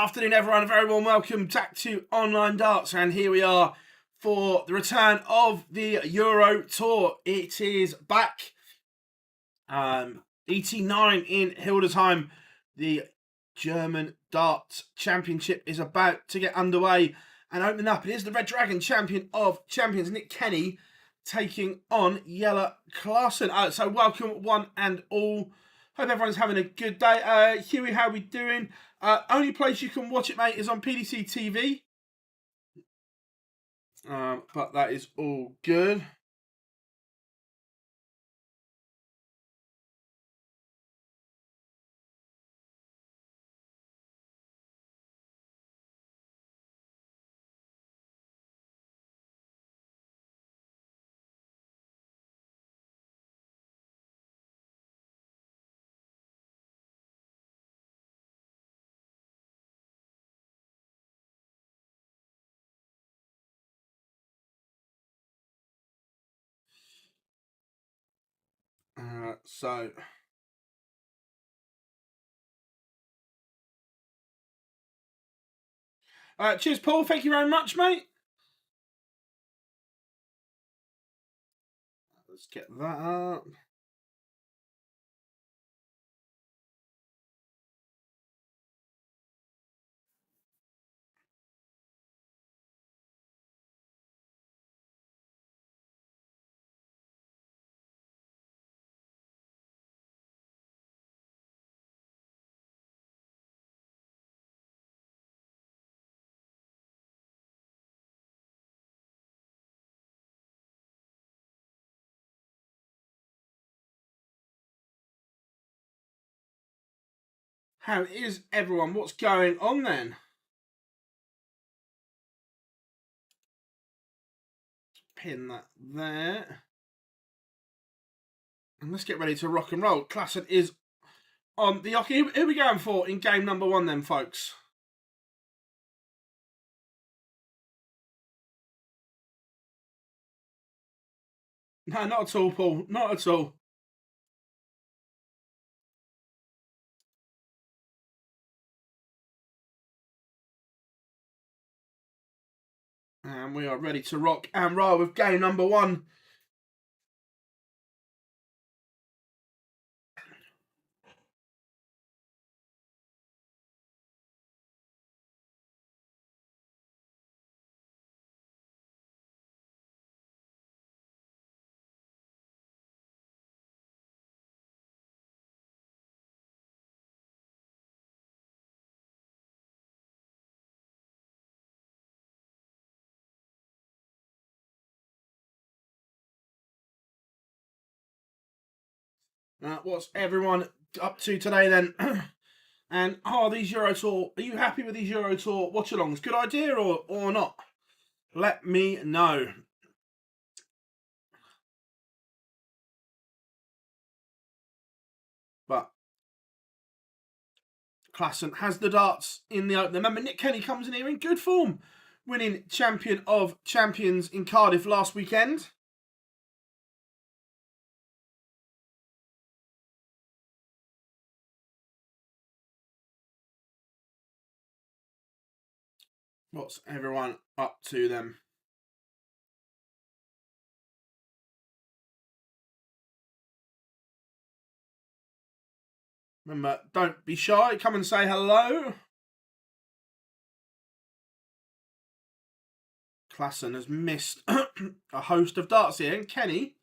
afternoon, everyone. A very warm welcome back to Online Darts, and here we are for the return of the Euro Tour. It is back. ET9 in Hildesheim. The German Darts Championship is about to get underway and opening up. It is the Red Dragon champion of champions, Nick Kenny, taking on Yellow Classen. So welcome one and all. Hope everyone's having a good day. Huey, how are we doing? Only place you can watch it, mate, is on PDC TV. But that is all good. Cheers, Paul. Thank you very much, mate. Let's get that up. How is everyone? What's going on then? Pin that there. And let's get ready to rock and roll. Classen is on the hockey. Who are we going for in game number one then, folks? No, not at all, Paul. Not at all. And we are ready to rock and roll with game number one. What's everyone up to today then? And these Euro Tour, are you happy with these Euro Tour watch-alongs? Good idea or not? Let me know. But Classen has the darts in the opener. Remember, Nick Kenny comes in here in good form, winning Champion of Champions in Cardiff last weekend. What's everyone up to then? Remember, don't be shy. Come and say hello. Classen has missed a host of darts here, and Kenny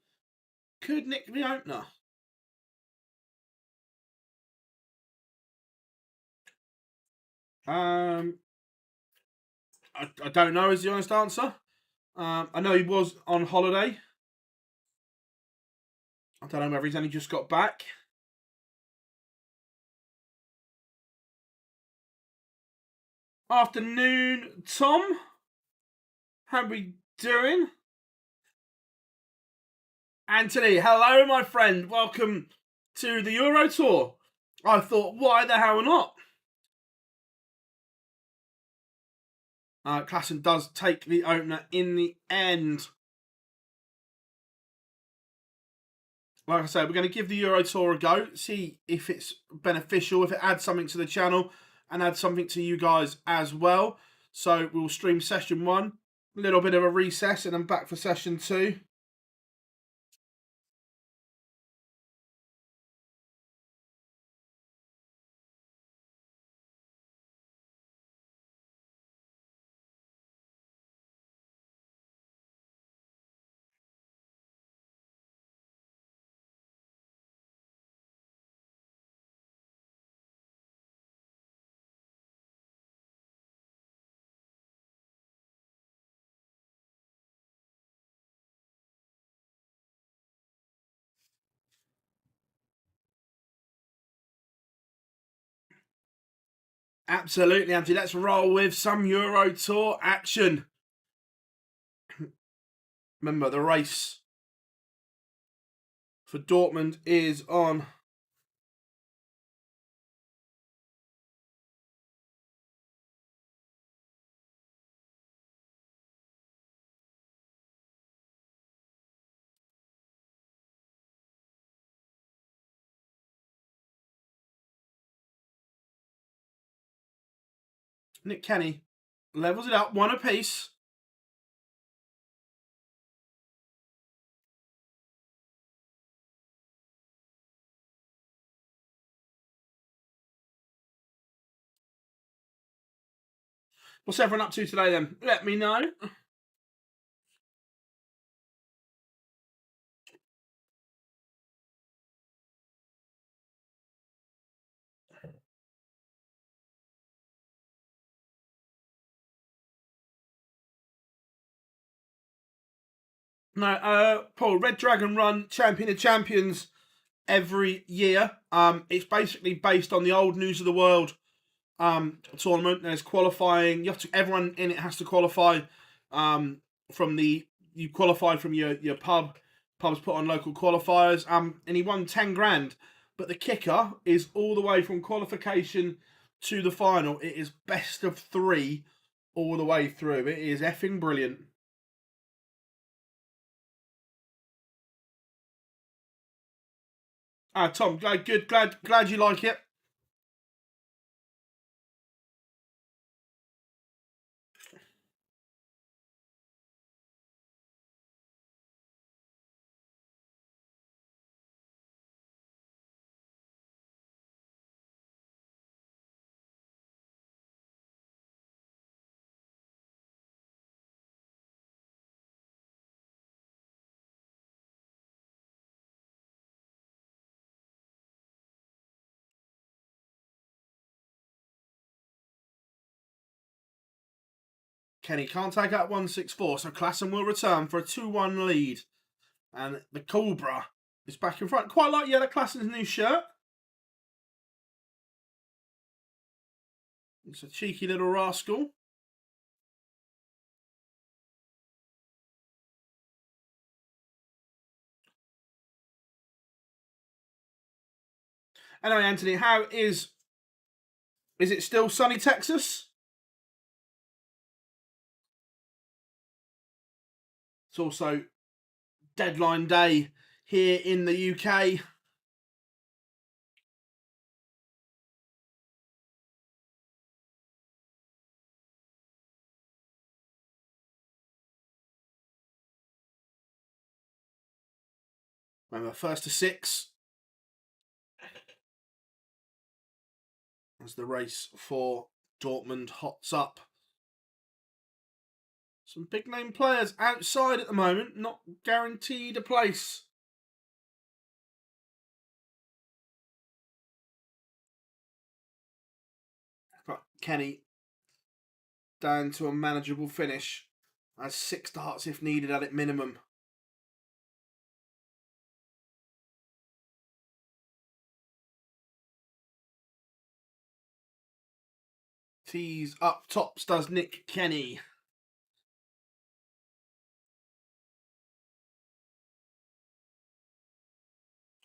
could nick the opener. I don't know is the honest answer. I know he was on holiday. I don't know whether he's only just got back. Afternoon, Tom. How are we doing? Anthony, hello, my friend. Welcome to the Euro Tour. I thought, why the hell not? Classen does take the opener in the end. Like I said, we're going to give the Euro Tour a go, see if it's beneficial, if it adds something to the channel. and add something to you guys as well. So we'll stream session 1, a little bit of a recess, and then back for session 2. Absolutely, Anthony. Let's roll with some Euro Tour action. Remember, the race for Dortmund is on. Nick Kenny levels it up, 1 apiece. What's everyone up to today then? Let me know. No, Paul, Red Dragon run Champion of Champions every year. It's basically based on the old News of the World tournament. There's qualifying. Everyone in it has to qualify you qualified from your pub. Pubs put on local qualifiers. And he won 10 grand. But the kicker is all the way from qualification to the final. It is best of 3 all the way through. It is effing brilliant. Tom, glad you like it. Kenny can't take out 164, so Classen will return for a 2-1 lead. And the Cobra is back in front. Quite like Klassen's new shirt. It's a cheeky little rascal. Anyway, Anthony, how is it still sunny Texas? It's also deadline day here in the UK. Remember, 1st to 6 as the race for Dortmund hots up. Some big name players outside at the moment, not guaranteed a place. Got Kenny down to a manageable finish. Has 6 darts if needed at it minimum. Tees up tops does Nick Kenny.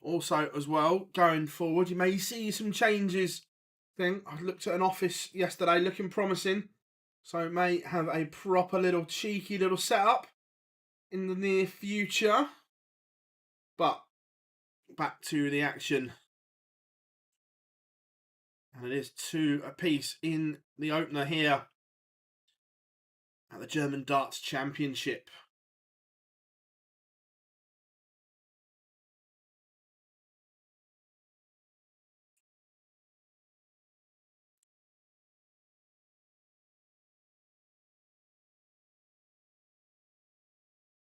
Also, as well, going forward, you may see some changes. I looked at an office yesterday, looking promising. So it may have a proper little cheeky little setup in the near future. But back to the action. And it is 2 apiece in the opener here at the German Darts Championship.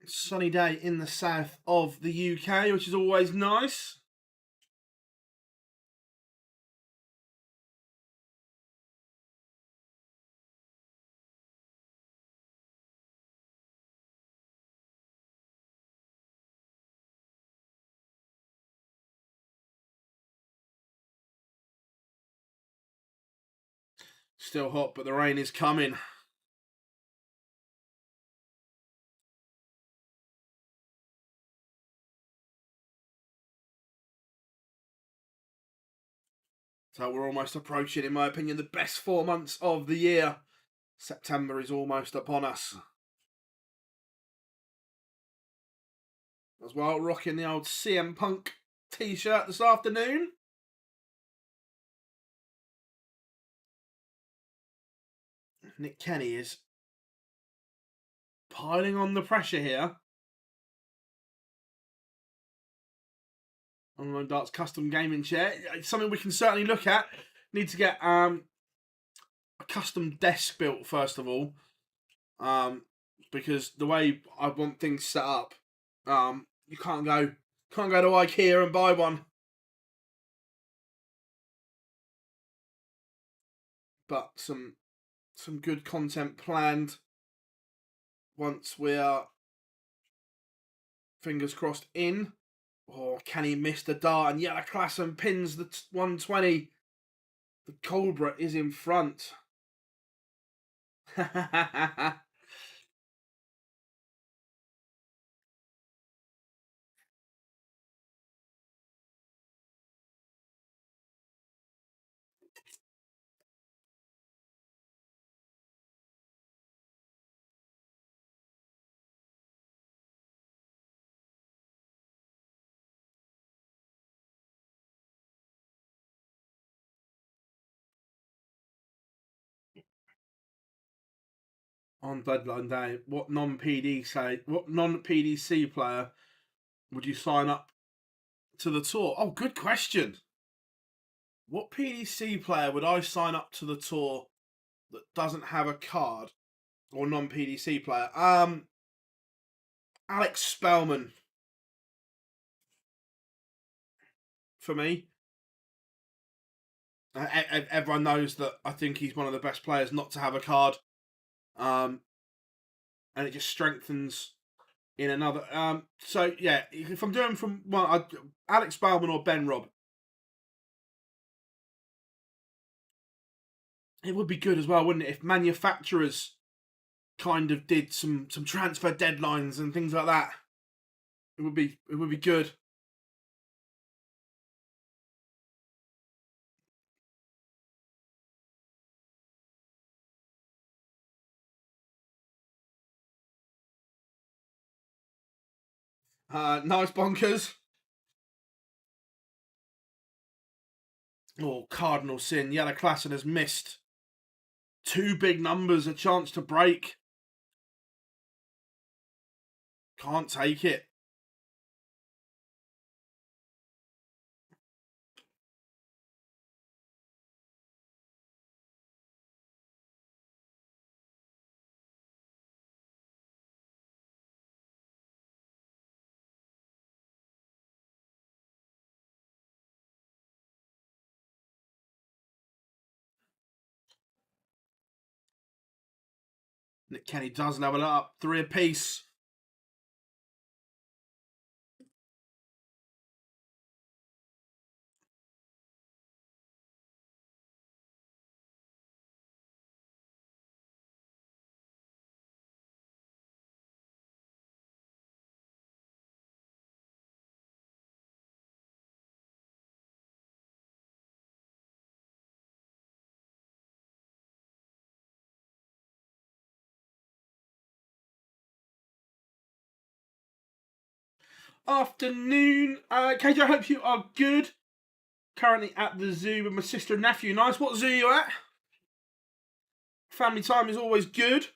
Sunny day in the south of the UK, which is always nice. Still hot, but the rain is coming. So we're almost approaching, in my opinion, the best 4 months of the year. September is almost upon us. As well, rocking the old CM Punk t-shirt this afternoon. Nick Kenny is piling on the pressure here. Online Darts custom gaming chair. It's something we can certainly look at. Need to get a custom desk built first of all. Because the way I want things set up, you can't go to IKEA and buy one. But some good content planned once we are, fingers crossed, in. Or can he miss the dart? And yeah, Classen pins the 120. The Cobra is in front. On deadline day, what non-PDC player would you sign up to the tour? Oh, good question. What PDC player would I sign up to the tour that doesn't have a card, or non-PDC player? Alex Spellman for me. Everyone knows that I think he's one of the best players not to have a card. And it just strengthens in another. So yeah, if I'm doing from Alex Bowman or Ben Robb, it would be good as well, wouldn't it? If manufacturers kind of did some transfer deadlines and things like that, it would be good. Nice bonkers. Oh, Cardinal Sin. Yeah, the Classen has missed 2 big numbers, a chance to break. Can't take it. Nick Kenny does level up. 3 apiece. Afternoon. KJ, I hope you are good. Currently at the zoo with my sister and nephew. Nice. What zoo are you at? Family time is always good.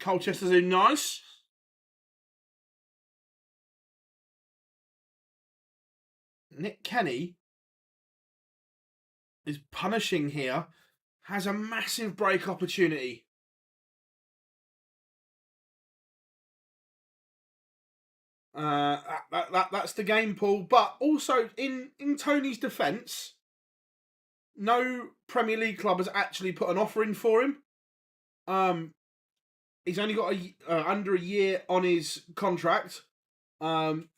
Colchester Zoo, nice. Nick Kenny is punishing here. Has a massive break opportunity. That's the game, Paul. But also, in Tony's defence, no Premier League club has actually put an offer in for him. He's only got under a year on his contract. Doesn't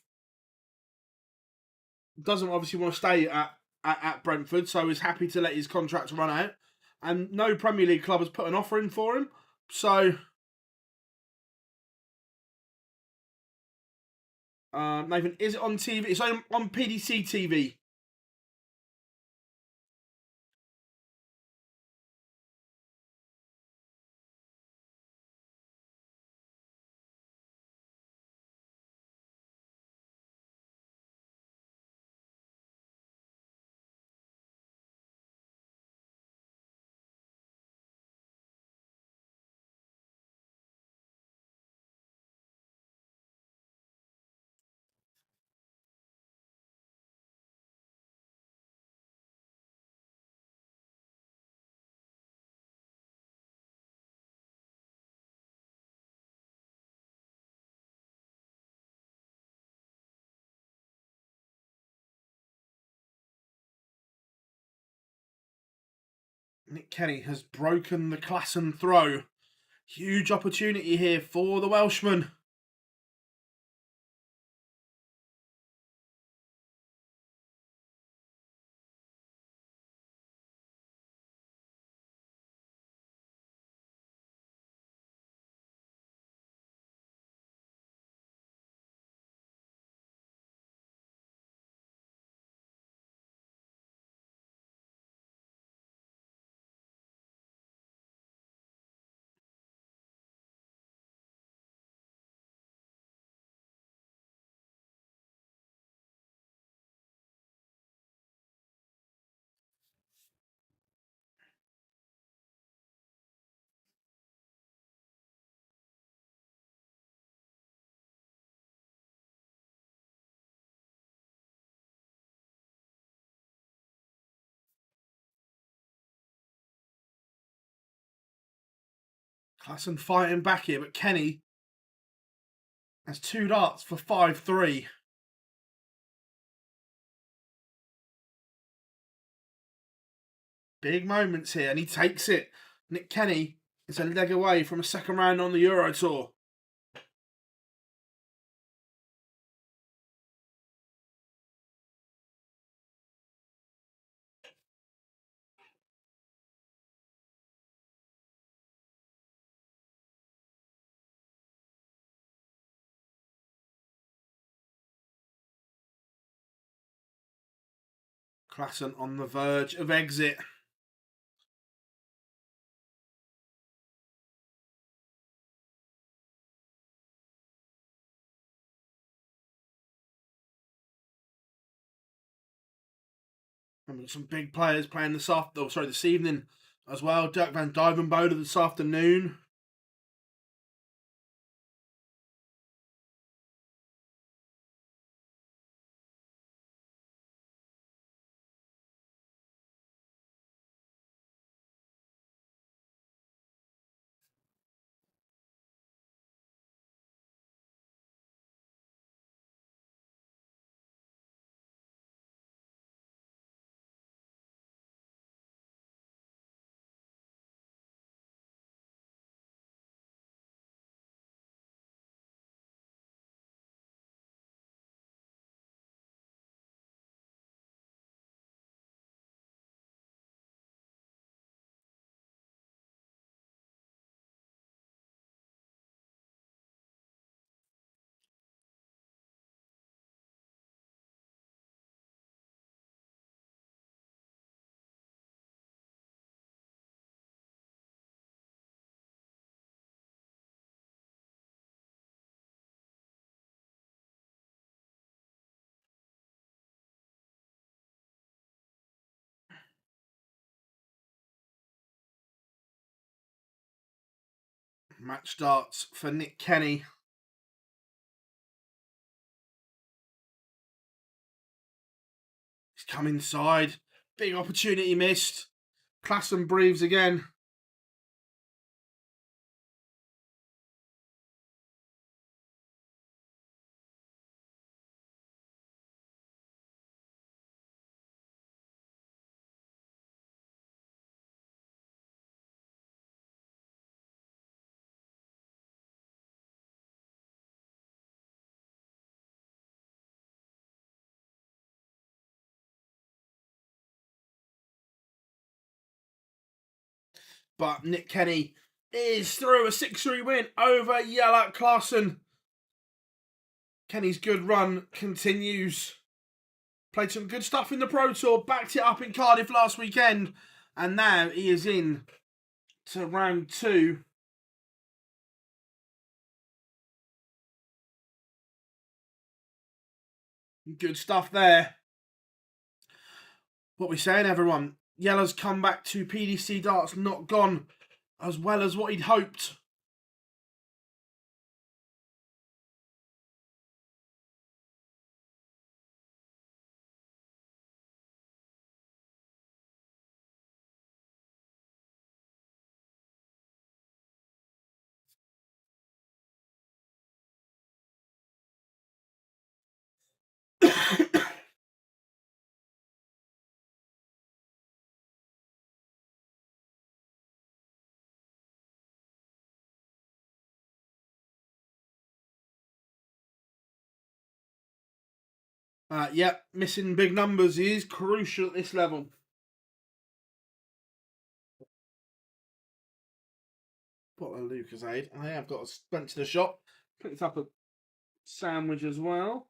obviously want to stay at Brentford, so he's happy to let his contract run out. And no Premier League club has put an offer in for him. So, Nathan, is it on TV? It's on PDC TV. Nick Kenny has broken the Classen throw. Huge opportunity here for the Welshman. Classen fighting back here, but Kenny has 2 darts for 5-3. Big moments here, and he takes it. Nick Kenny is a leg away from a second round on the Euro Tour. Classen on the verge of exit. And we've got some big players playing this evening as well. Duijvenbode this afternoon. Match starts for Nick Kenny. He's come inside. Big opportunity missed. Classen breathes again. But Nick Kenny is through a 6-3 win over Jelle Classen. Kenny's good run continues. Played some good stuff in the Pro Tour, backed it up in Cardiff last weekend, and now he is in to round 2. Good stuff there. What we saying, everyone? Jelle's come back to PDC darts, not gone as well as what he'd hoped. Yep, missing big numbers is crucial at this level. Bottle of Lucasade. I have got went to the shop, picked up a sandwich as well.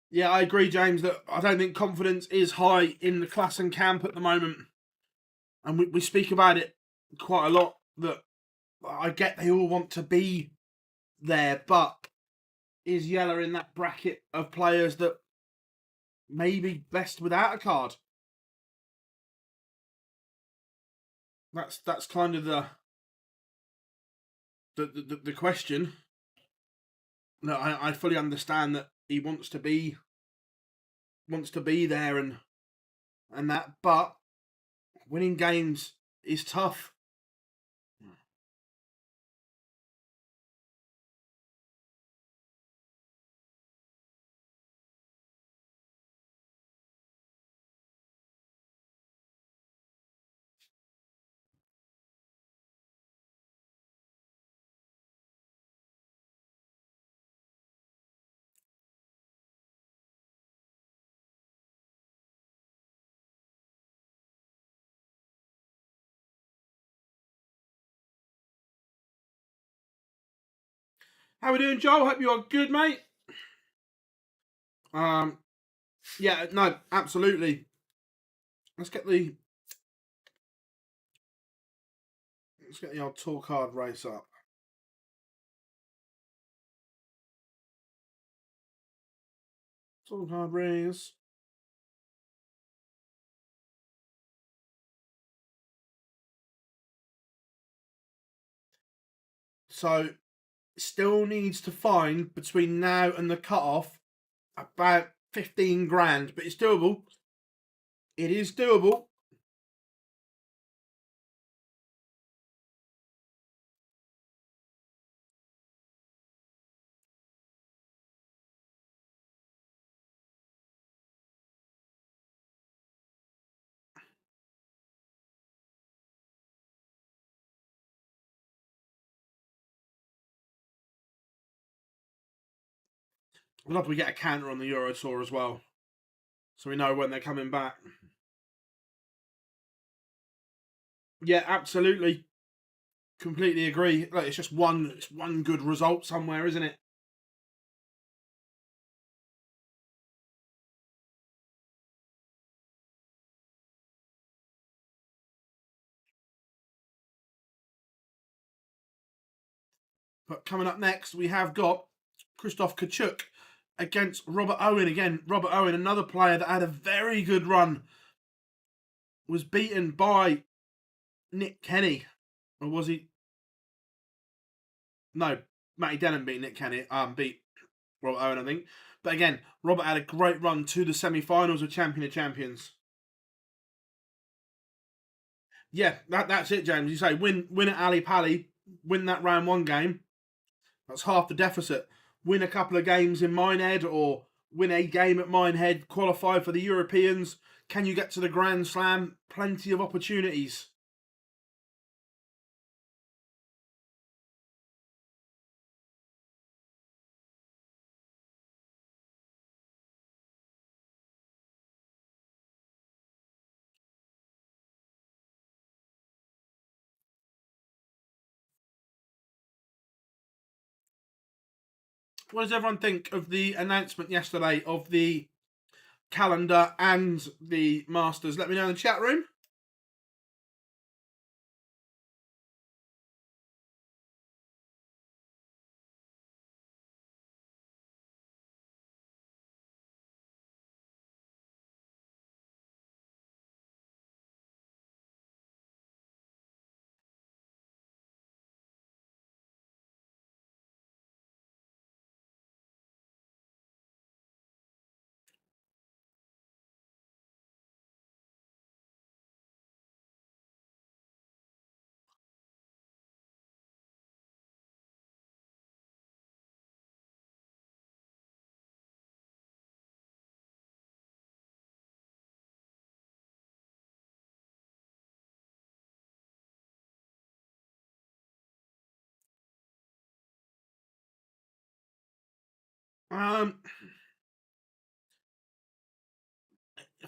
Yeah, I agree, James, that I don't think confidence is high in the Classen camp at the moment. And we speak about it quite a lot, that I get they all want to be there, but is Jelle in that bracket of players that maybe best without a card? That's kind of the question. No, I fully understand that he wants to be there and that, but winning games is tough. How we doing, Joel? Hope you are good, mate. Yeah, no, absolutely. Let's get the old tour card race up. Tour card race. So, still needs to find between now and the cut-off about 15 grand, but it's doable. It is doable. I'd love to get a counter on the Euro Tour as well, so we know when they're coming back. Yeah, absolutely. Completely agree. Like, it's one good result somewhere, isn't it? But coming up next, we have got Kciuk against Robert Owen. Again, Robert Owen, another player that had a very good run, was beaten by Nick Kenny. Or was he? No, Matty Denham beat Nick Kenny. Beat Robert Owen, I think. But again, Robert had a great run to the semi-finals of Champion of Champions. Yeah, that's it, James. You say win at Ali Pally, win that round one game. That's half the deficit. Win a couple of games in Minehead or win a game at Minehead, qualify for the Europeans. Can you get to the Grand Slam? Plenty of opportunities. What does everyone think of the announcement yesterday of the calendar and the Masters? Let me know in the chat room.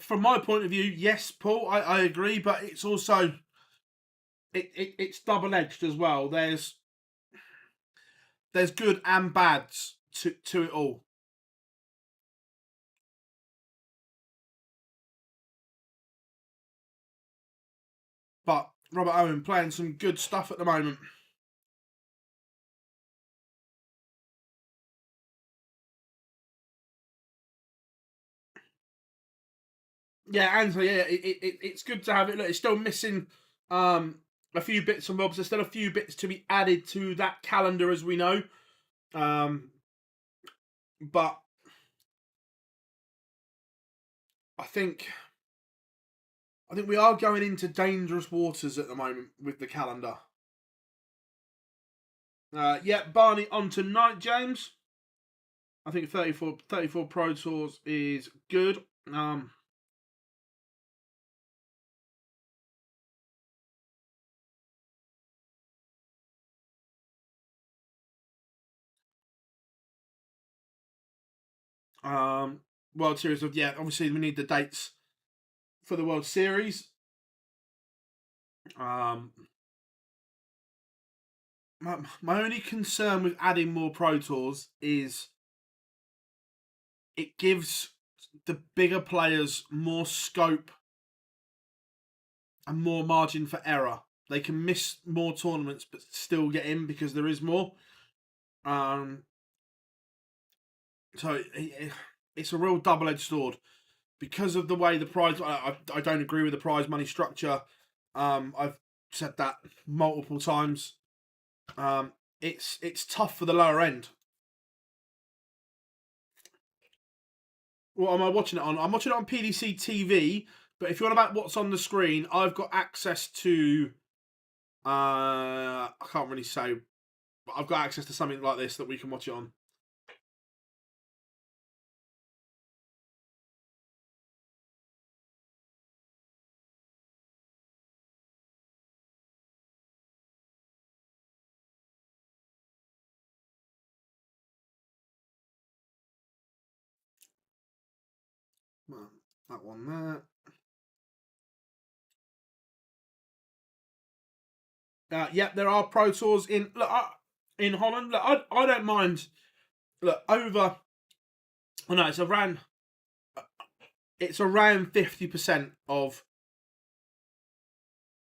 From my point of view, yes, Paul, I agree, but it's also it's double-edged as well. There's good and bads to it all. But Robert Owen playing some good stuff at the moment. Yeah, and so yeah, it's good to have it. Look, it's still missing a few bits and bobs. There's still a few bits to be added to that calendar, as we know. But I think we are going into dangerous waters at the moment with the calendar. Yeah, Barney on tonight, James. I think 34 Pro Tours is good. World Series of, yeah, obviously we need the dates for the World Series. My only concern with adding more Pro Tours is it gives the bigger players more scope and more margin for error. They can miss more tournaments but still get in because there is more. So it's a real double-edged sword because of the way the prize. I don't agree with the prize money structure. I've said that multiple times. It's tough for the lower end. What am I watching it on? I'm watching it on PDC TV. But if you want about what's on the screen, I've got access to. I can't really say, but I've got access to something like this that we can watch it on. That one there. Yeah, there are Pro Tours in Holland. Look, I don't mind. Look, over. Oh no, it's around 50% of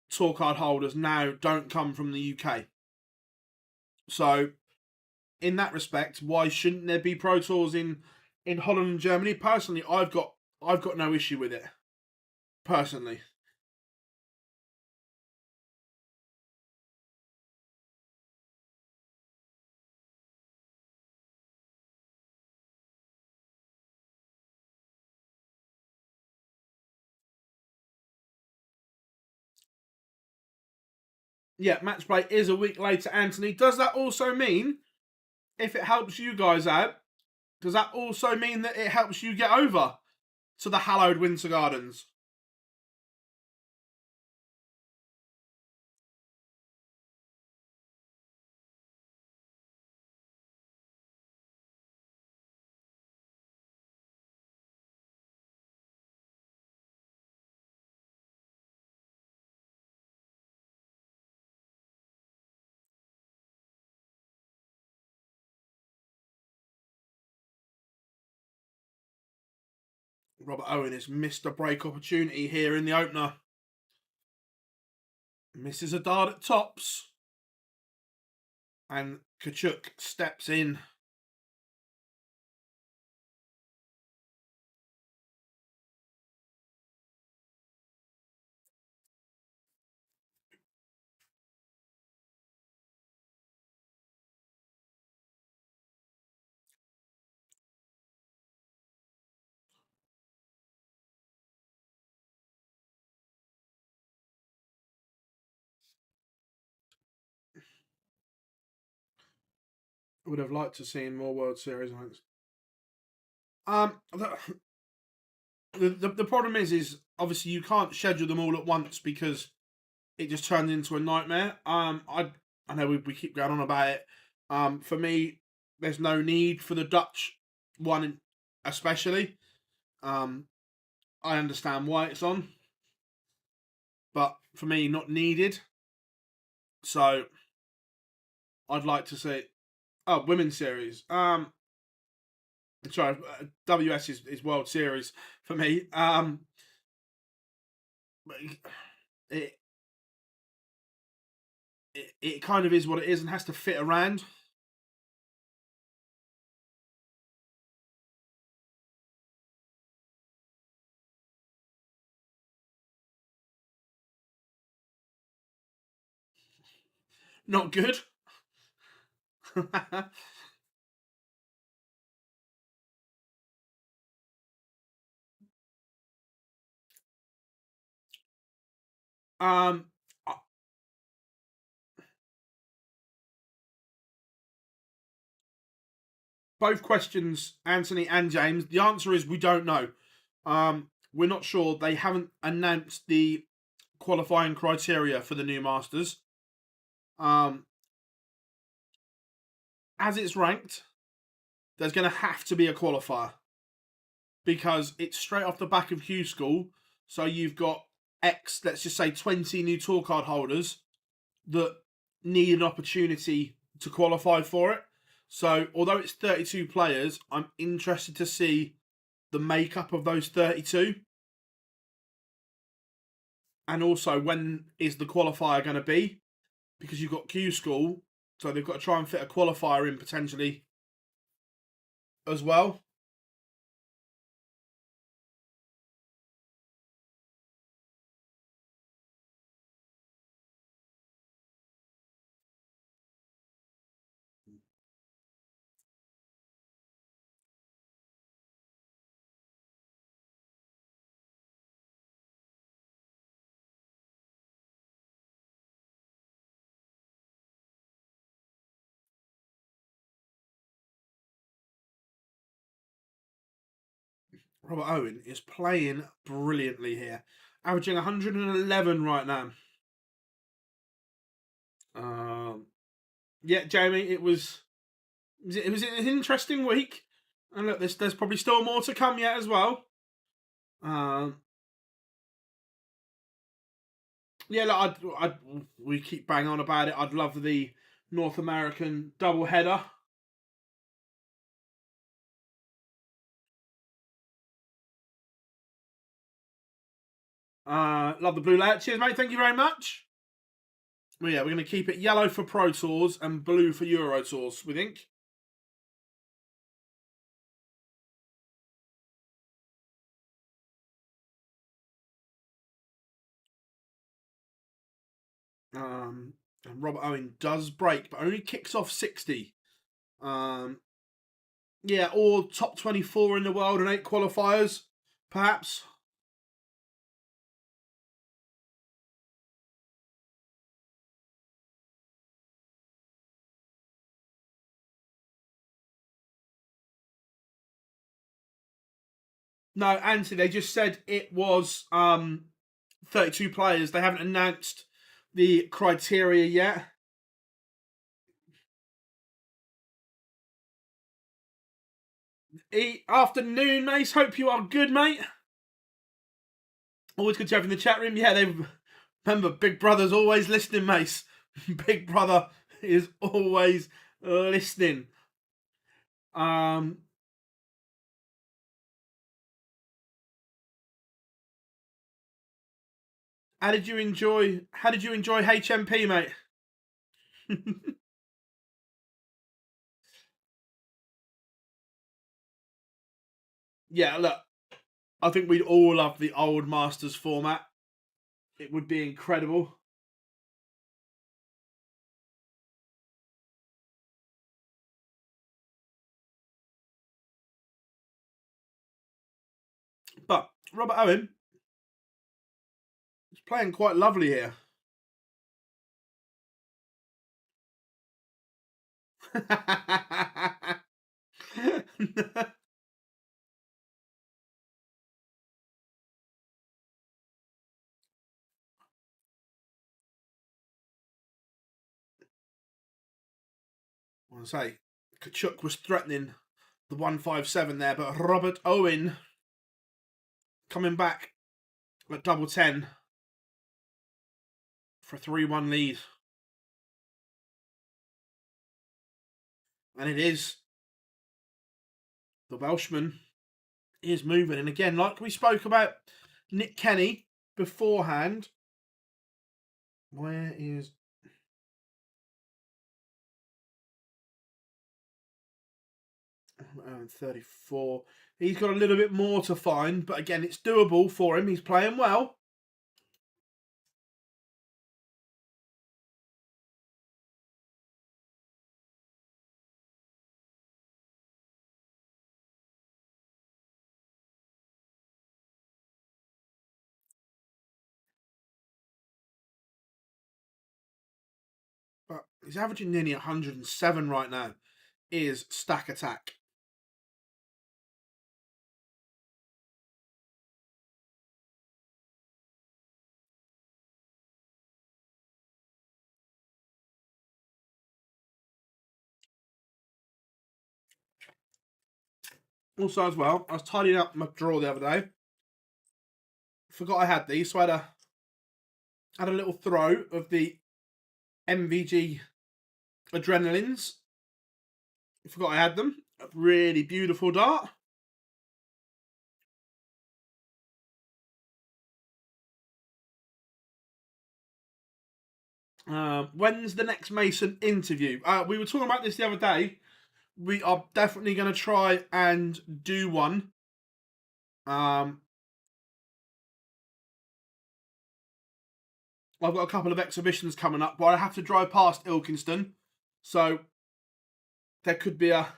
tour card holders now don't come from the UK. So in that respect, why shouldn't there be Pro Tours in Holland and Germany? Personally, I've got no issue with it. Personally. Yeah, match play is a week later, Anthony. Does that also mean, if it helps you guys out, does that also mean that it helps you get over to the hallowed Winter Gardens? Robert Owen has missed a break opportunity here in the opener. Misses a dart at tops. And Kciuk steps in. I would have liked to see more World Series events. The problem is obviously you can't schedule them all at once because it just turns into a nightmare. I know we keep going on about it. For me, there's no need for the Dutch one, especially. I understand why it's on, but for me, not needed. So I'd like to see. Oh, Women's Series. Sorry, WS is World Series for me. It, it kind of is what it is and has to fit around. Not good. um, both questions, Anthony and James. The answer is we don't know. We're not sure. They haven't announced the qualifying criteria for the new Masters. As it's ranked, there's going to have to be a qualifier because it's straight off the back of Q School. So you've got let's just say 20 new tour card holders that need an opportunity to qualify for it. So although it's 32 players, I'm interested to see the makeup of those 32. And also, when is the qualifier going to be? Because you've got Q School, so they've got to try and fit a qualifier in potentially as well. Robert Owen is playing brilliantly here, averaging 111 right now. Yeah, Jamie, it was an interesting week, and look, there's probably still more to come yet as well. Yeah, look, we keep banging on about it. I'd love the North American double header. Love the blue layout. Cheers, mate. Thank you very much. Well, yeah, we're going to keep it yellow for Pro Tours and blue for Euro Tours, we think. And Robert Owen does break, but only kicks off 60. Yeah, or top 24 in the world and 8 qualifiers, perhaps. No, Anthony, they just said it was 32 players. They haven't announced the criteria yet. Afternoon, Mace. Hope you are good, mate. Always good to have you in the chat room. Yeah, they remember Big Brother's always listening, Mace. Big Brother is always listening. How did you enjoy HMP, mate? Yeah, look, I think we'd all love the old Masters format. It would be incredible. But Robert Owen is playing quite lovely here. I want to say, Kciuk was threatening the 157 there, but Robert Owen coming back at double 10 for a 3-1 lead. And it is the Welshman is moving. And again, like we spoke about Nick Kenny beforehand, where is 34? He's got a little bit more to find, but again, it's doable for him. He's playing well. But he's averaging nearly 107 right now. Is stack attack. Also, as well, I was tidying up my drawer the other day. Forgot I had these, so I had a little throw of the MVG Adrenalines. Forgot I had them. A really beautiful dart. When's the next Mason interview? We were talking about this the other day. We are definitely going to try and do one. I've got a couple of exhibitions coming up, but I have to drive past Ilkeston, so there could be a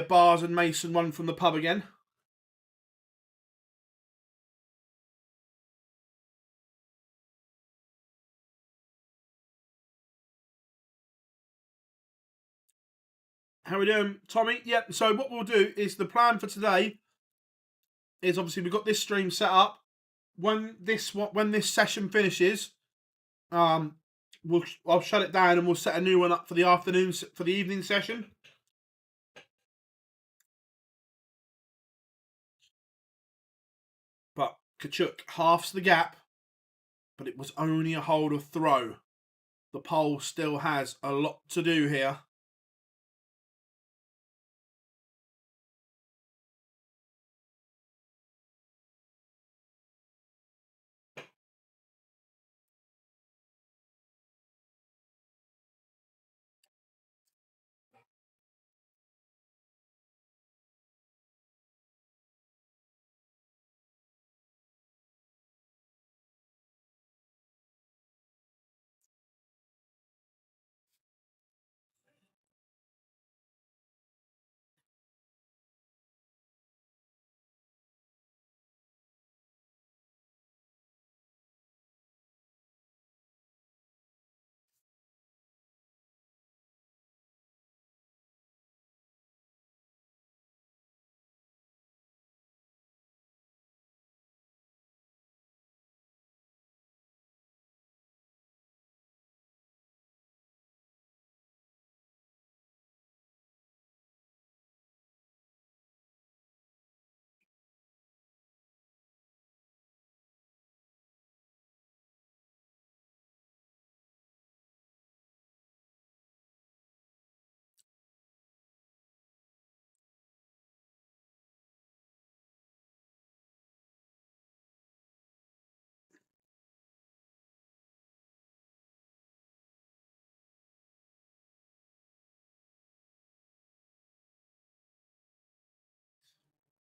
Bars and Mason one from the pub again. How we doing, Tommy? Yep. So what we'll do is the plan for today is obviously we've got this stream set up. When this session finishes, I'll shut it down and we'll set a new one up for the afternoon, for the evening session. But Kciuk halves the gap, but it was only a hold of throw. The pole still has a lot to do here.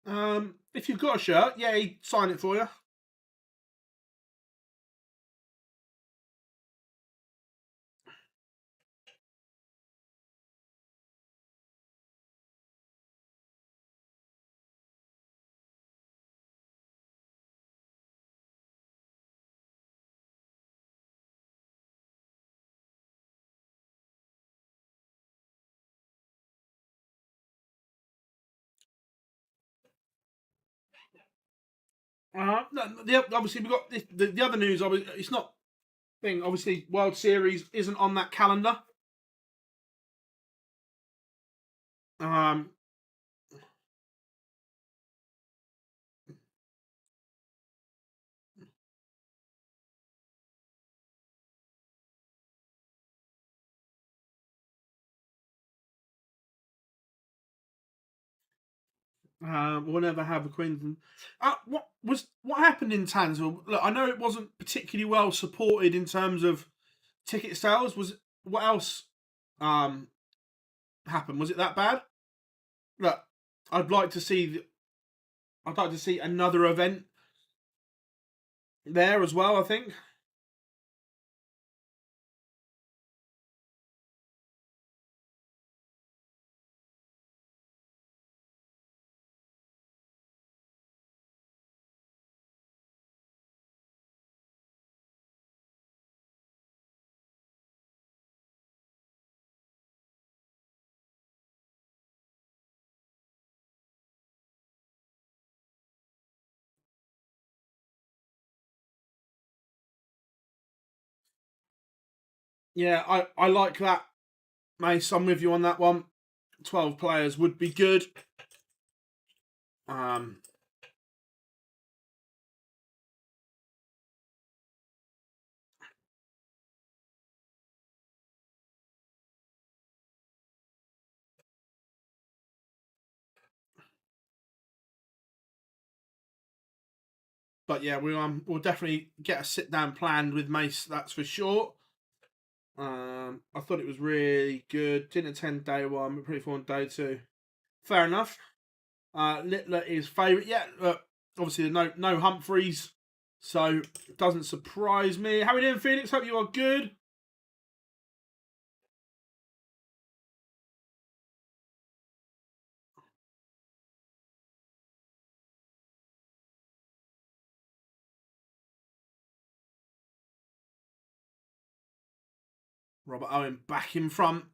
If you've got a shirt, yeah, he'd sign it for you. Obviously, we've got the other news. It's not thing. Obviously, World Series isn't on that calendar. Um, we'll never have a Queensland. What happened in Townsville? Look, I know it wasn't particularly well supported in terms of ticket sales. What else happened? Was it that bad? Look, I'd like to see. I'd like to see another event there as well. I think. Yeah, I like that. Mace, I'm with you on that one. 12 players would be good. Um, but yeah, we'll definitely get a sit down planned with Mace. That's for sure. I thought it was really good. Didn't attend day one, but pretty full on day two. Fair enough. Littler is favourite. Yeah, obviously no Humphreys, so it doesn't surprise me. How are we doing, Phoenix? Hope you are good. Robert Owen back in front.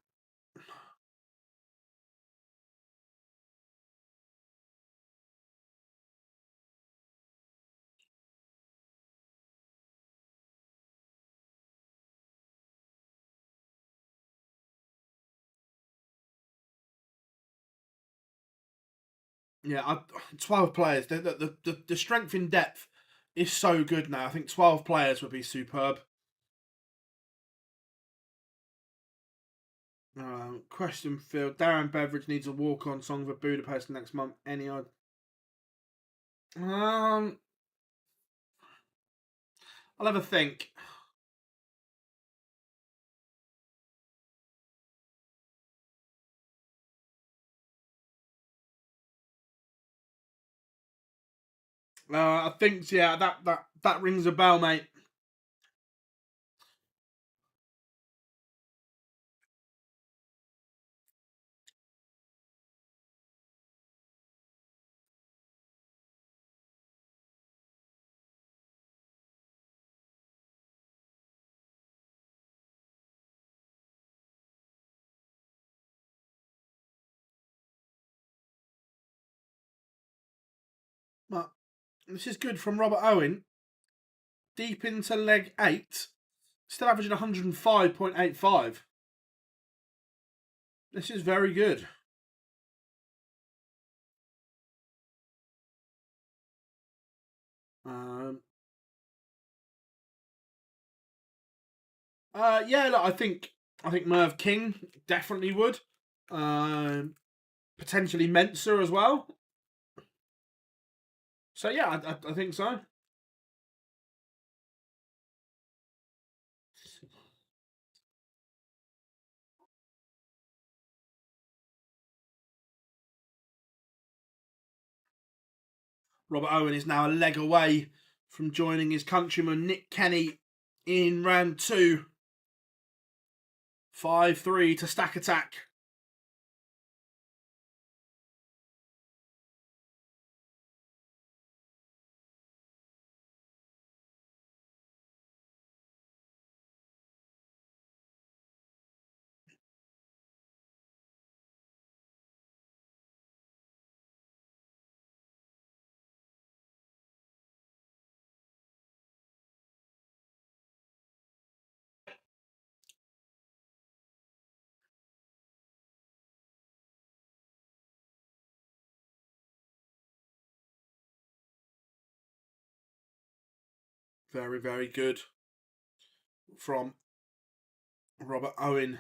Yeah, 12 players. The strength in depth is so good now. I think 12 players would be superb. Question field. Darren Beveridge needs a walk-on song for Budapest next month. Any odd? Um, I'll have a think. I think yeah, that rings a bell, mate. But this is good from Robert Owen. Deep into leg 8, still averaging 105.85. This is very good. Um, yeah, look, I think Merv King definitely would. Potentially Mensa as well. So yeah, I think so. Robert Owen is now a leg away from joining his countryman Nick Kenny in round 2. 5-3 to stack attack. Very, very good from Robert Owen.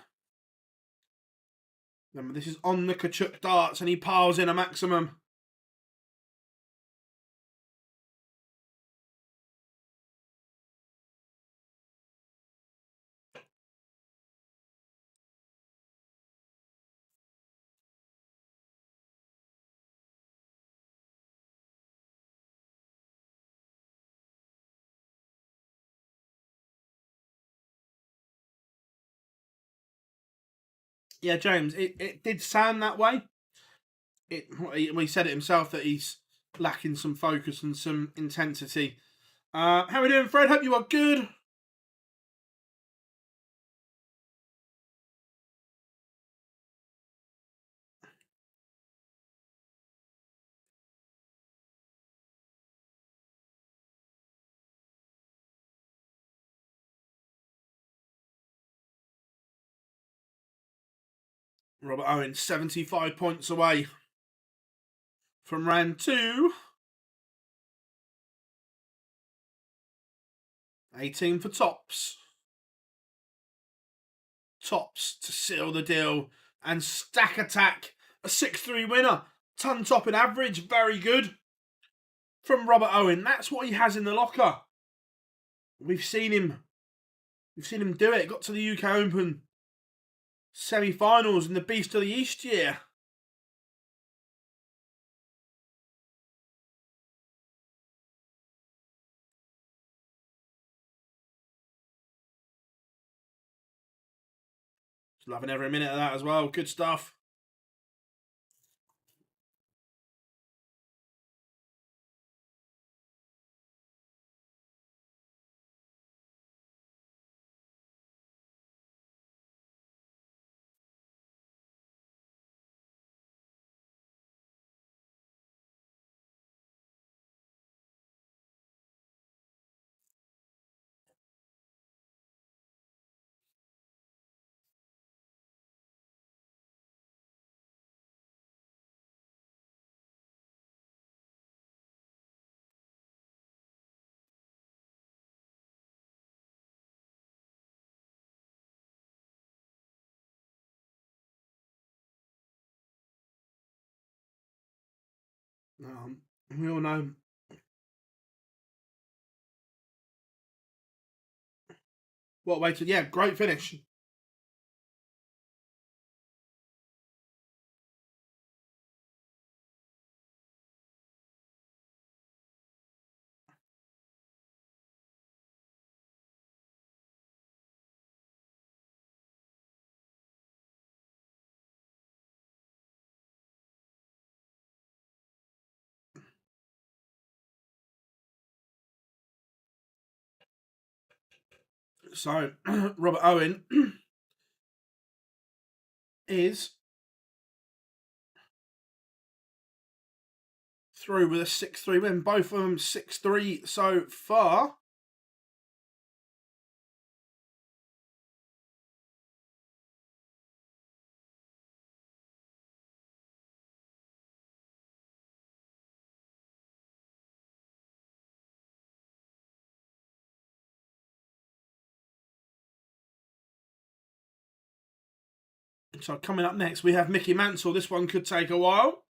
Remember, this is on the Kciuk darts and he piles in a maximum. Yeah, James, it did sound that way. We said it himself that he's lacking some focus and some intensity. How are we doing, Fred? Hope you are good. Robert Owen, 75 points away from round 2. 18 for tops. Tops to seal the deal. And stack attack, a 6-3 winner. Ton top in average, very good. From Robert Owen, that's what he has in the locker. We've seen him do it. Got to the UK Open semi-finals in the Beast of the East year. Loving every minute of that as well. Good stuff. We all know what way to. Yeah, great finish. So, Robert Owen is through with a 6-3 win. Both of them 6-3 so far. So coming up next, we have Mickey Mansell. This one could take a while.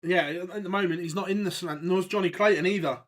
Yeah, at the moment he's not in the slant, nor's Johnny Clayton either.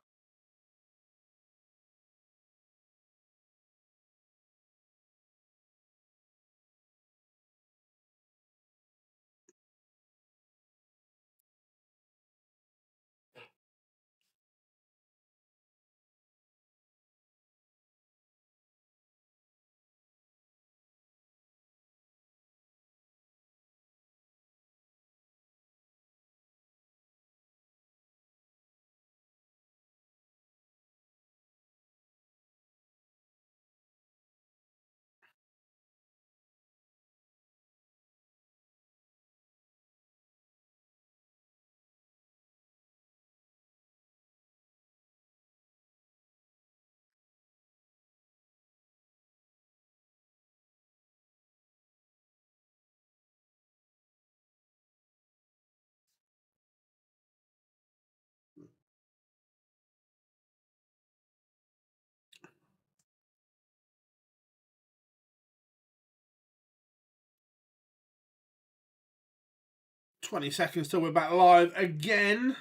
$20 till we're back live again.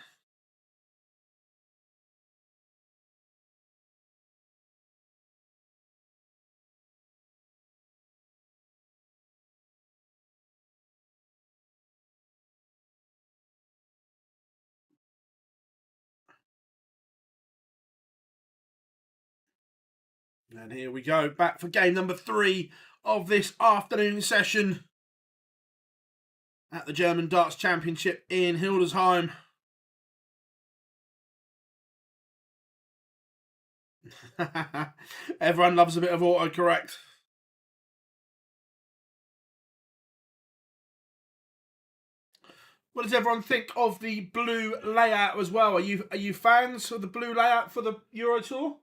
And here we go, back for game number 3 of this afternoon session at the German Darts Championship in Hildesheim. Everyone loves a bit of autocorrect. What does everyone think of the blue layout as well? Are you fans of the blue layout for the Euro Tour?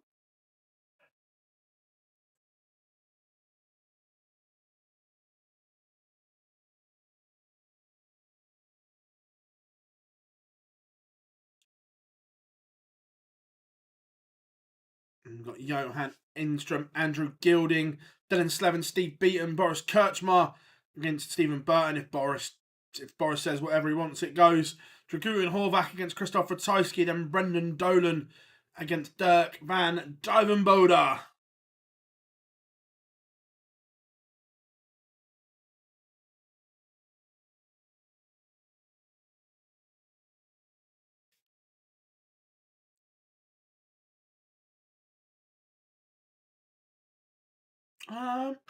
We've got Johan, Engstrom, Andrew Gilding, Dolan, Slevin, Steve Beaton, Boris Krcmar against Stephen Burton. If Boris says whatever he wants, it goes. Kciuk and Horvat against Ratajski, then Brendan Dolan against Dirk van Duijvenbode.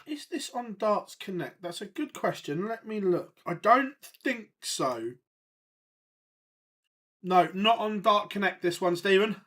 Is this on Darts Connect? That's a good question. Let me look. I don't think so. No, not on Dart Connect, this one, Stephen.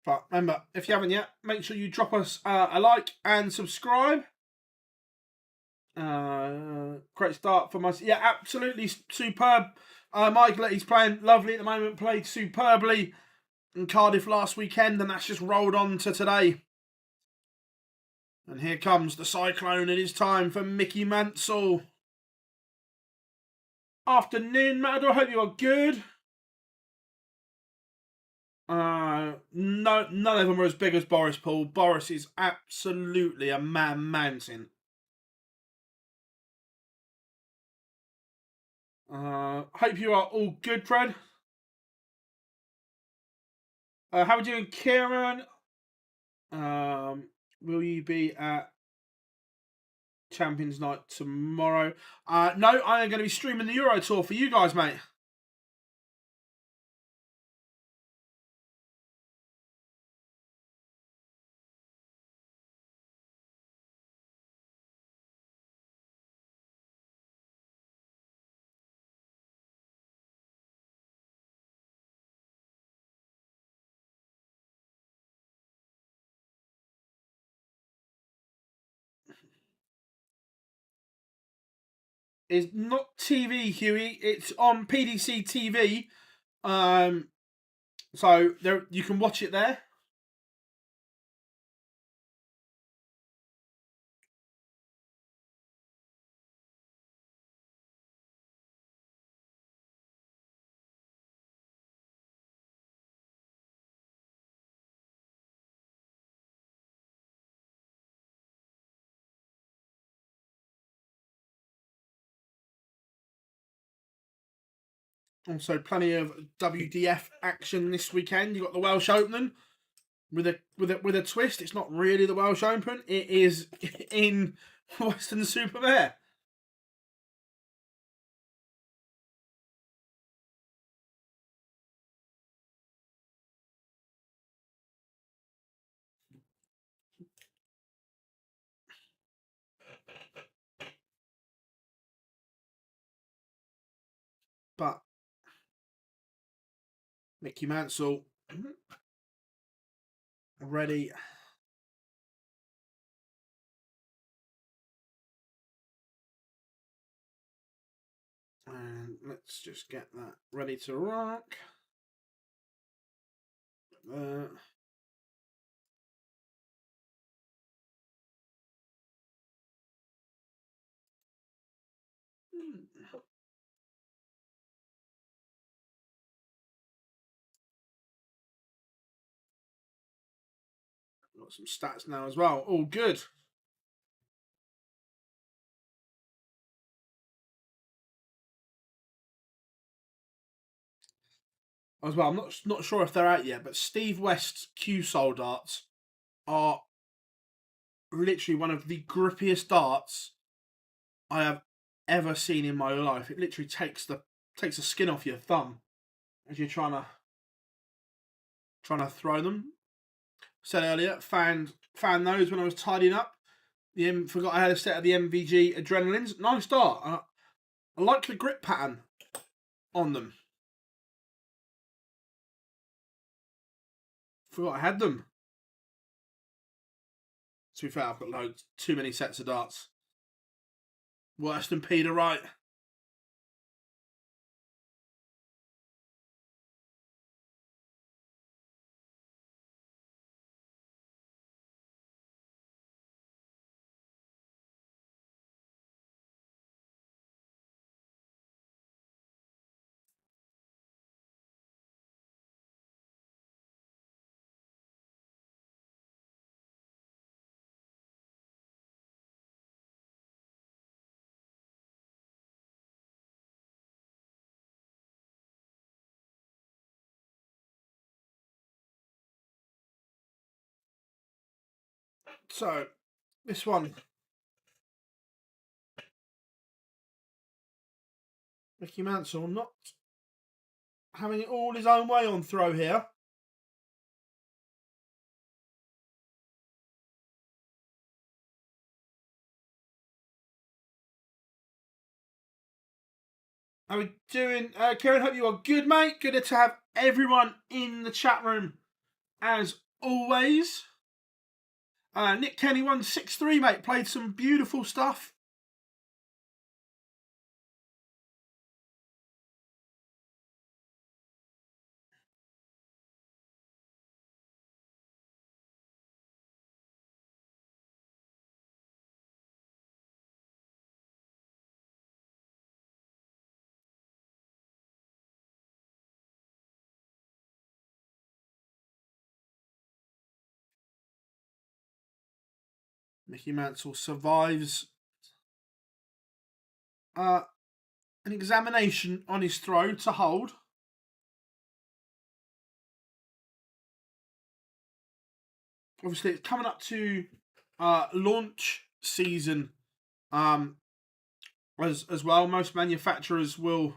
But remember, if you haven't yet, make sure you drop us a like and subscribe. Great start for us. Yeah, absolutely superb. Michael, he's playing lovely at the moment. Played superbly in Cardiff last weekend, and that's just rolled on to today. And here comes the Cyclone. It is time for Mickey Mansell. Afternoon, Matador. Hope you are good. No, none of them are as big as Boris, Paul. Boris is absolutely a mountain. Hope you are all good, Fred. How are we doing, Kieran? Will you be at Champions Night tomorrow? No, I am going to be streaming the Euro Tour for you guys, mate. is not TV, Huey. It's on PDC TV. So there you can watch it there. Also, plenty of WDF action this weekend. You got the Welsh Opening with a twist. It's not really the Welsh Open. It is in Western Supermare. But Mickey Mansell ready. And let's just get that ready to rock. Got some stats now as well. All good. As well, I'm not sure if they're out yet, but Steve West's Q-Sol darts are literally one of the grippiest darts I have ever seen in my life. It literally takes the skin off your thumb as you're trying to throw them. Said earlier, found those when I was tidying up. Forgot I had a set of the MVG Adrenalines. Nice dart. I like the grip pattern on them. Forgot I had them. To be fair, I've got too many sets of darts. Worse than Peter Wright. So, this one. Mickey Mansell not having it all his own way on throw here. How are we doing? Kieran, hope you are good, mate. Good to have everyone in the chat room, as always. Nick Kenny 163, mate. Played some beautiful stuff. Mickey Mansell survives an examination on his throw to hold. Obviously, it's coming up to launch season as well. Most manufacturers will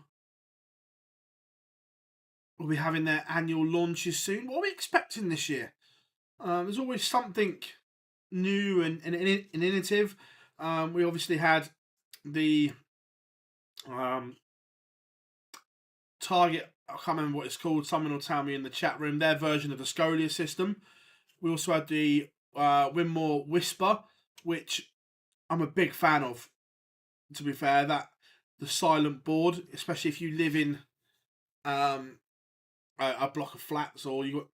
be having their annual launches soon. What are we expecting this year? There's always something new and innovative. We obviously had the Target, I can't remember what it's called, someone will tell me in the chat room, their version of the Scolia system. We also had the Winmore Whisper, which I'm a big fan of, to be fair. the silent board, especially if you live in a block of flats or you got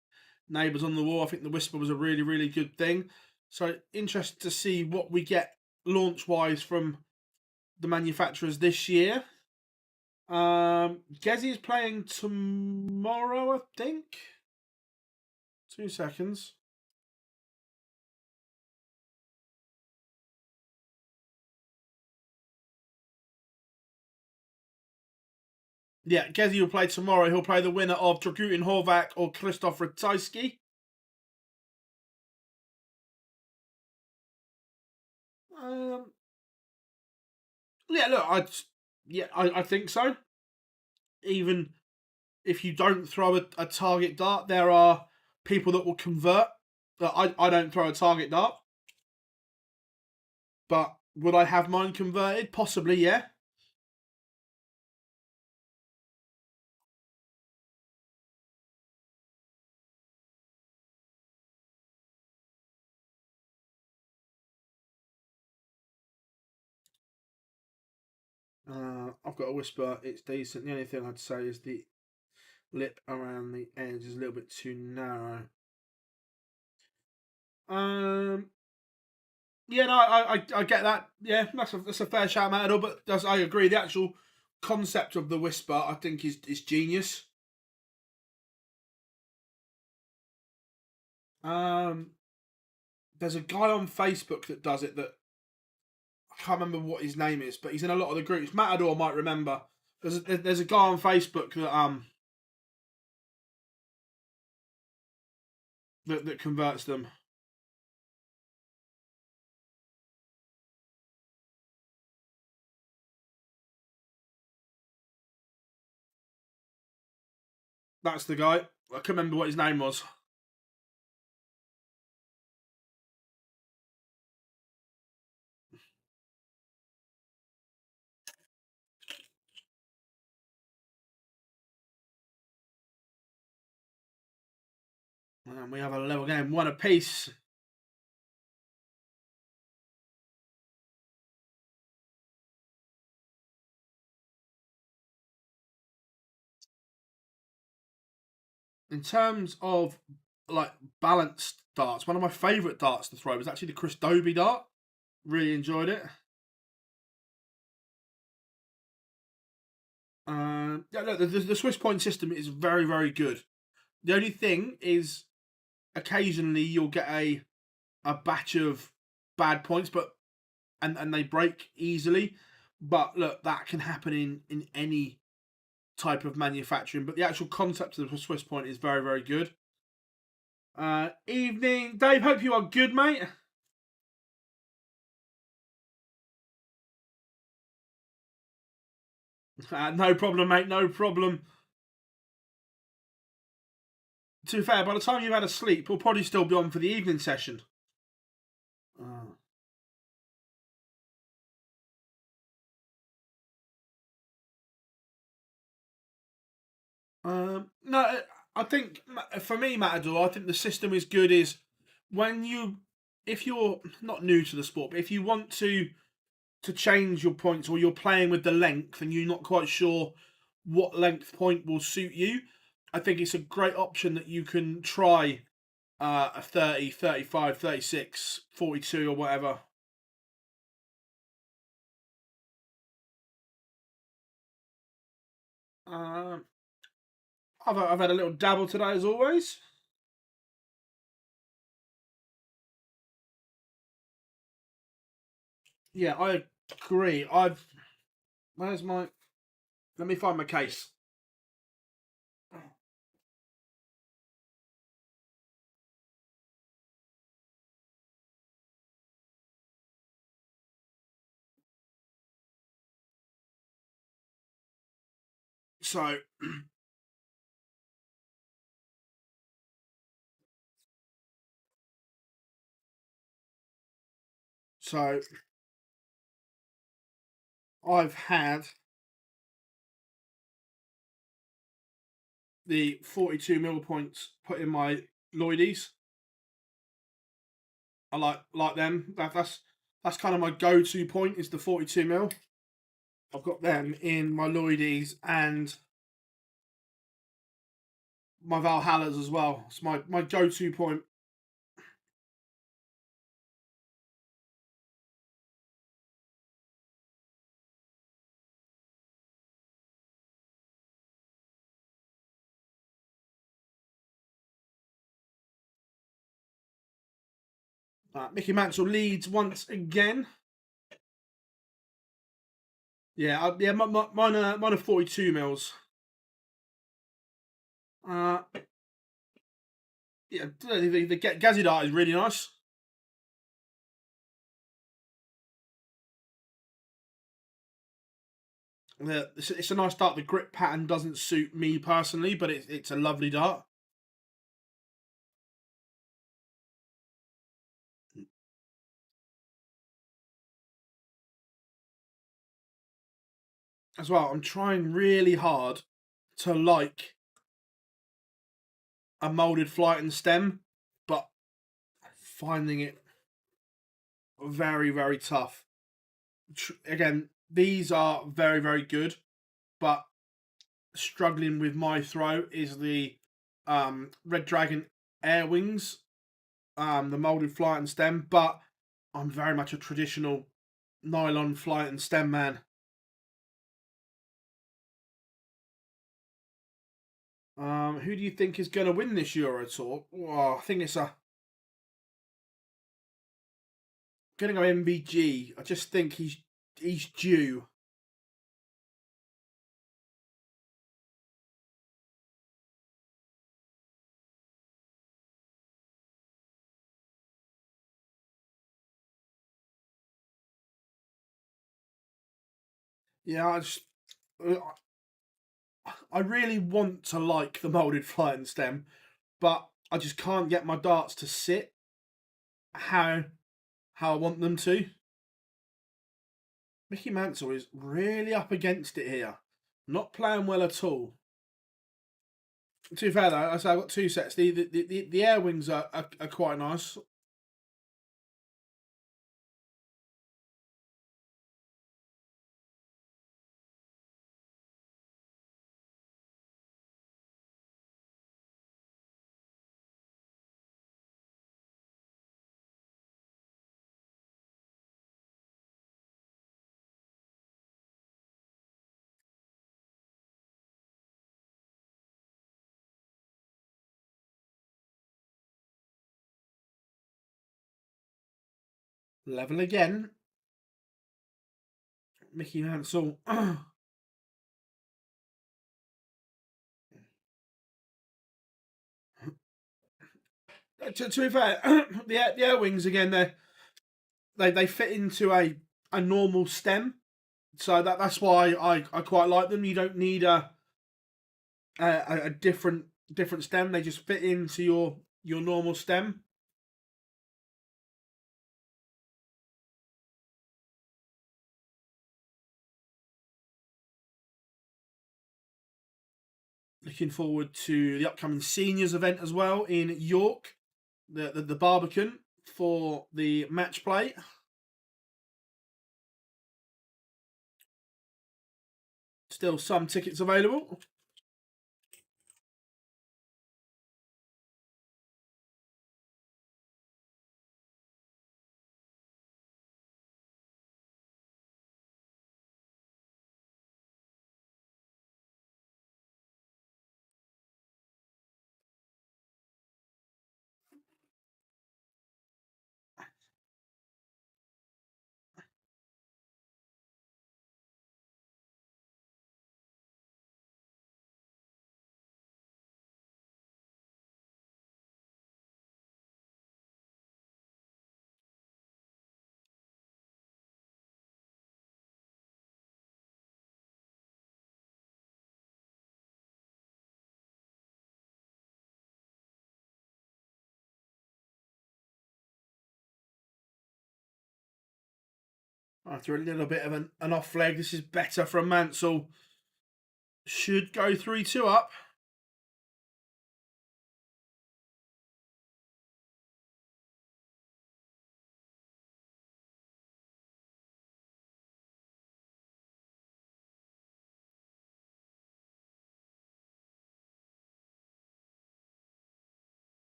neighbours on the wall. I think the Whisper was a really, really good thing. So interested to see what we get launch-wise from the manufacturers this year. Gezi is playing tomorrow, I think. 2 seconds. Yeah, Gezi will play tomorrow. He'll play the winner of Dragutin Horvat or Krzysztof Ratajski. Yeah, look, I think so. Even if you don't throw a target dart, there are people that will convert. I don't throw a target dart. But would I have mine converted? Possibly, yeah. I've got a Whisper. It's decent. The only thing I'd say is the lip around the edge is a little bit too narrow. Yeah, no, I get that. Yeah, that's a fair shout, Matador. But I agree. The actual concept of the Whisper, I think, is genius. There's a guy on Facebook that does it that I can't remember what his name is, but he's in a lot of the groups. Matador might remember. There's a guy on Facebook that converts them. That's the guy. I can't remember what his name was. And we have a level game, 1 apiece. In terms of like balanced darts, one of my favourite darts to throw was actually the Chris Dobie dart. Really enjoyed it. Yeah, look, the Swiss point system is very, very good. The only thing is, occasionally you'll get a batch of bad points, but and they break easily. But look, that can happen in any type of manufacturing. But the actual concept of the Swiss point is very, very good. Evening, Dave. Hope you are good, mate. No problem, mate. No problem. To be fair, by the time you've had a sleep, we'll probably still be on for the evening session. No, I think for me, Matador, I think the system is good. Is if you're not new to the sport, but if you want to change your points or you're playing with the length and you're not quite sure what length point will suit you, I think it's a great option that you can try a 30, 35, 36, 42 or whatever. I've had a little dabble today as always. Yeah, I agree. Where's my... Let me find my case. So... So... I've had the 42 mil points put in my Lloydies. I like them. That's kind of my go-to point is the 42 mil. I've got them in my Lloydies and my Valhallas as well. It's my go-to point. Mickey Mansell leads once again. Yeah, mine are 42 mils. Yeah, the Gazzy dart is really nice. It's a nice dart. The grip pattern doesn't suit me personally, but it's a lovely dart. As well, I'm trying really hard to like a moulded flight and stem, but finding it very, very tough. Again, these are very, very good, but struggling with my throw is the Red Dragon Air Wings, the moulded flight and stem, but I'm very much a traditional nylon flight and stem man. Who do you think is going to win this Euro Tour? Oh, I think it's going to go MVG. I just think he's due. Yeah, I really want to like the moulded flight and stem, but I just can't get my darts to sit how I want them to. Mickey Mansell is really up against it here. Not playing well at all. To be fair though, I've got two sets. The air wings are quite nice. Level again. Mickey Mansell. To be fair, the air wings again, they fit into a normal stem, so that's why I quite like them. You don't need a different stem. They just fit into your normal stem. Looking forward to the upcoming seniors event as well in York, the Barbican for the match play. Still some tickets available. After a little bit of an off leg, this is better from Mansell. Should go 3-2 up.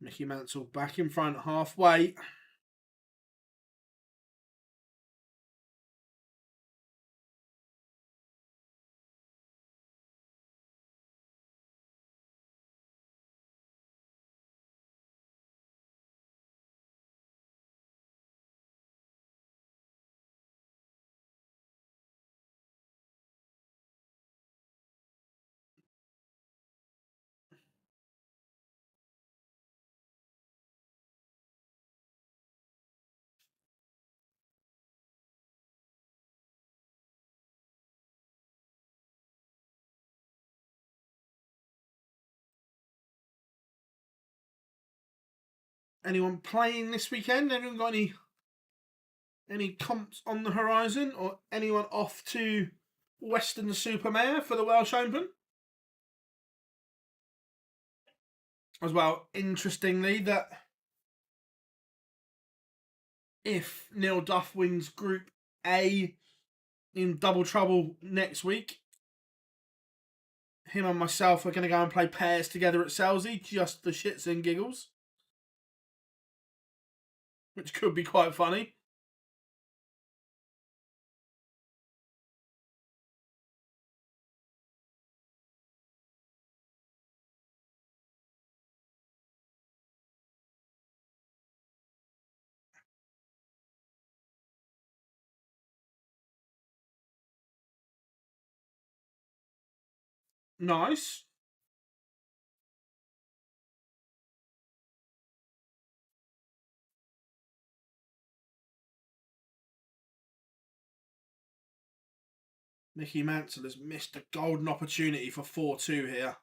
Mickey Mansell back in front halfway. Anyone playing this weekend? Anyone got any comps on the horizon, or anyone off to Western Supermare for the Welsh Open? As well, interestingly, that if Neil Duff wins Group A in double trouble next week, him and myself are going to go and play pairs together at Selsey, just for shits and giggles, which could be quite funny. Nice. Mickey Mansell has missed a golden opportunity for 4-2 here.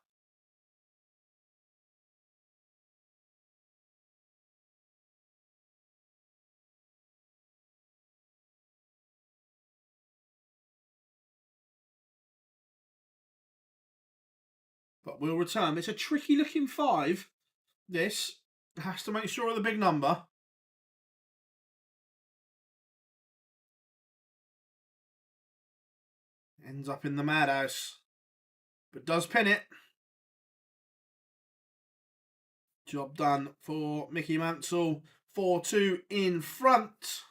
But we'll return. It's a tricky looking 5. This has to make sure of the big number. Ends up in the madhouse, but does pin it. Job done for Mickey Mansell. 4-2 in front.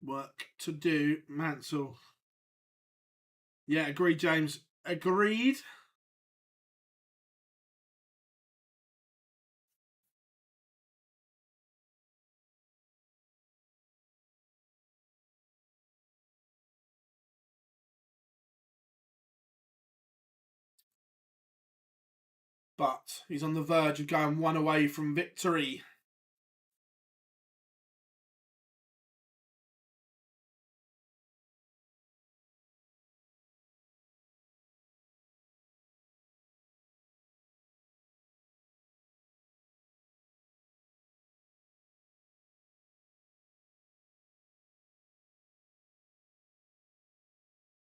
Work to do, Mansell. Yeah, agreed, James. Agreed. But he's on the verge of going one away from victory.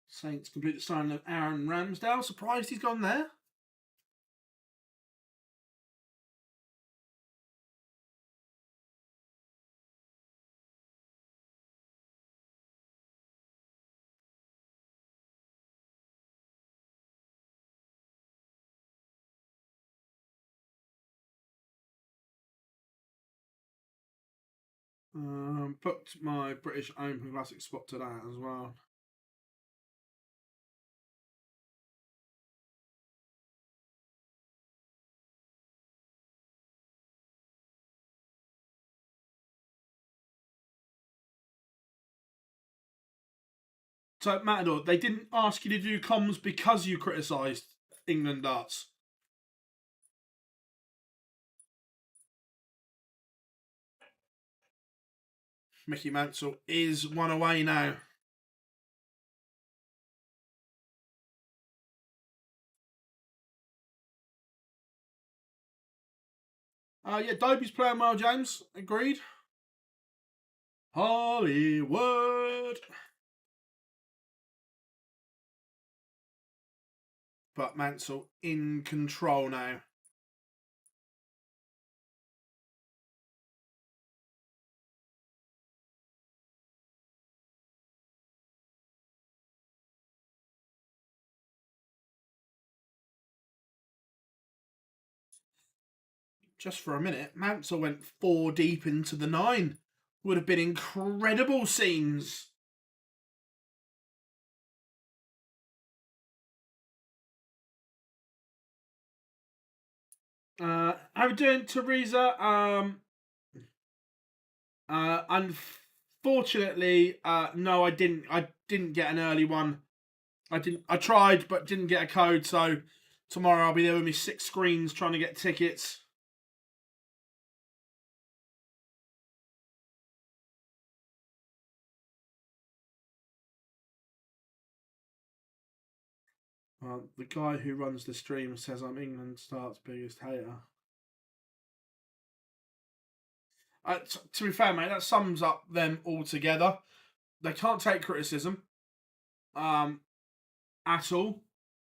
Saints complete the signing of Aaron Ramsdale. Surprised he's gone there. Put my British Open Classic spot to that as well. So, Matador, they didn't ask you to do comms because you criticised England darts. Mickey Mansell is one away now. Yeah, Dobie's playing well, James. Agreed. Hollywood. But Mansell in control now. Just for a minute, Mansell went 4 deep into the 9. Would have been incredible scenes. How are we doing, Teresa? Unfortunately, no, I didn't. I didn't get an early one. I tried, but didn't get a code. So tomorrow I'll be there with me 6 screens trying to get tickets. The guy who runs the stream says I'm England starts biggest hater. To be fair, mate, that sums up them all together. They can't take criticism at all.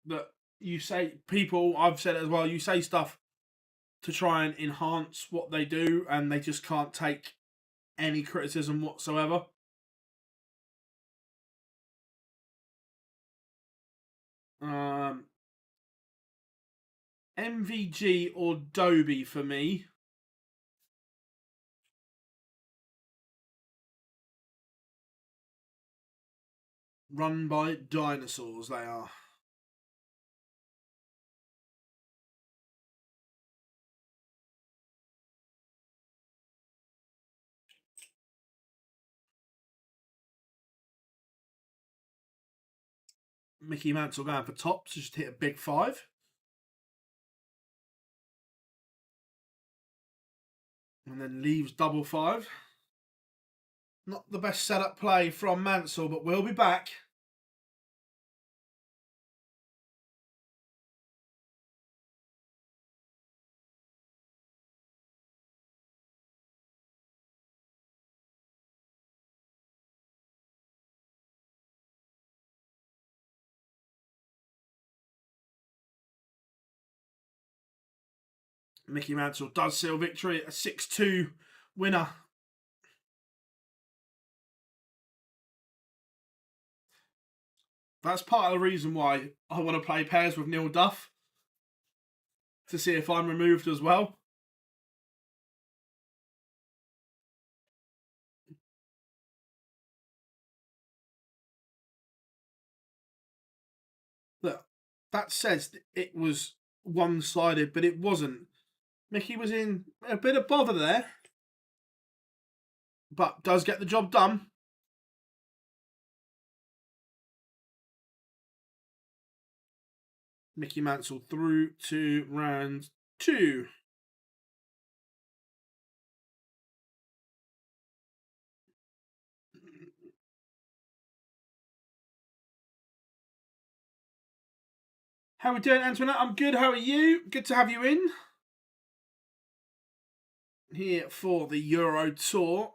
That you say, people, I've said it as well, you say stuff to try and enhance what they do, and they just can't take any criticism whatsoever. MVG or Dobie for me. Run by dinosaurs, they are. Mickey Mansell going for tops, just hit a big 5. And then leaves double 5. Not the best setup play from Mansell, but we'll be back. Mickey Mansell does seal victory, a 6-2 winner. That's part of the reason why I want to play pairs with Neil Duff, to see if I'm removed as well. Look, that says it was one-sided, but it wasn't. Mickey was in a bit of bother there, but does get the job done. Mickey Mansell through to round 2. How are we doing, Antoinette? I'm good. How are you? Good to have you in. Here for the Euro Tour.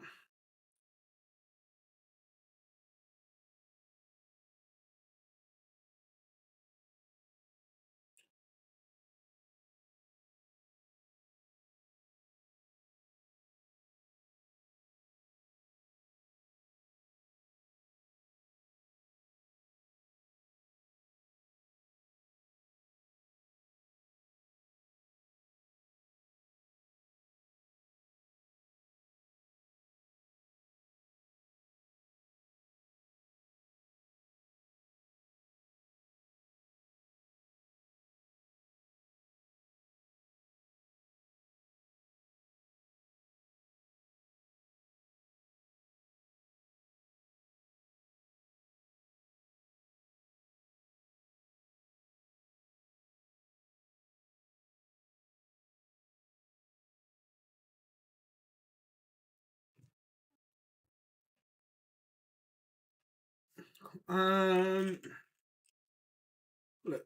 Look.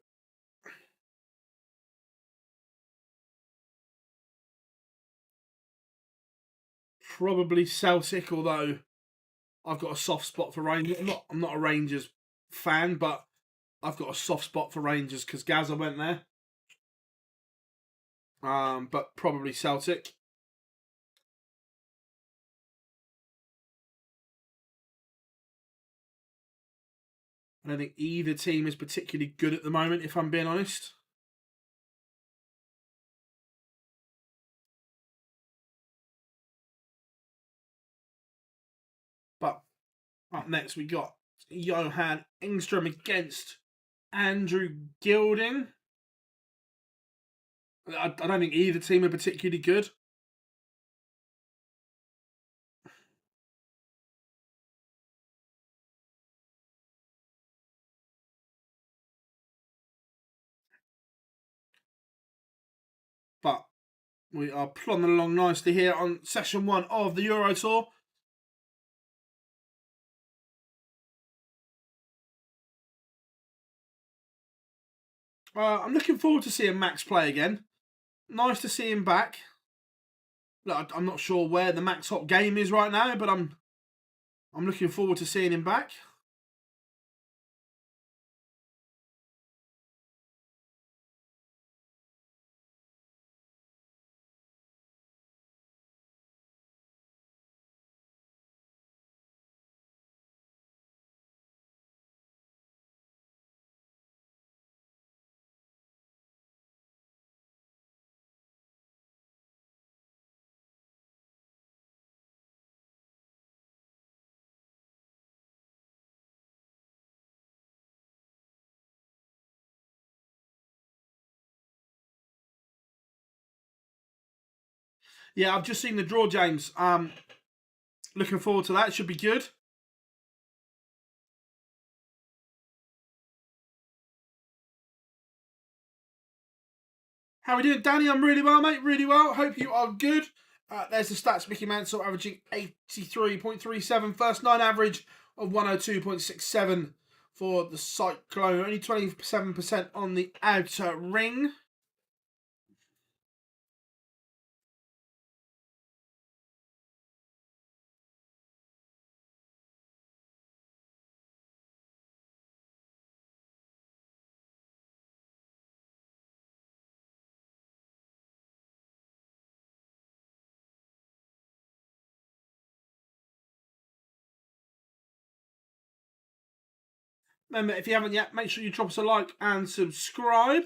Probably Celtic, although I've got a soft spot for Rangers. I'm not a Rangers fan, but I've got a soft spot for Rangers because Gaza went there. But probably Celtic. I don't think either team is particularly good at the moment, if I'm being honest. But up next, we got Johan Engstrom against Andrew Gilding. I don't think either team are particularly good. But we are plodding along nicely here on session 1 of the Euro Tour. I'm looking forward to seeing Max play again. Nice to see him back. Look, I'm not sure where the Max Hop game is right now, but I'm looking forward to seeing him back. Yeah, I've just seen the draw, James. Looking forward to that. Should be good. How are we doing, Danny? I'm really well, mate. Really well. Hope you are good. There's the stats. Mickey Mansell averaging 83.37. First 9 average of 102.67 for the Cyclone. Only 27% on the outer ring. Remember, if you haven't yet, make sure you drop us a like and subscribe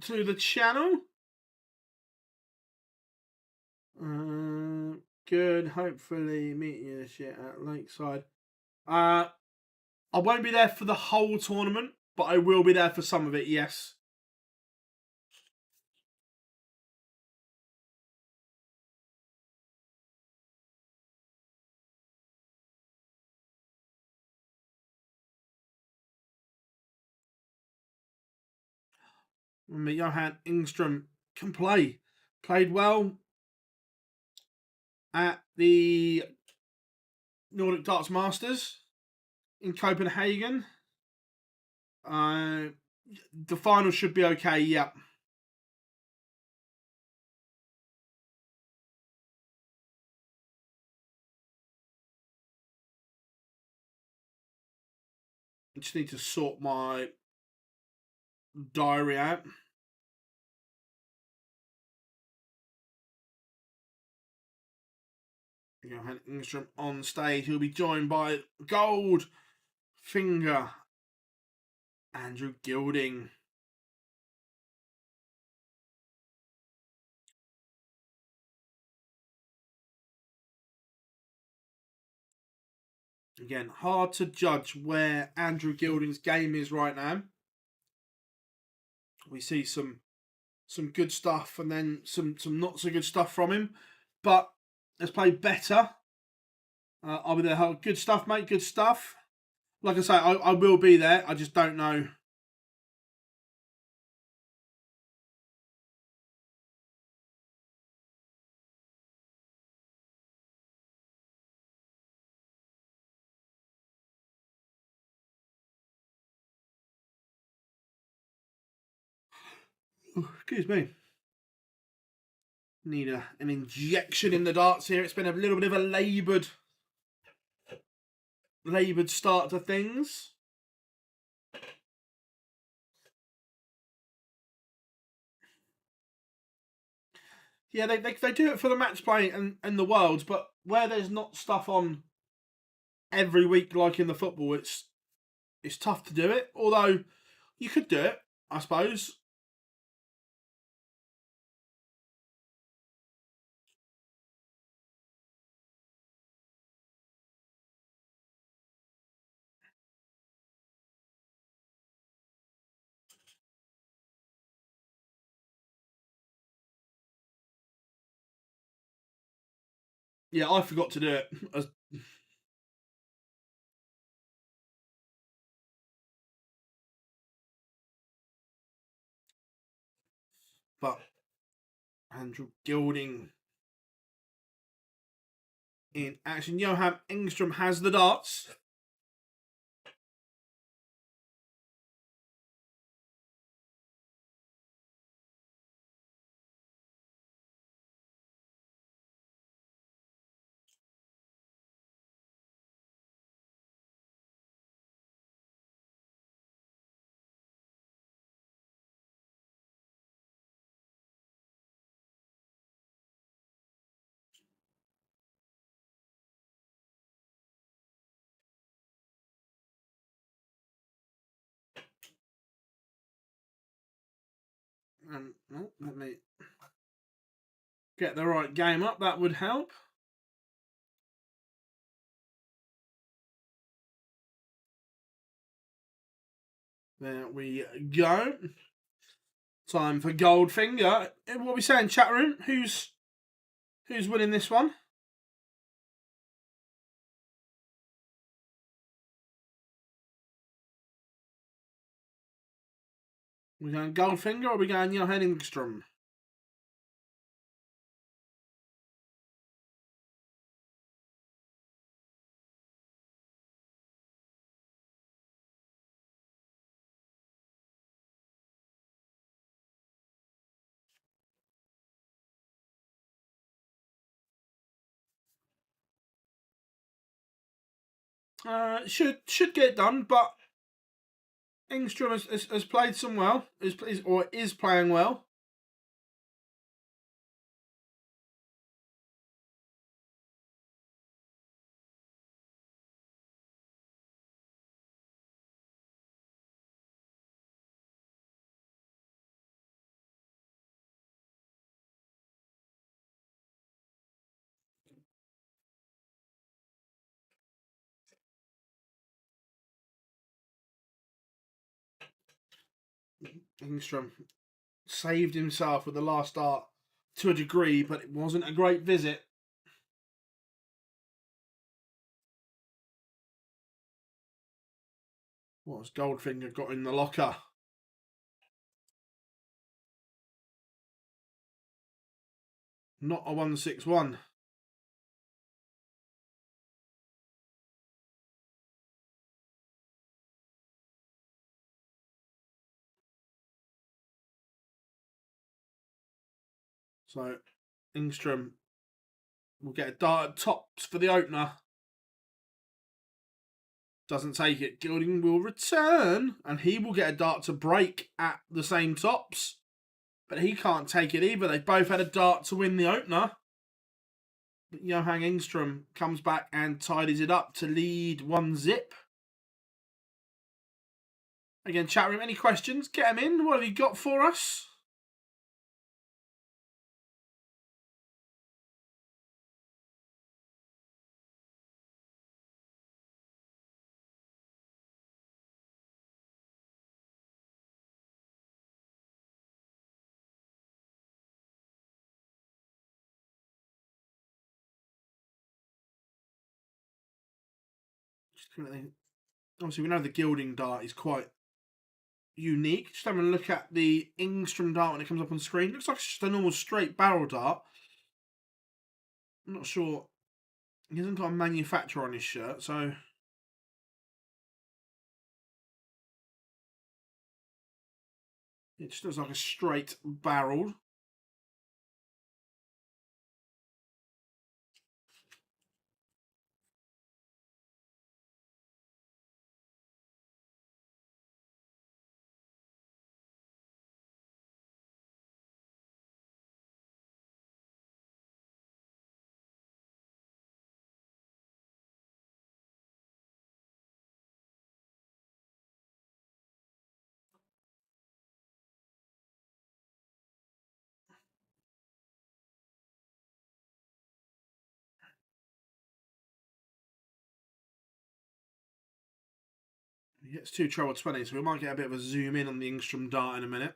to the channel. Good. Hopefully meet you shit at Lakeside. I won't be there for the whole tournament, but I will be there for some of it, yes. Remember, Johan Engstrom can play. Played well at the Nordic Darts Masters in Copenhagen. The final should be okay, yep. I just need to sort my diary out. Johan Engstrom on stage. He'll be joined by Gold Finger Andrew Gilding. Again, hard to judge where Andrew Gilding's game is right now. We see some good stuff and then some not so good stuff from him. But let's play better. I'll be there. Good stuff, mate. Good stuff. Like I say, I will be there. I just don't know. Excuse me. Need an injection in the darts here. It's been a little bit of a laboured start to things. Yeah, they do it for the match play and the Worlds, but where there's not stuff on every week like in the football, it's tough to do it. Although you could do it, I suppose. Yeah, I forgot to do it. But Andrew Gilding in action. Johan Engstrom has the darts. Let me get the right game up. That would help. There we go. Time for Goldfinger. What are we saying, chat room? Who's winning this one? We going Goldfinger or are we going Johan Engstrom? Should get done, but Engstrom has played some well, is playing well. Engstrom saved himself with the last dart to a degree, but it wasn't a great visit. What has Goldfinger got in the locker? Not a 161. So Engstrom will get a dart at tops for the opener. Doesn't take it. Gilding will return, and he will get a dart to break at the same tops. But he can't take it either. They both had a dart to win the opener. But Johan Engstrom comes back and tidies it up to lead 1-0. Again, chat room, any questions? Get them in. What have you got for us? Obviously, we know the Gilding dart is quite unique. Just having a look at the Engstrom dart when it comes up on the screen. Looks like it's just a normal straight barrel dart. I'm not sure. He hasn't got a manufacturer on his shirt, so... It just looks like a straight barrel. He gets 2 treble 20, so we might get a bit of a zoom in on the Engstrom dart in a minute.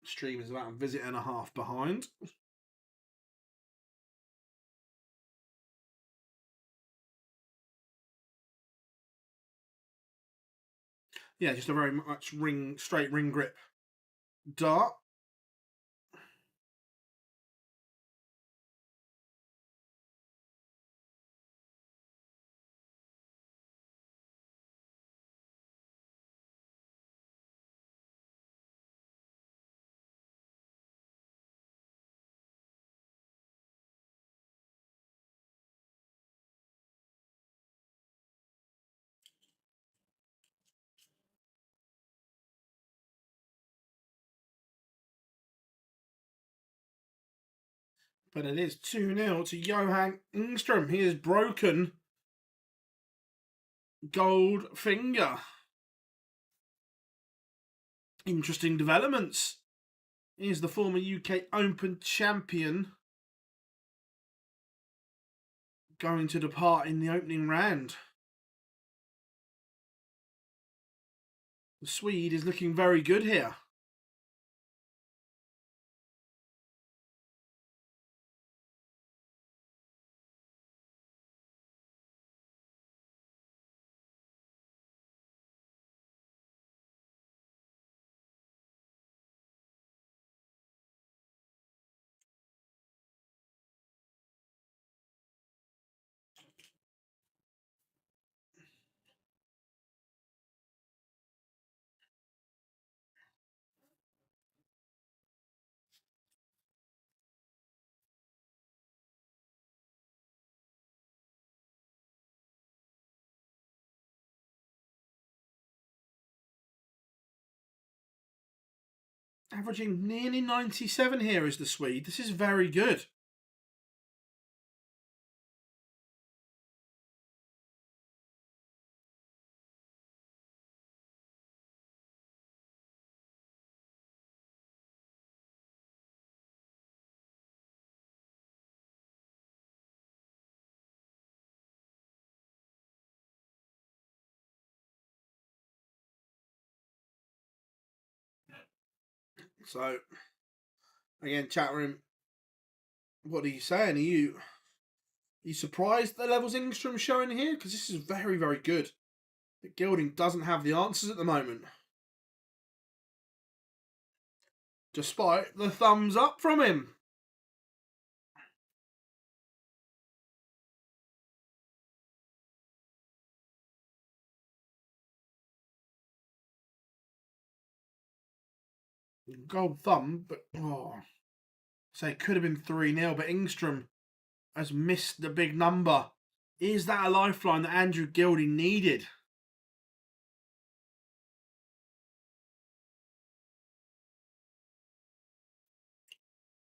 Stream is about a visit and a half behind. Yeah, just a very much straight ring grip dart. But it is 2-0 to Johan Engstrom. He has broken gold finger. Interesting developments. He is the former UK Open champion going to depart in the opening round. The Swede is looking very good here. Averaging nearly 97 here is the Swede. This is very good. So, again, chat room, what are you saying? Are you surprised the levels Engstrom's showing here? Because this is very, very good. But Gilding doesn't have the answers at the moment. Despite the thumbs up from him. Gold thumb, but so it could have been 3-0, but Engstrom has missed the big number. Is that a lifeline that Andrew Gilding needed?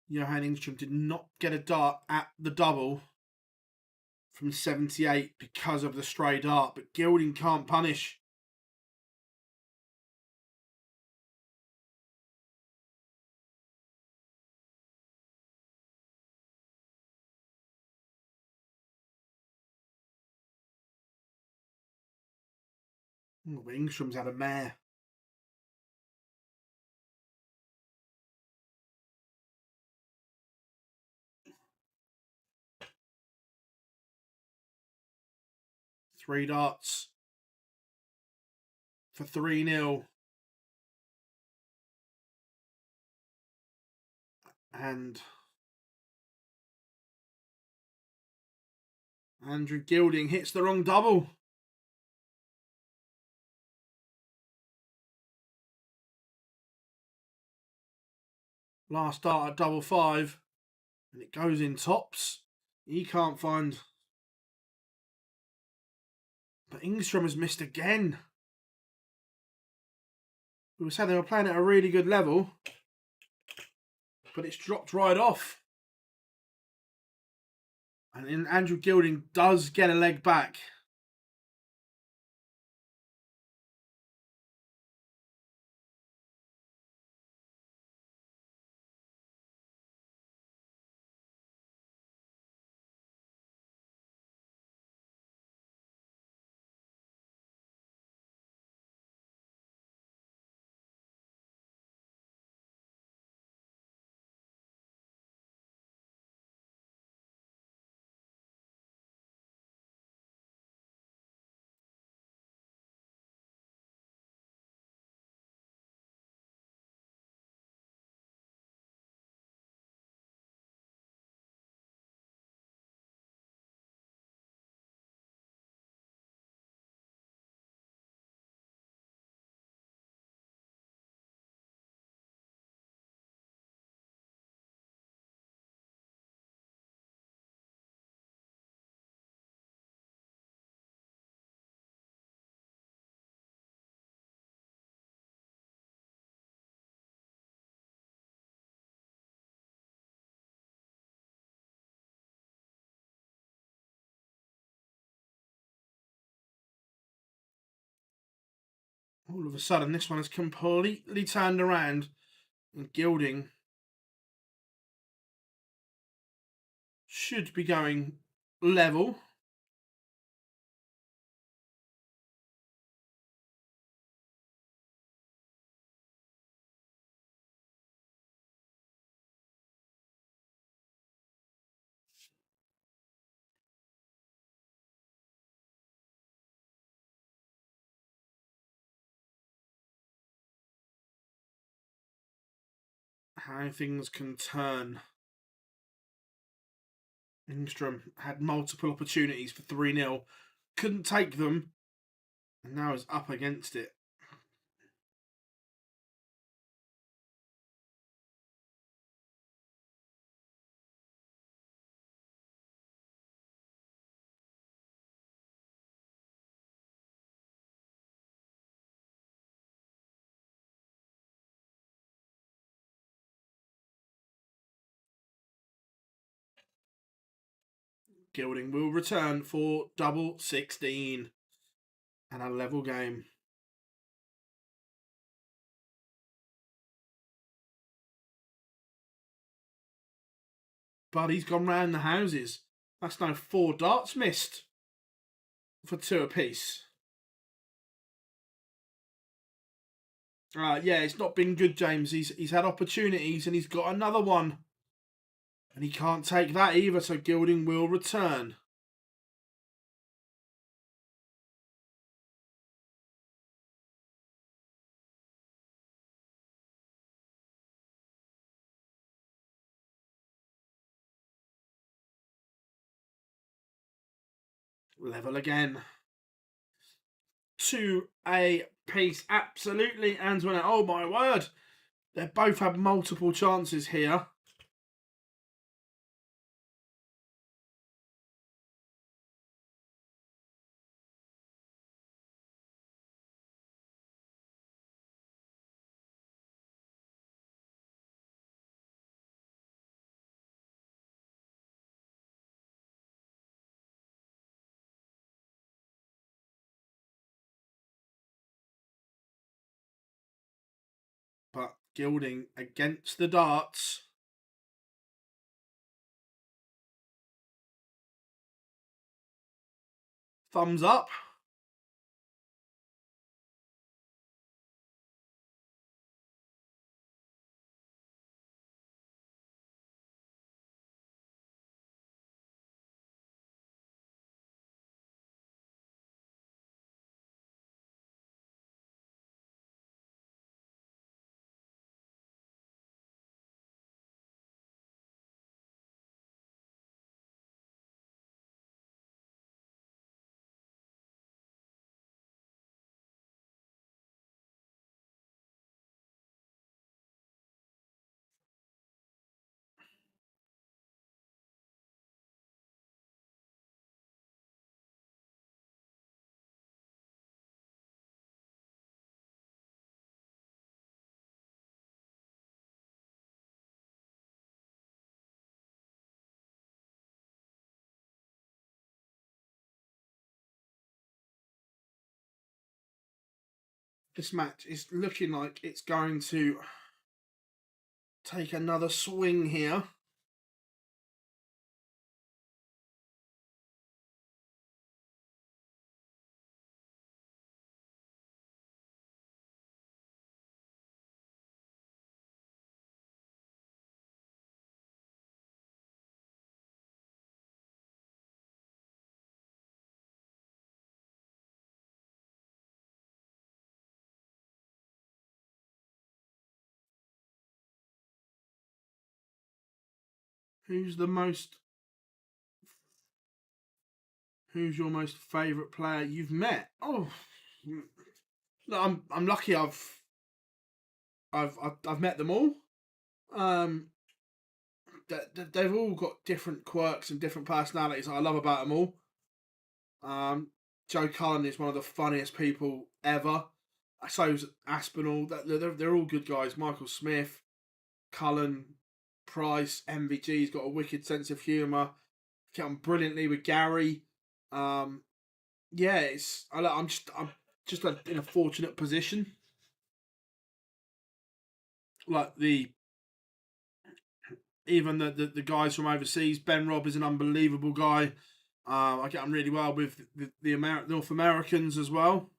Johan Engstrom did not get a dart at the double from 78 because of the stray dart, but Gilding can't punish. Oh, but Engstrom's had a mare. Three darts for 3-0. And Andrew Gilding hits the wrong double. Last start at double 5. And it goes in tops. He can't find. But Engstrom has missed again. We were saying they were playing at a really good level. But it's dropped right off. And then Andrew Gilding does get a leg back. All of a sudden, this one has completely turned around. And Gilding should be going level. How things can turn. Engstrom had multiple opportunities for 3-0. Couldn't take them. And now is up against it. Gilding will return for double 16 and a level game. But he's gone round the houses. That's now 4 darts missed for 2 apiece. Yeah, it's not been good, James. He's had opportunities and he's got another one. And he can't take that either, so Gilding will return. Level again. 2 apiece. Absolutely, Antoinette. Oh my word. They both have multiple chances here. But Gilding against the darts. Thumbs up. This match is looking like it's going to take another swing here. Who's your most favourite player you've met? Oh, look, I'm lucky. I've met them all. They've all got different quirks and different personalities. I love about them all. Joe Cullen is one of the funniest people ever. So's Aspinall. They're all good guys. Michael Smith, Cullen, Price, MVG's got a wicked sense of humour. Get on brilliantly with Gary. I'm just in a fortunate position. Like even the guys from overseas. Ben Robb is an unbelievable guy. I get on really well with the North Americans as well.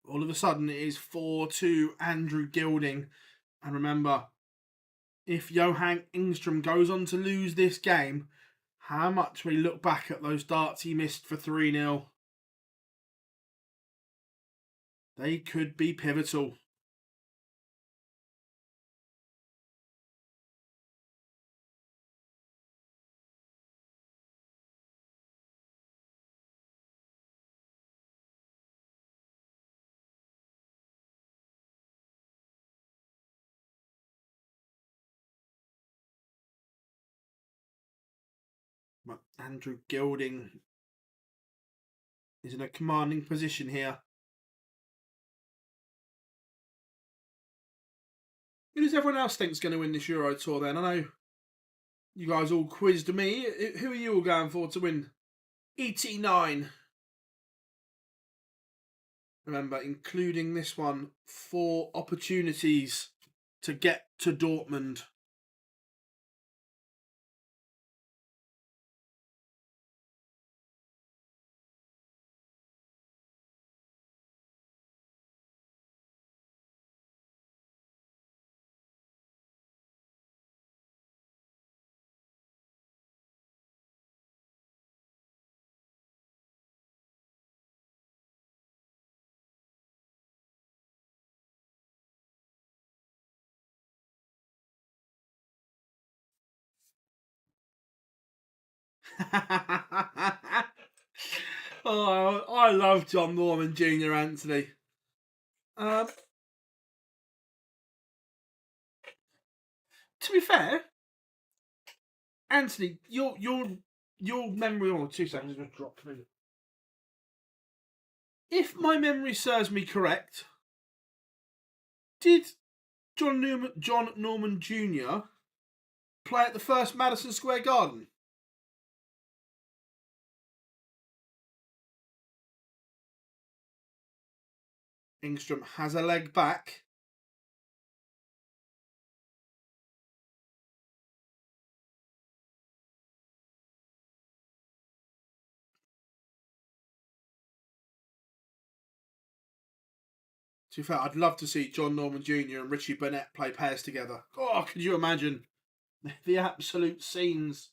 All of a sudden, it is 4-2 Andrew Gilding. And remember, if Johan Engstrom goes on to lose this game, how much we look back at those darts he missed for 3-0. They could be pivotal. But Andrew Gilding is in a commanding position here. Who does everyone else think is going to win this Euro Tour then? I know you guys all quizzed me. Who are you all going for to win? ET9. Remember, including this one, 4 opportunities to get to Dortmund. Oh, I love John Norman Jr. Anthony. To be fair, Anthony, your memory. Oh, 2 seconds, just dropped me. If my memory serves me correct, did John Norman Jr. play at the first Madison Square Garden? Engstrom has a leg back. To be fair, I'd love to see John Norman Jr. and Richie Burnett play pairs together. Oh, could you imagine? The absolute scenes.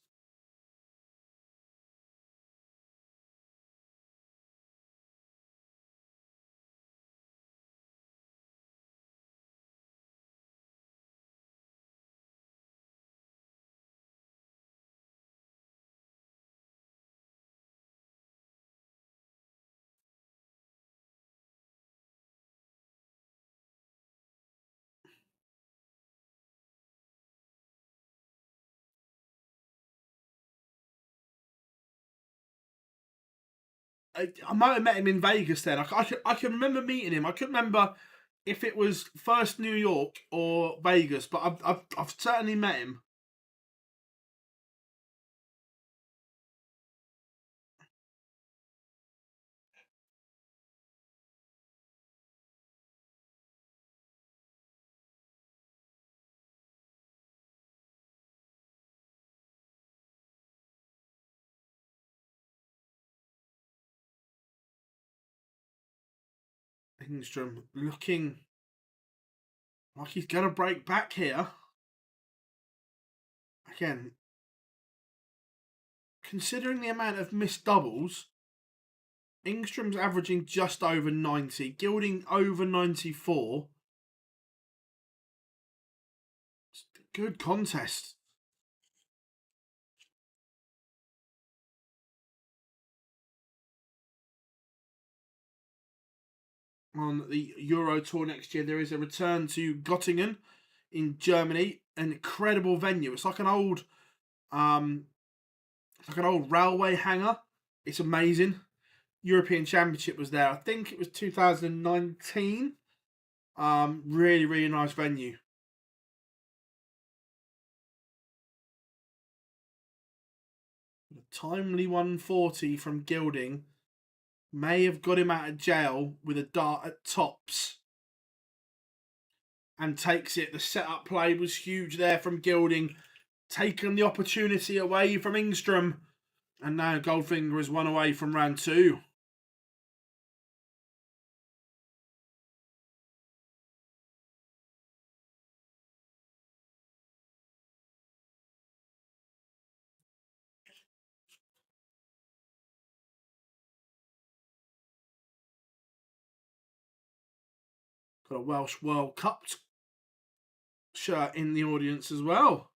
I might have met him in Vegas then. I can remember meeting him. I couldn't remember if it was first New York or Vegas, but I've certainly met him. Engstrom looking like he's going to break back here. Again, considering the amount of missed doubles, Engstrom's averaging just over 90, Gilding over 94. Good contest. On the Euro Tour next year, there is a return to Göttingen in Germany, an incredible venue. It's like an old, railway hangar. It's amazing. European Championship was there. I think it was 2019. Really, really nice venue. A timely 140 from Gilding may have got him out of jail with a dart at tops. And takes it. The setup play was huge there from Gilding. Taken the opportunity away from Engstrom. And now Goldfinger has won away from round 2. Got a Welsh World Cup shirt in the audience as well.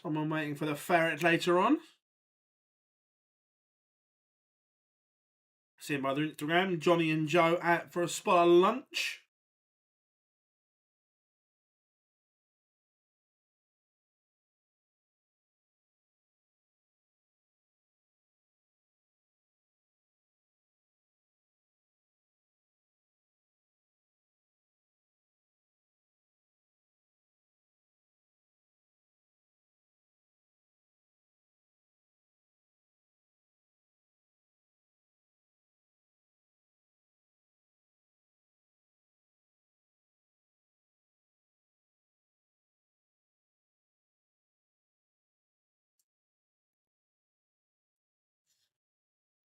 Someone waiting for the ferret later on. See him by their Instagram. Johnny and Joe out for a spot of lunch.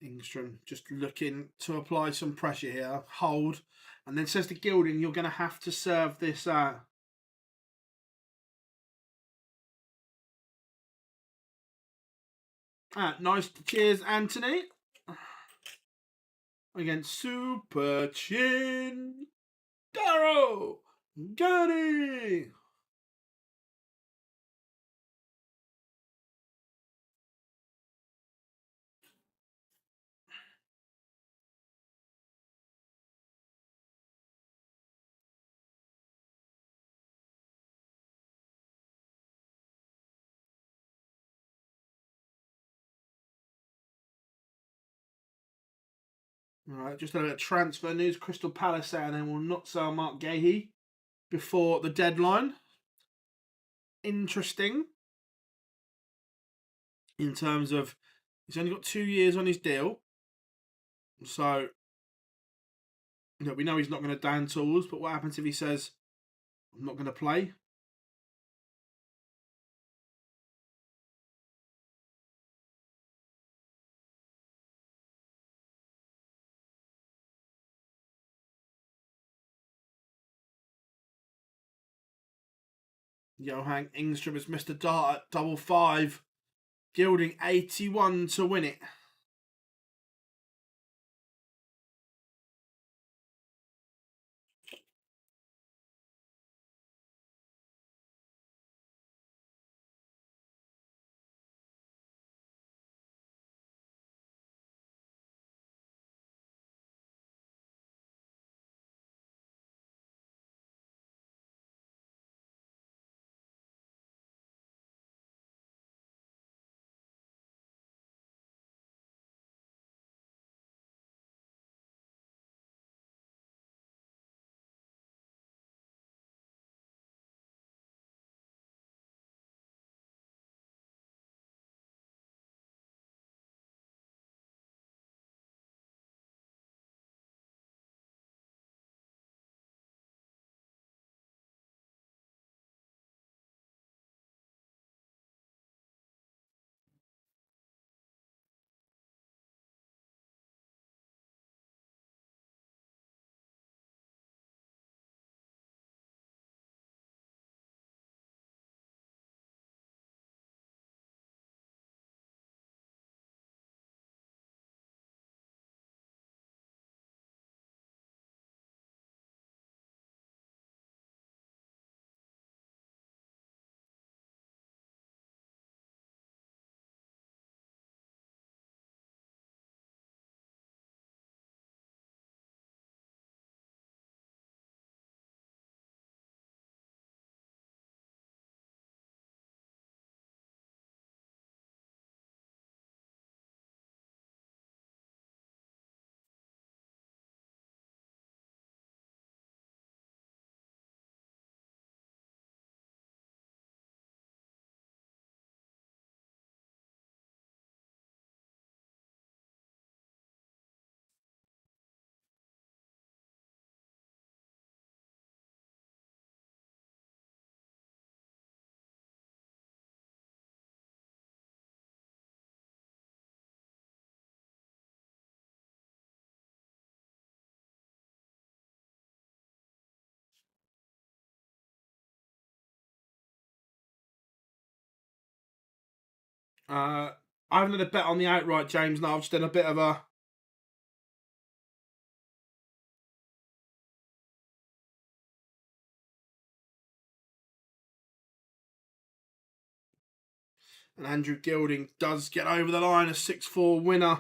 Engstrom just looking to apply some pressure here. Hold. And then says to Gilding, you're going to have to serve this out. Nice. Cheers, Anthony. Against Super Chin. Darrow. Gurney. Alright, just a little transfer news. Crystal Palace saying they will not sell Mark Gahey before the deadline. Interesting. In terms of, he's only got 2 years on his deal. So, we know he's not going to down tools, but what happens if he says, I'm not going to play? Johan Engstrom has missed a dart at double 5. Gilding 81 to win it. I haven't had a bet on the outright, James. No, I've just done a bit of a... And Andrew Gilding does get over the line, a 6-4 winner.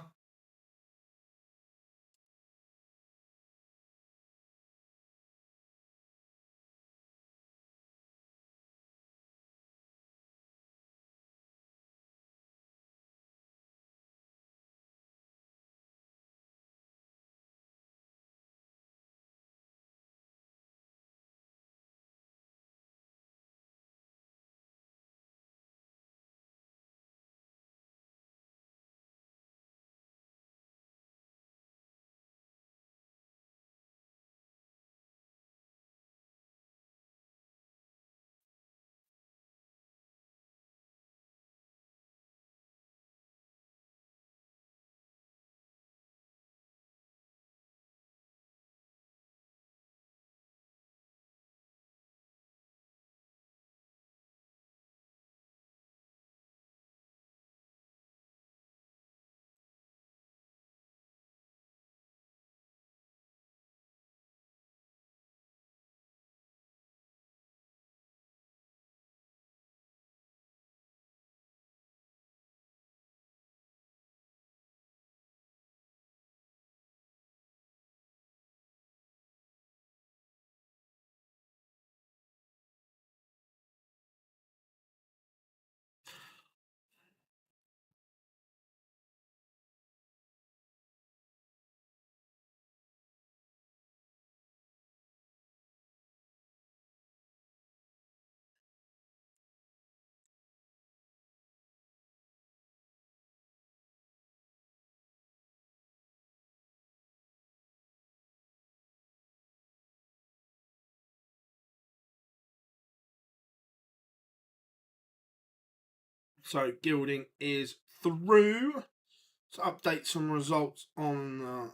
So Gilding is through. Let's update some results on...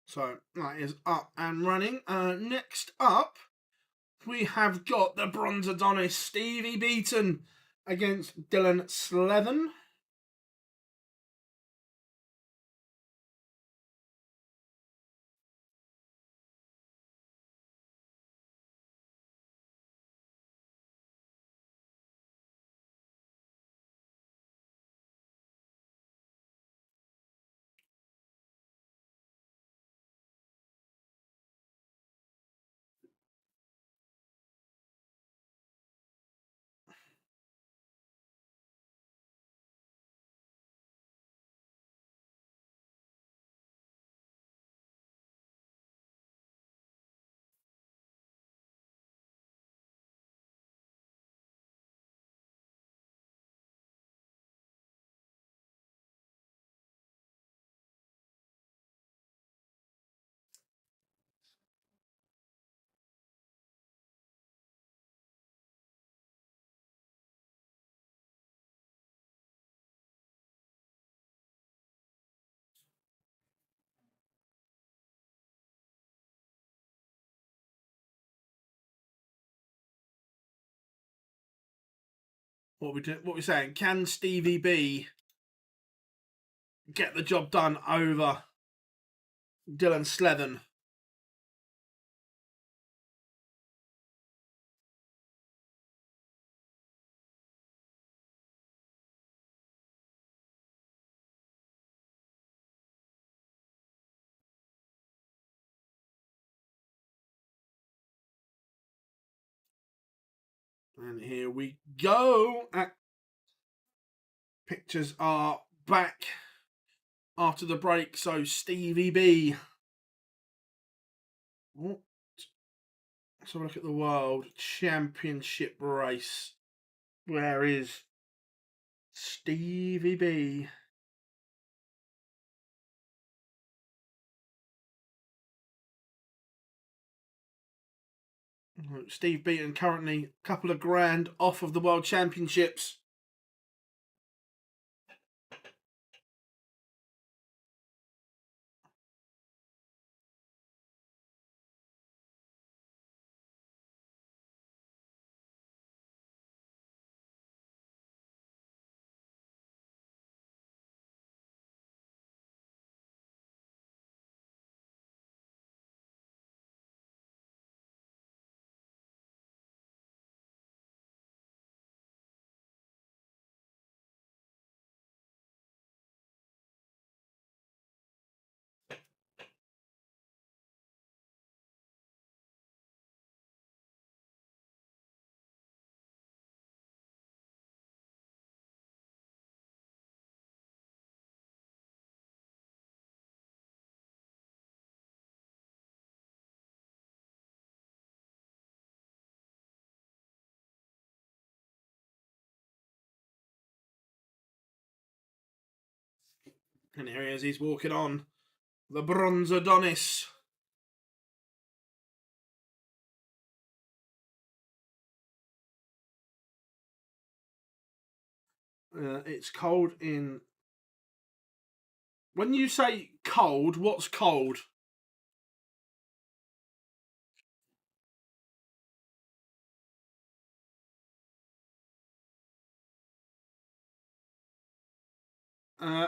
So that is up and running. Next up, we have got the Bronze Adonis, Stevie Beaton, against Dylan Slevin. What we saying? Can Stevie B get the job done over Dylan Slevin? And here we go. Pictures are back after the break. So Stevie B. What? Let's have a look at the World Championship race. Where is Stevie B? Steve Beaton currently a couple of grand off of the World Championships. And here he is, he's walking on. The Bronze Adonis. It's cold in... When you say cold, what's cold?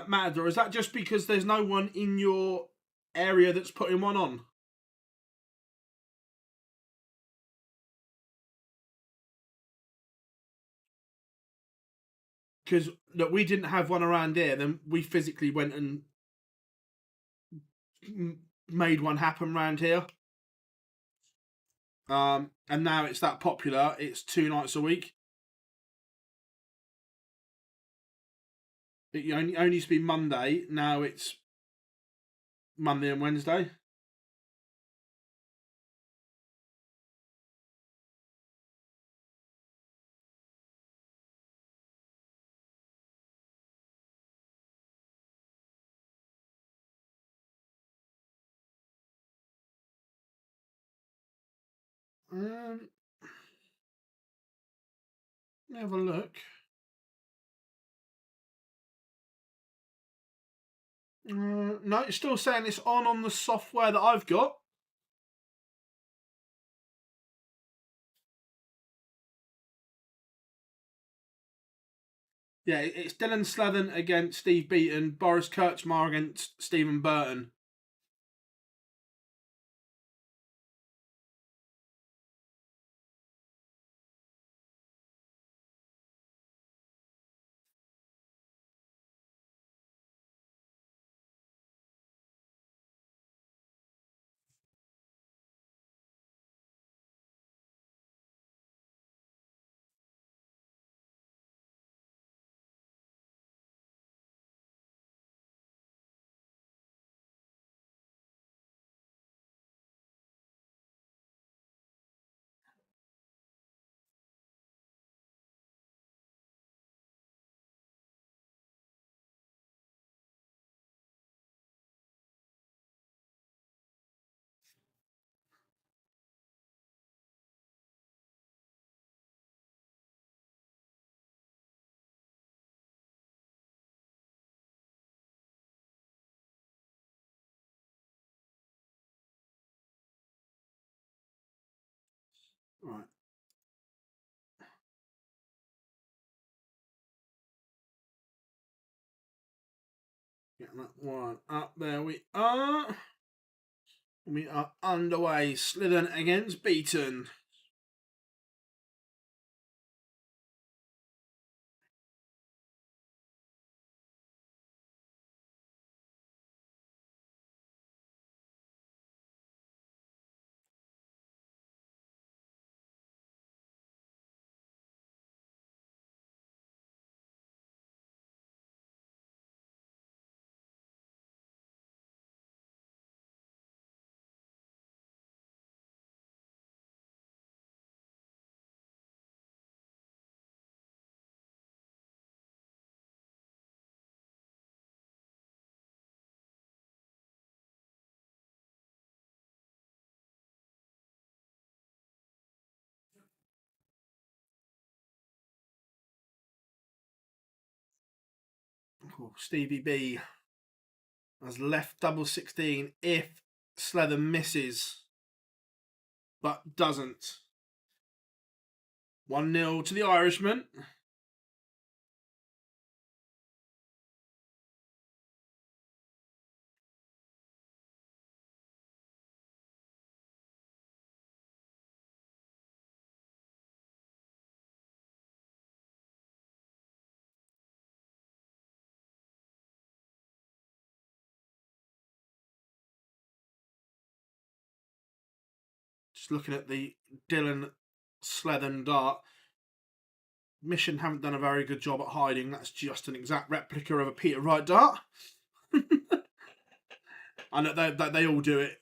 Matador, is that just because there's no one in your area that's putting one on? Because look, we didn't have one around here, then we physically went and made one happen around here. And now it's that popular, it's 2 nights a week. It only used to be Monday, now it's Monday and Wednesday. Let me have a look. No, it's still saying it's on the software that I've got. Yeah, it's Dylan Slevin against Steve Beaton, Boris Krcmar against Stephen Burton. Right. Get that one up. There we are. We are underway. Slithen against Beaton. Stevie B has left double 16 if Slevin misses, but doesn't. 1-0 to the Irishman. Just looking at the Dylan Slevin dart. Mission haven't done a very good job at hiding. That's just an exact replica of a Peter Wright dart. I know they all do it.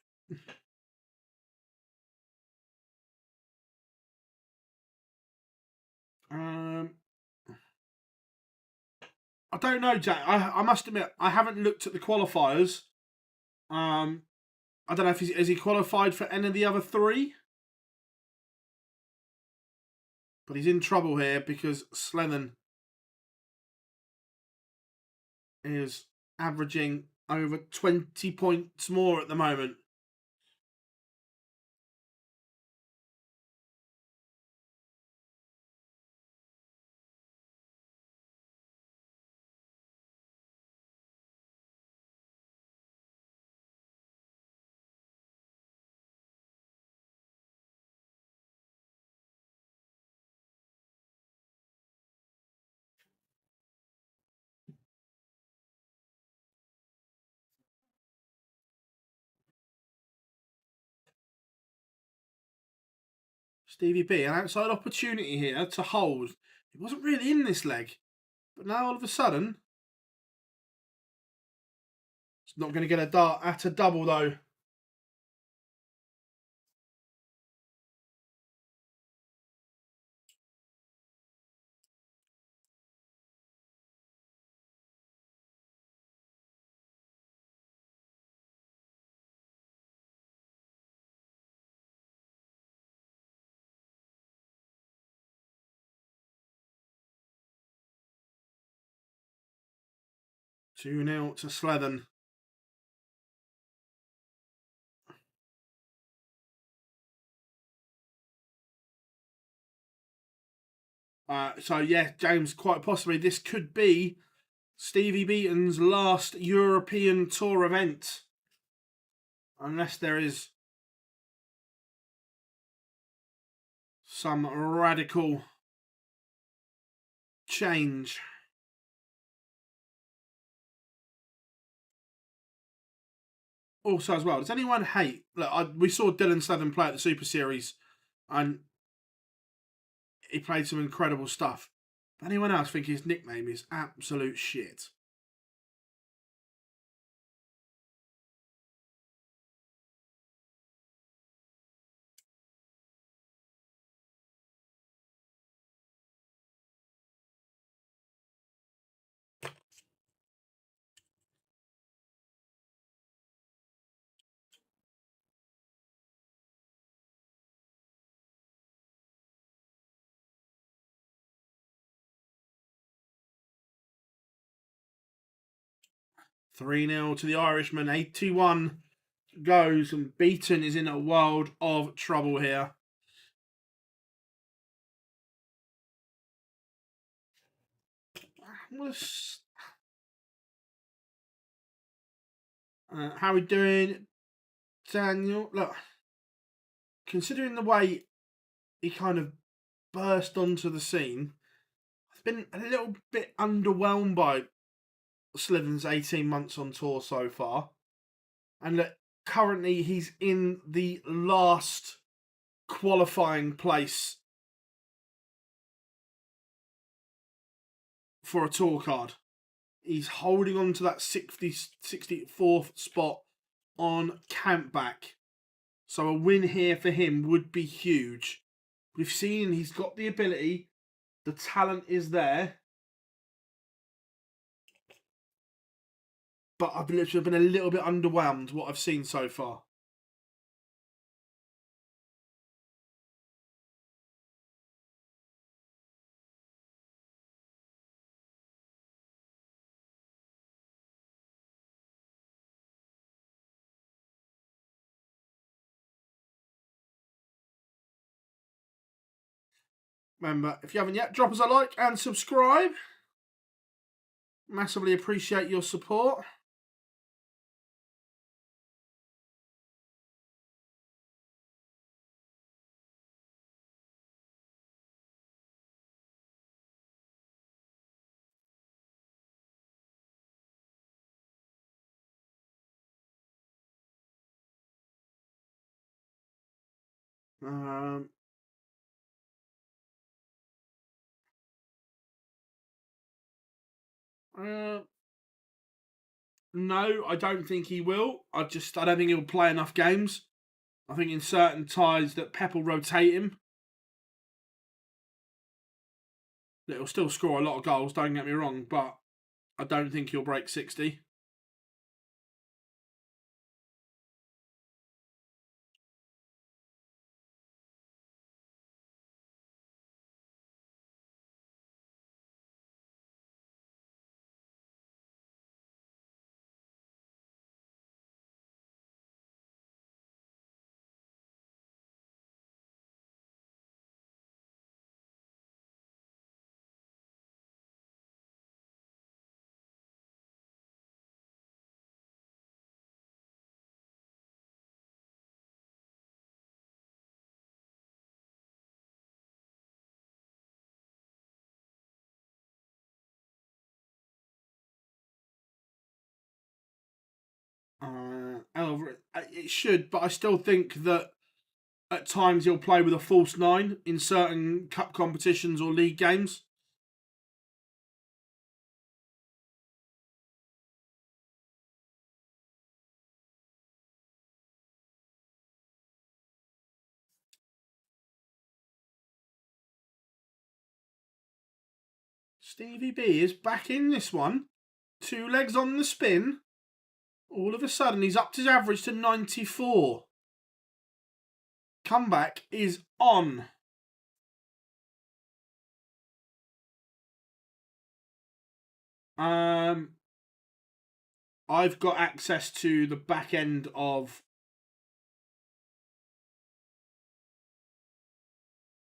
I don't know, Jack. I must admit, I haven't looked at the qualifiers. I don't know if has he qualified for any of the other three? But he's in trouble here because Slevin is averaging over 20 points more at the moment. Stevie B, an outside opportunity here to hold. He wasn't really in this leg. But now all of a sudden, it's not going to get a dart at a double though. Two 0 to Slevin. So yeah, James, quite possibly this could be Stevie Beaton's last European Tour event. Unless there is some radical change. Also, as well, does anyone hate? Look, we saw Dylan Slevin play at the Super Series, and he played some incredible stuff. Anyone else think his nickname is absolute shit? Three 0 to the Irishman. 81 goes, and Beaton is in a world of trouble here. How are we doing, Daniel? Look, considering the way he kind of burst onto the scene, I've been a little bit underwhelmed by Slevin's 18 months on tour so far. And look, currently he's in the last qualifying place for a tour card. He's holding on to that 64th spot on countback. So a win here for him would be huge. We've seen he's got the ability. The talent is there. But I've literally been a little bit underwhelmed what I've seen so far. Remember, if you haven't yet, drop us a like and subscribe. Massively appreciate your support. No, I don't think he will. I don't think he'll play enough games. I think in certain ties that Pep will rotate him. He'll still score a lot of goals, don't get me wrong, but I don't think he'll break 60. It should, but I still think that at times he'll play with a false 9 in certain cup competitions or league games. Stevie B is back in this one. 2 legs on the spin. All of a sudden, he's upped his average to 94. Comeback is on. I've got access to the back end of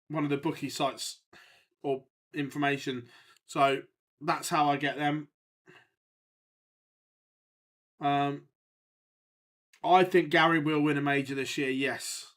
one of the bookie sites or information. So that's how I get them. I think Gary will win a major this year, yes.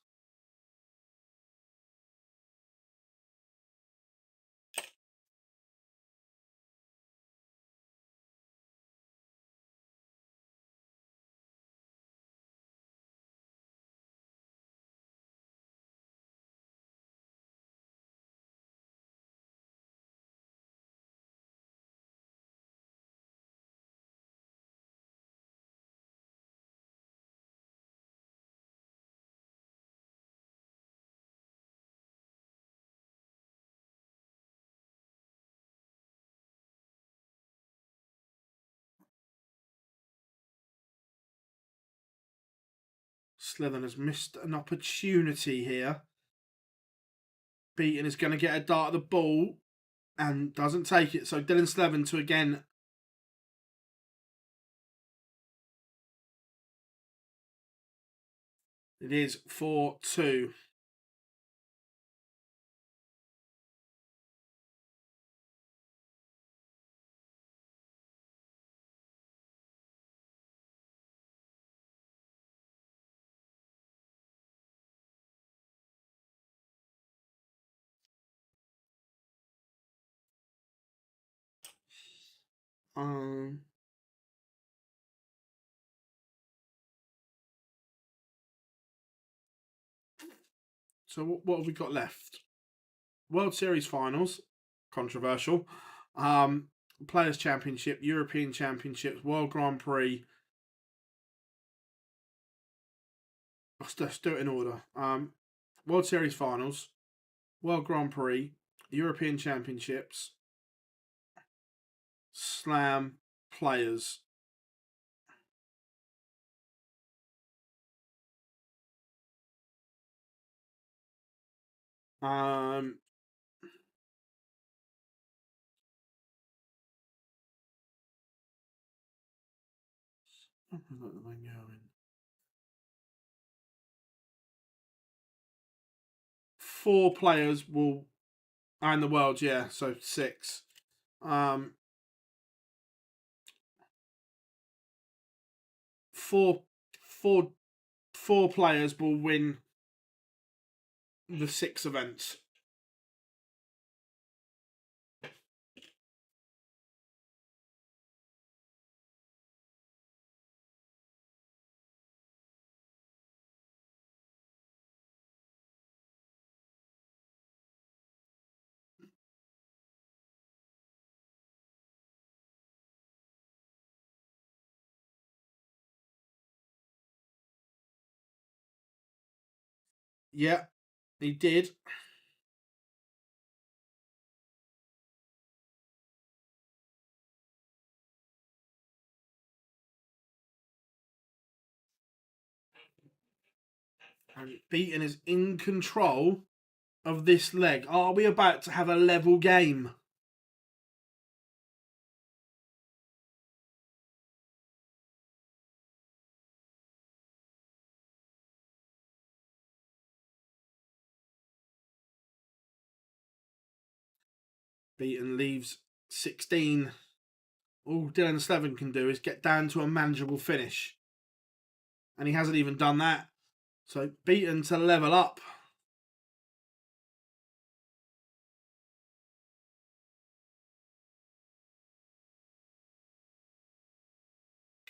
Slevin has missed an opportunity here. Beaton is going to get a dart at the ball and doesn't take it. So Dylan Slevin to again. It is 4-2. So what have we got left? World Series finals, controversial. Players Championship, European Championships, World Grand Prix. Let's do it in order. World Series finals, World Grand Prix, European Championships, Slam, Players. Four players will And the world, yeah. So 6. Four players will win the 6 events. Yeah, he did. And Beaton is in control of this leg. Are we about to have a level game? Beaton leaves 16. All Dylan Slevin can do is get down to a manageable finish. And he hasn't even done that. So Beaton to level up.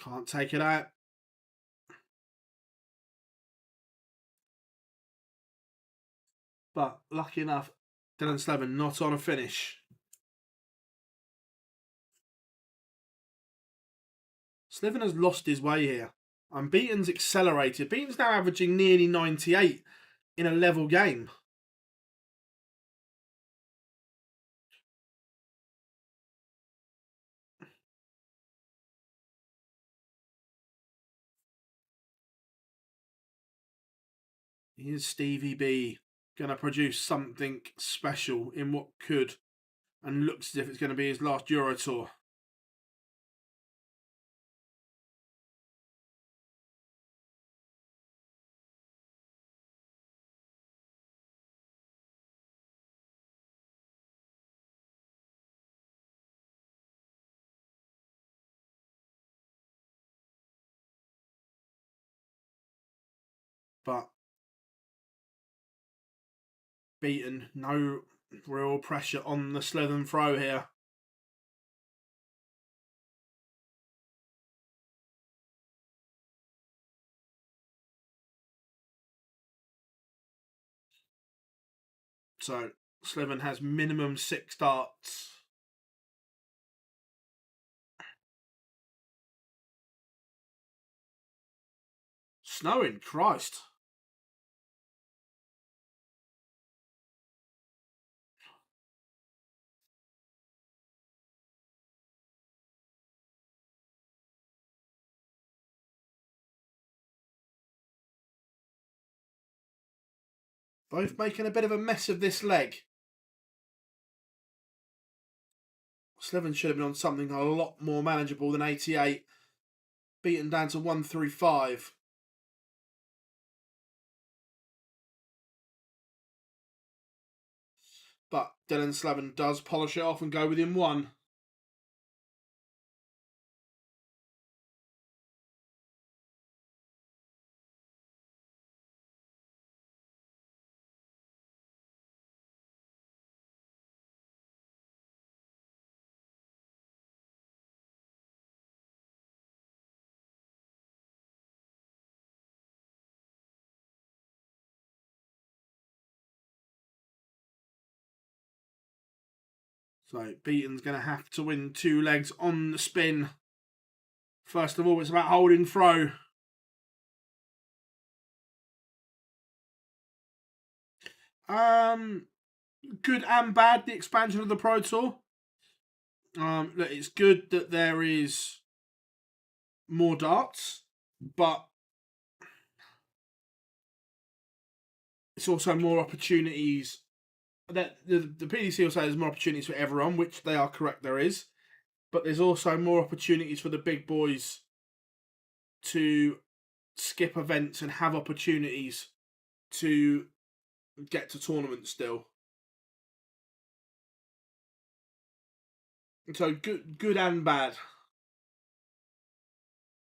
Can't take it out. But lucky enough, Dylan Slevin not on a finish. Slevin has lost his way here. And Beaton's accelerated. Beaton's now averaging nearly 98 in a level game. Here's Stevie B going to produce something special in what could and looks as if it's going to be his last Euro Tour. But Beaton, no real pressure on the Slevin throw here. So Slevin has minimum 6 starts. Snowing, Christ. Both making a bit of a mess of this leg. Slevin should have been on something a lot more manageable than 88. Beaten down to 135. But Dylan Slevin does polish it off and go within 1. So Beaton's going to have to win 2 legs on the spin. First of all, it's about holding throw. Good and bad, the expansion of the Pro Tour. Look, it's good that there is more darts, but it's also more opportunities. That the PDC will say there's more opportunities for everyone, which they are correct, there is. But there's also more opportunities for the big boys to skip events and have opportunities to get to tournaments still. So good and bad.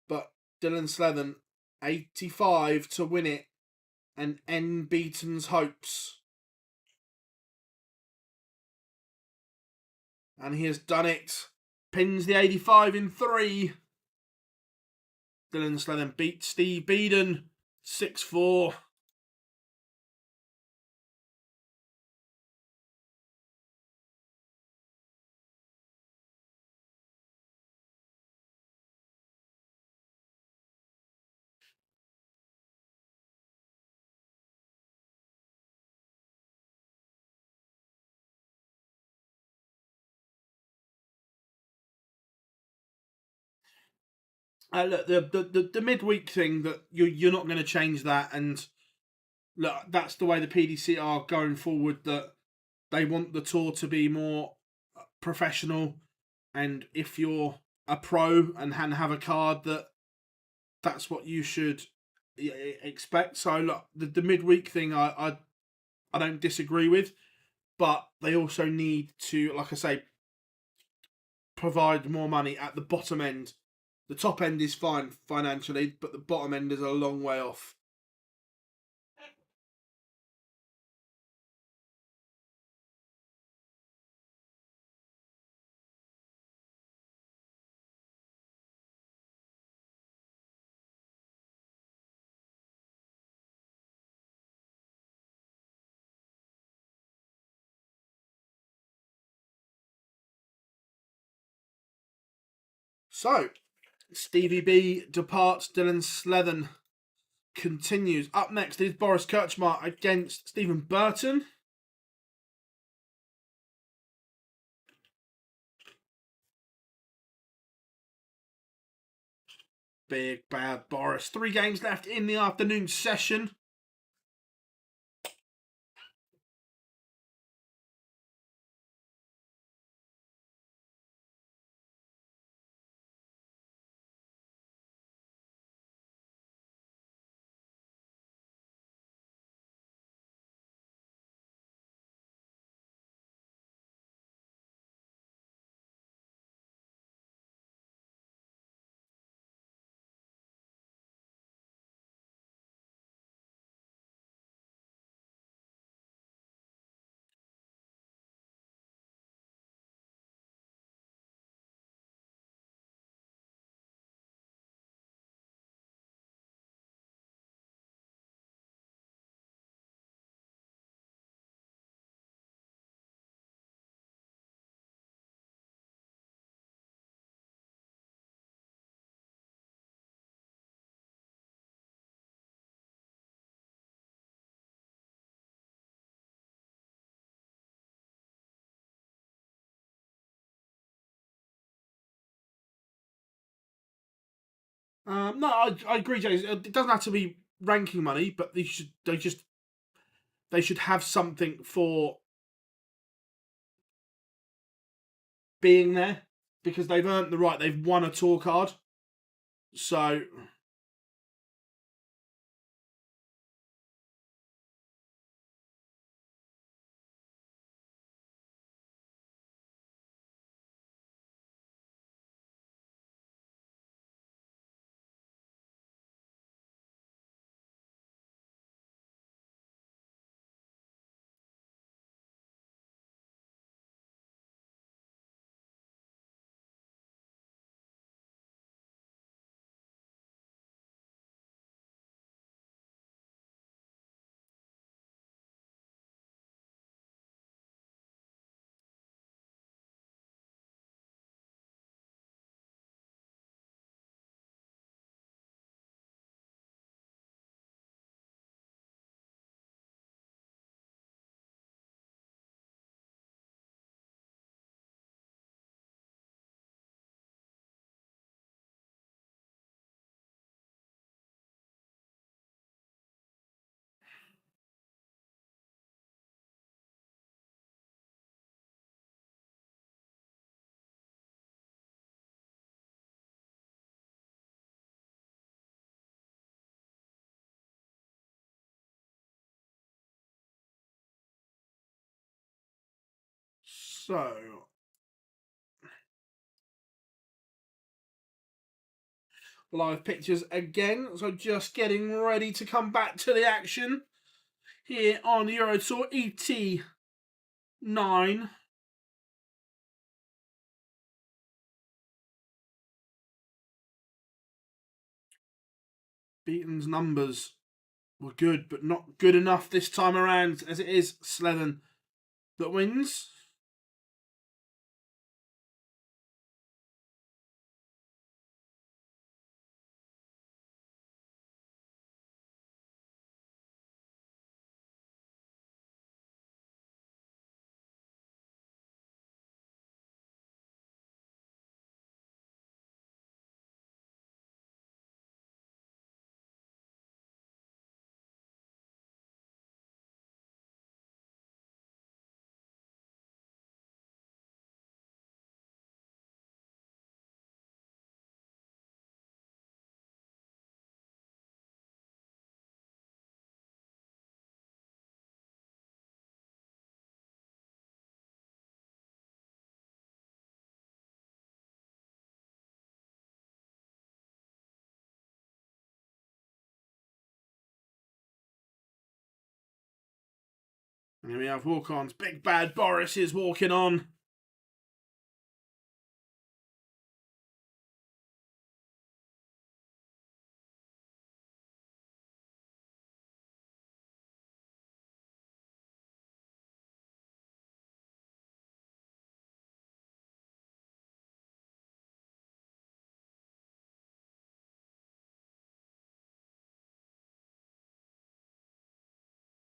But Dylan Slevin, 85 to win it and end Beaton's hopes. And he has done it. Pins the 85 in 3. Dylan Slevin beats Steve Beaton 6-4. Look, the midweek thing, that you're not going to change that, and look, that's the way the PDC are going forward. That they want the tour to be more professional, and if you're a pro and have a card, that's what you should expect. So look, the midweek thing, I don't disagree with, but they also need to, like I say, provide more money at the bottom end. The top end is fine financially, but the bottom end is a long way off. So, Stevie B departs, Dylan Slevin continues. Up next is Boris Krcmar against Stephen Burton. Big bad Boris. 3 games left in the afternoon session. No, I agree, James. It doesn't have to be ranking money, but they should have something for being there, because they've earned the right. They've won a tour card, so so live pictures again. So just getting ready to come back to the action here on the Euro Tour ET9. Beaton's numbers were good, but not good enough this time around, as it is Slevin that wins. And here we have walk-ons. Big Bad Boris is walking on.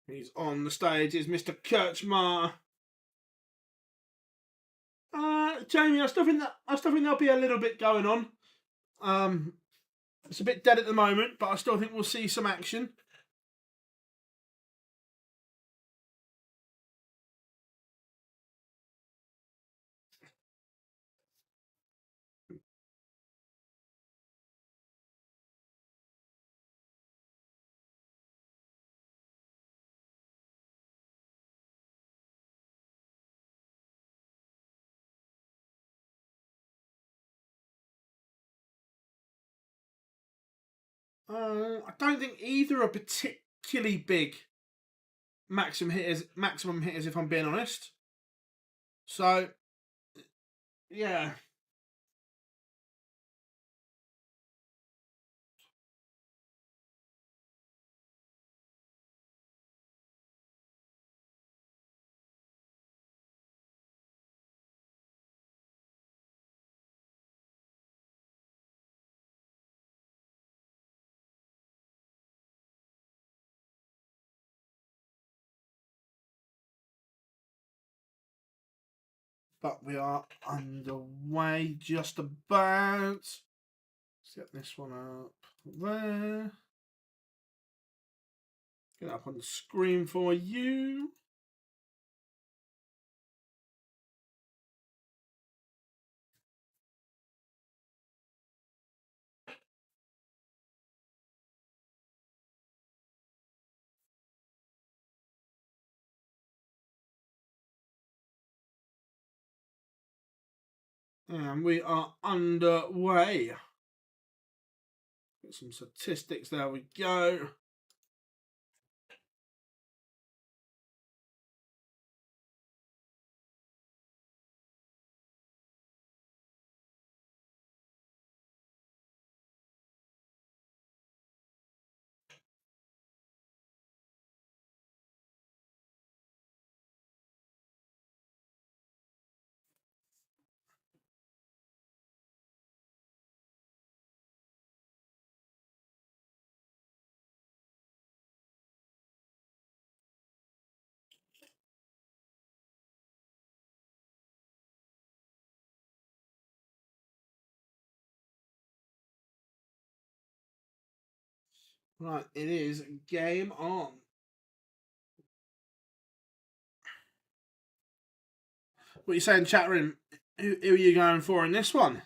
He's on the stage, is Mr. Krcmar. Jamie, I still think there'll be a little bit going on. It's a bit dead at the moment, but I still think we'll see some action. I don't think either are particularly big maximum hitters, if I'm being honest. So, yeah. But we are underway just about. Let's get this one up there. Get it up on the screen for you. And we are underway. Get some statistics, there we go. Right, it is game on. What are you saying, chat room? Who are you going for in this one?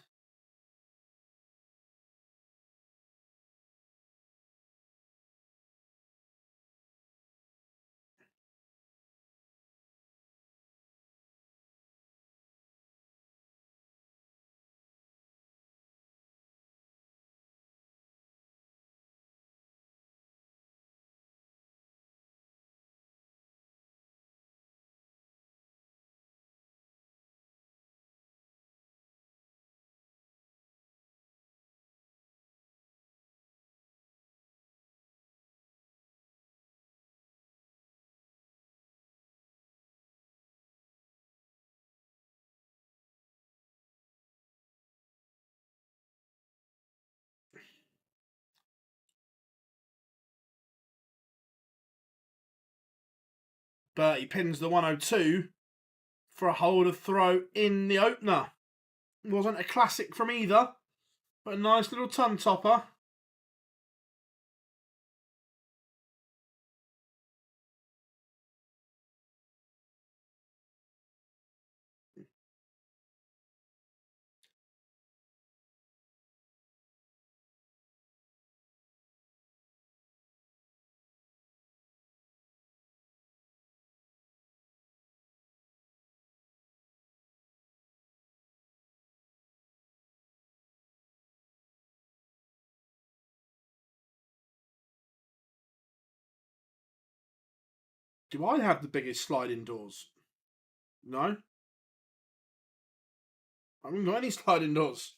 Bertie pins the 102 for a holder throw in the opener. It wasn't a classic from either, but a nice little ton topper. Do I have the biggest sliding doors? No. I haven't got any sliding doors.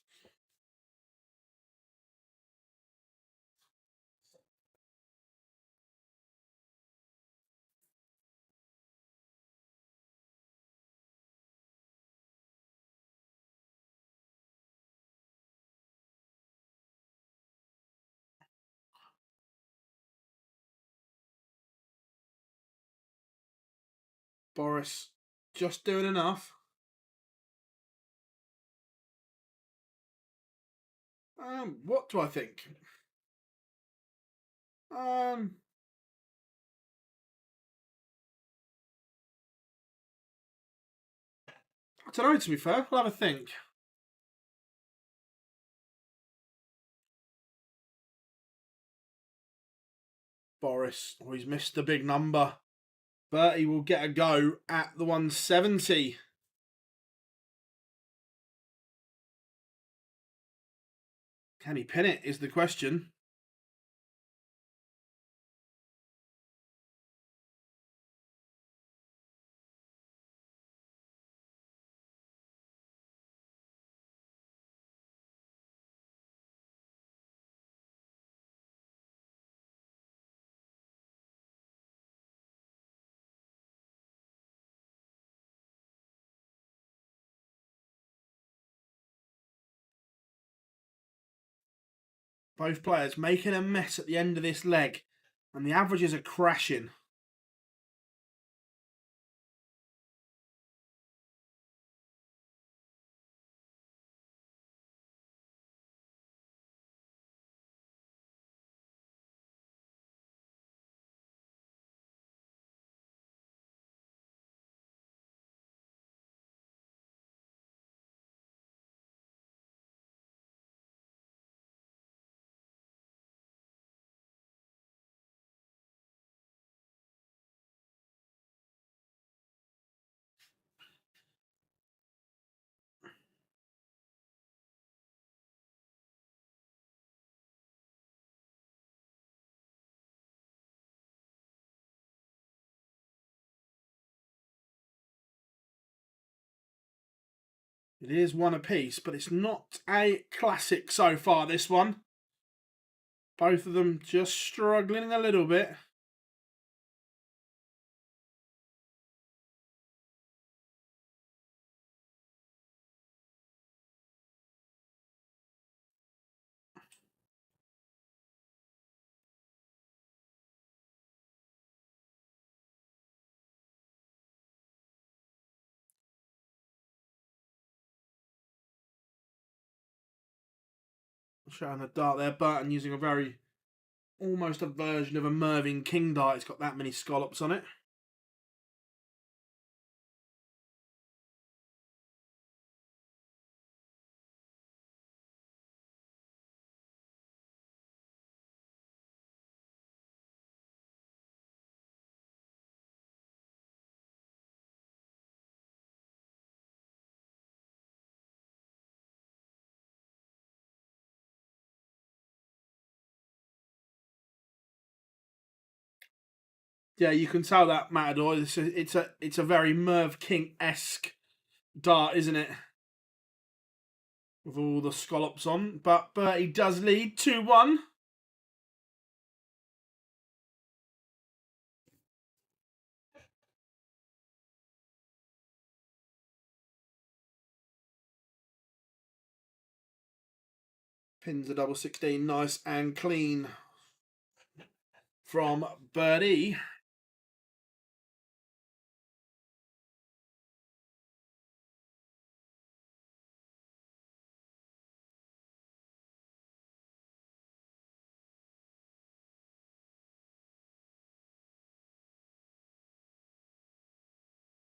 Boris just doing enough. What do I think? I don't know, to be fair. I'll have a think. Boris, oh, he's missed the big number. Bertie will get a go at the 170. Can he pin it, is the question. Both players making a mess at the end of this leg, and the averages are crashing. It is one apiece, but it's not a classic so far, this one. Both of them just struggling a little bit. Showing the dart there, Burton using a very, almost a version of a Mervyn King dart. It's got that many scallops on it. Yeah, you can tell that Matador. It's a very Merv King-esque dart, isn't it? With all the scallops on. But Bertie does lead 2-1. Pins a double 16, nice and clean from Bertie.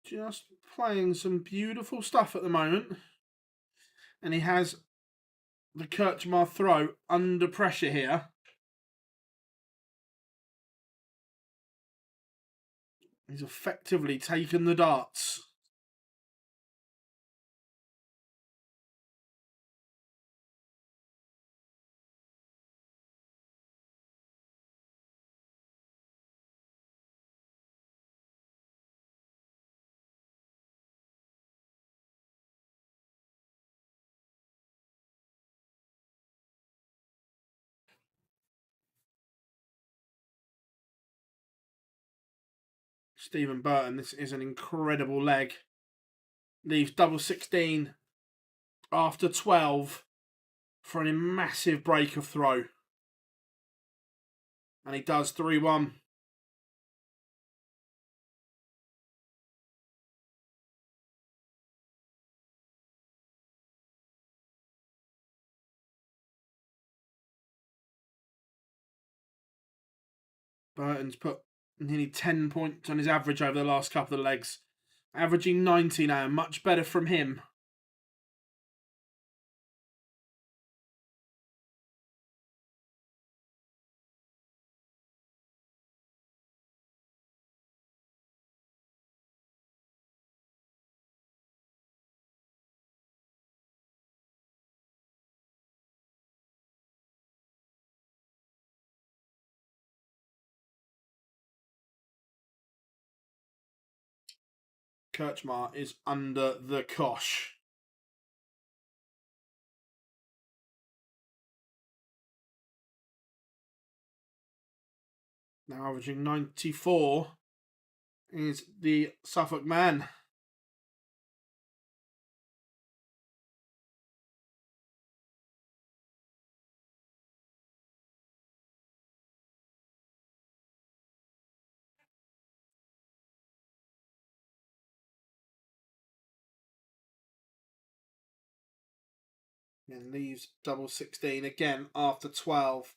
just playing some beautiful stuff at the moment. And he has the Krcmar throw under pressure here. He's effectively taken the darts. Stephen Burton, this is an incredible leg. Leaves double 16 after 12 for a massive break of throw. And he does 3-1. Burton's put nearly 10 points on his average over the last couple of legs. Averaging 90 now, much better from him. Krcmar is under the cosh. Now averaging 94 is the Suffolk man. And leaves double 16 again after 12.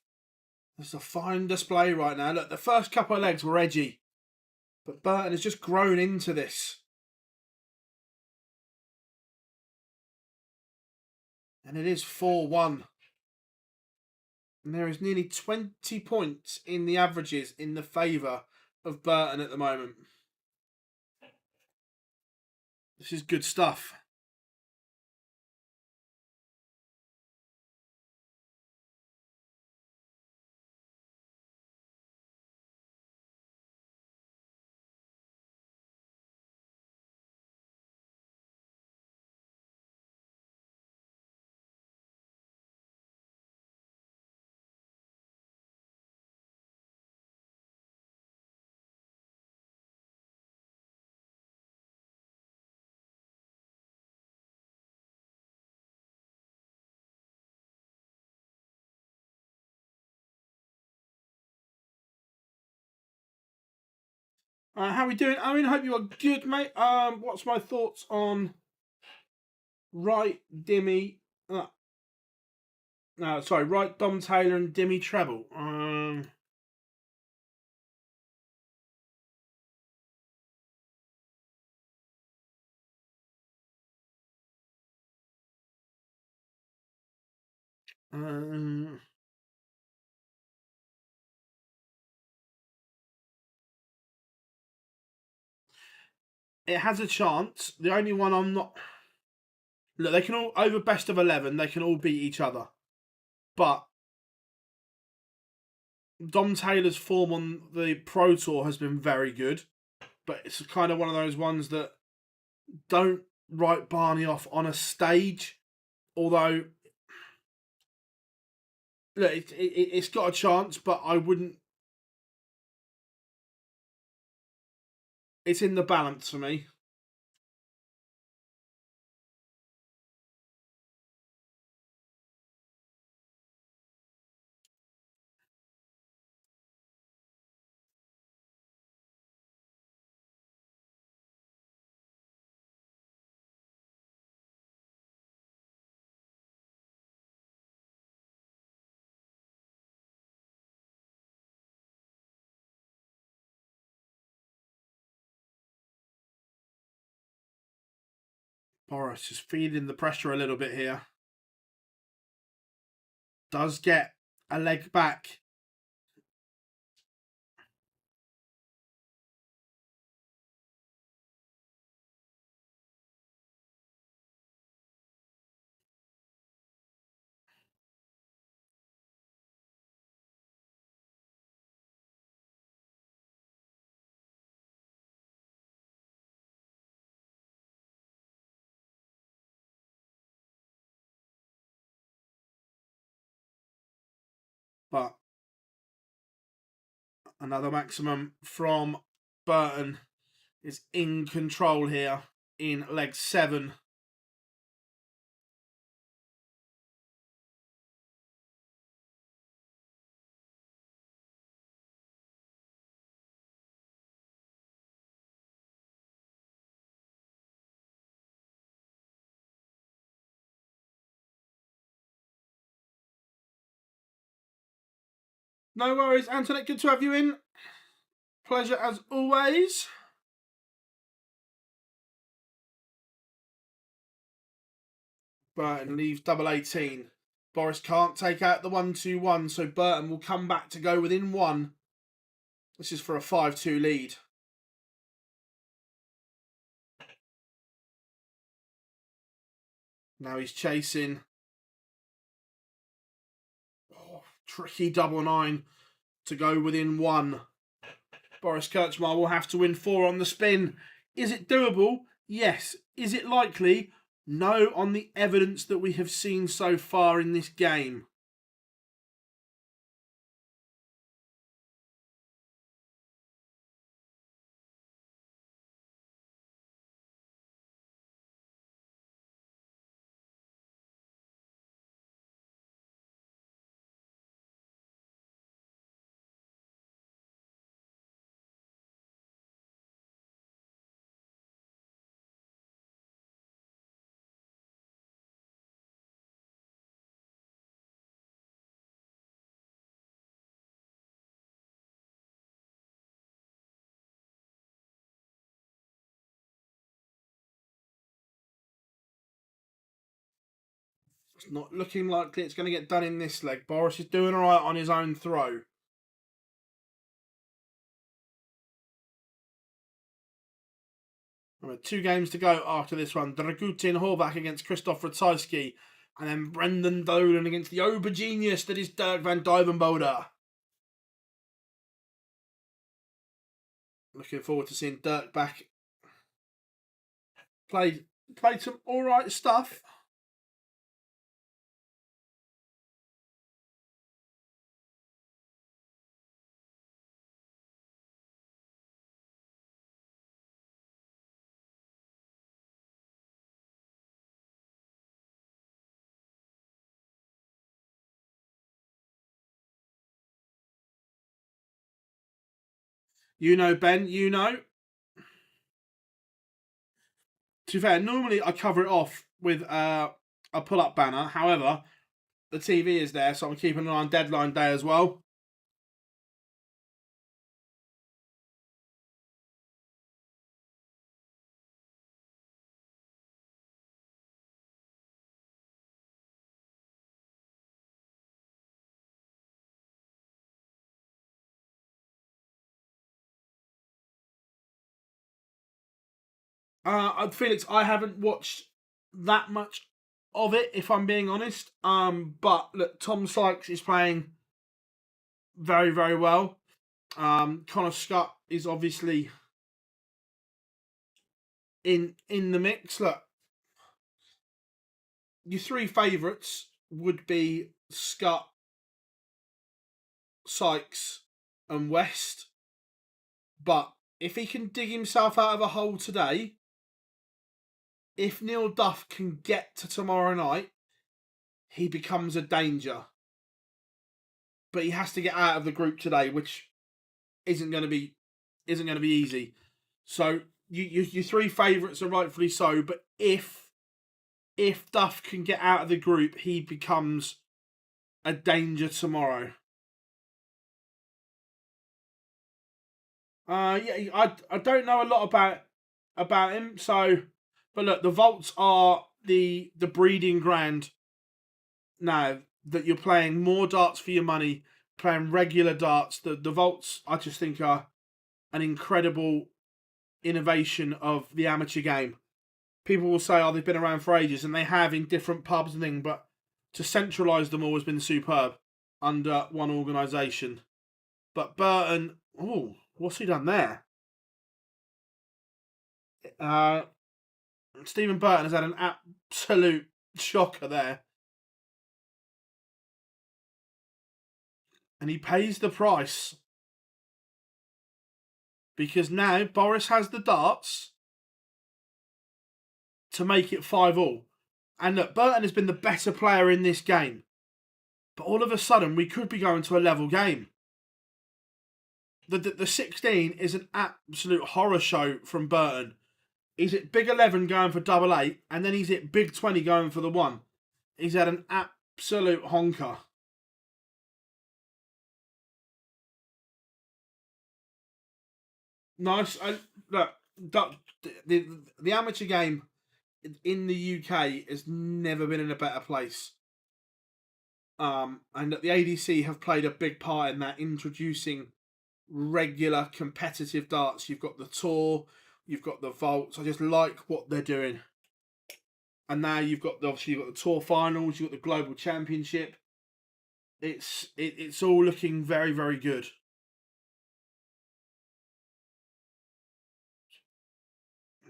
It's a fine display right now. Look, the first couple of legs were edgy, but Burton has just grown into this. And it is 4-1. And there is nearly 20 points in the averages in the favour of Burton at the moment. This is good stuff. How are we doing, Owen? Hope you are good, mate. What's my thoughts on right Dimmy? Right Dom Taylor and Dimmy treble. It has a chance. The only one I'm not. Look, they can all over best of 11. They can all beat each other, but Dom Taylor's form on the Pro Tour has been very good. But it's kind of one of those ones that don't write Barney off on a stage. Although, look, it's got a chance, but I wouldn't. It's in the balance for me. Boris is feeling the pressure a little bit here. Does get a leg back. But another maximum from Burton is in control here in leg 7. No worries, Antoinette. Good to have you in. Pleasure as always. Burton leaves double 18. Boris can't take out the 1-2-1, so Burton will come back to go within 1. This is for a 5-2 lead. Now he's chasing. Oh, tricky double 9 to go within 1. Boris Krcmar will have to win 4 on the spin. Is it doable? Yes. Is it likely? No, on the evidence that we have seen so far in this game. It's not looking likely it's going to get done in this leg. Boris is doing all right on his own throw. Remember, 2 games to go after this one. Dragutin Horvat against Ratajski. And then Brendan Dolan against the Obergenius that is Duijvenbode. Looking forward to seeing Dirk back. Played some alright stuff. You know, Ben, you know. To be fair, normally I cover it off with a pull-up banner. However, the TV is there, so I'm keeping an eye on deadline day as well. Felix, I haven't watched that much of it, if I'm being honest. But look, Tom Sykes is playing very, very well. Connor Scott is obviously in the mix. Look, your 3 favourites would be Scott, Sykes, and West. But if he can dig himself out of a hole today, if Neil Duff can get to tomorrow night, he becomes a danger. But he has to get out of the group today, which isn't going to be easy. So your 3 favourites are rightfully so. But if Duff can get out of the group, he becomes a danger tomorrow. Yeah, I don't know a lot about him. So, But look, the vaults are the breeding ground now that you're playing more darts for your money, playing regular darts. The vaults, I just think, are an incredible innovation of the amateur game. People will say, oh, they've been around for ages, and they have in different pubs and things, but to centralise them all has been superb under one organisation. But Burton, oh, what's he done there? Stephen Burton has had an absolute shocker there. And he pays the price. Because now Boris has the darts to make it 5-5. And look, Burton has been the better player in this game. But all of a sudden, we could be going to a level game. The 16 is an absolute horror show from Burton. He's at big 11 going for double 8, and then he's at big 20 going for the 1. He's had an absolute honker. Nice. Look, the amateur game in the UK has never been in a better place. And the ADC have played a big part in that, introducing regular competitive darts. You've got the Tour, you've got the Vaults. I just like what they're doing. And now you've got the Tour finals, you've got the Global Championship. It's all looking very, very good.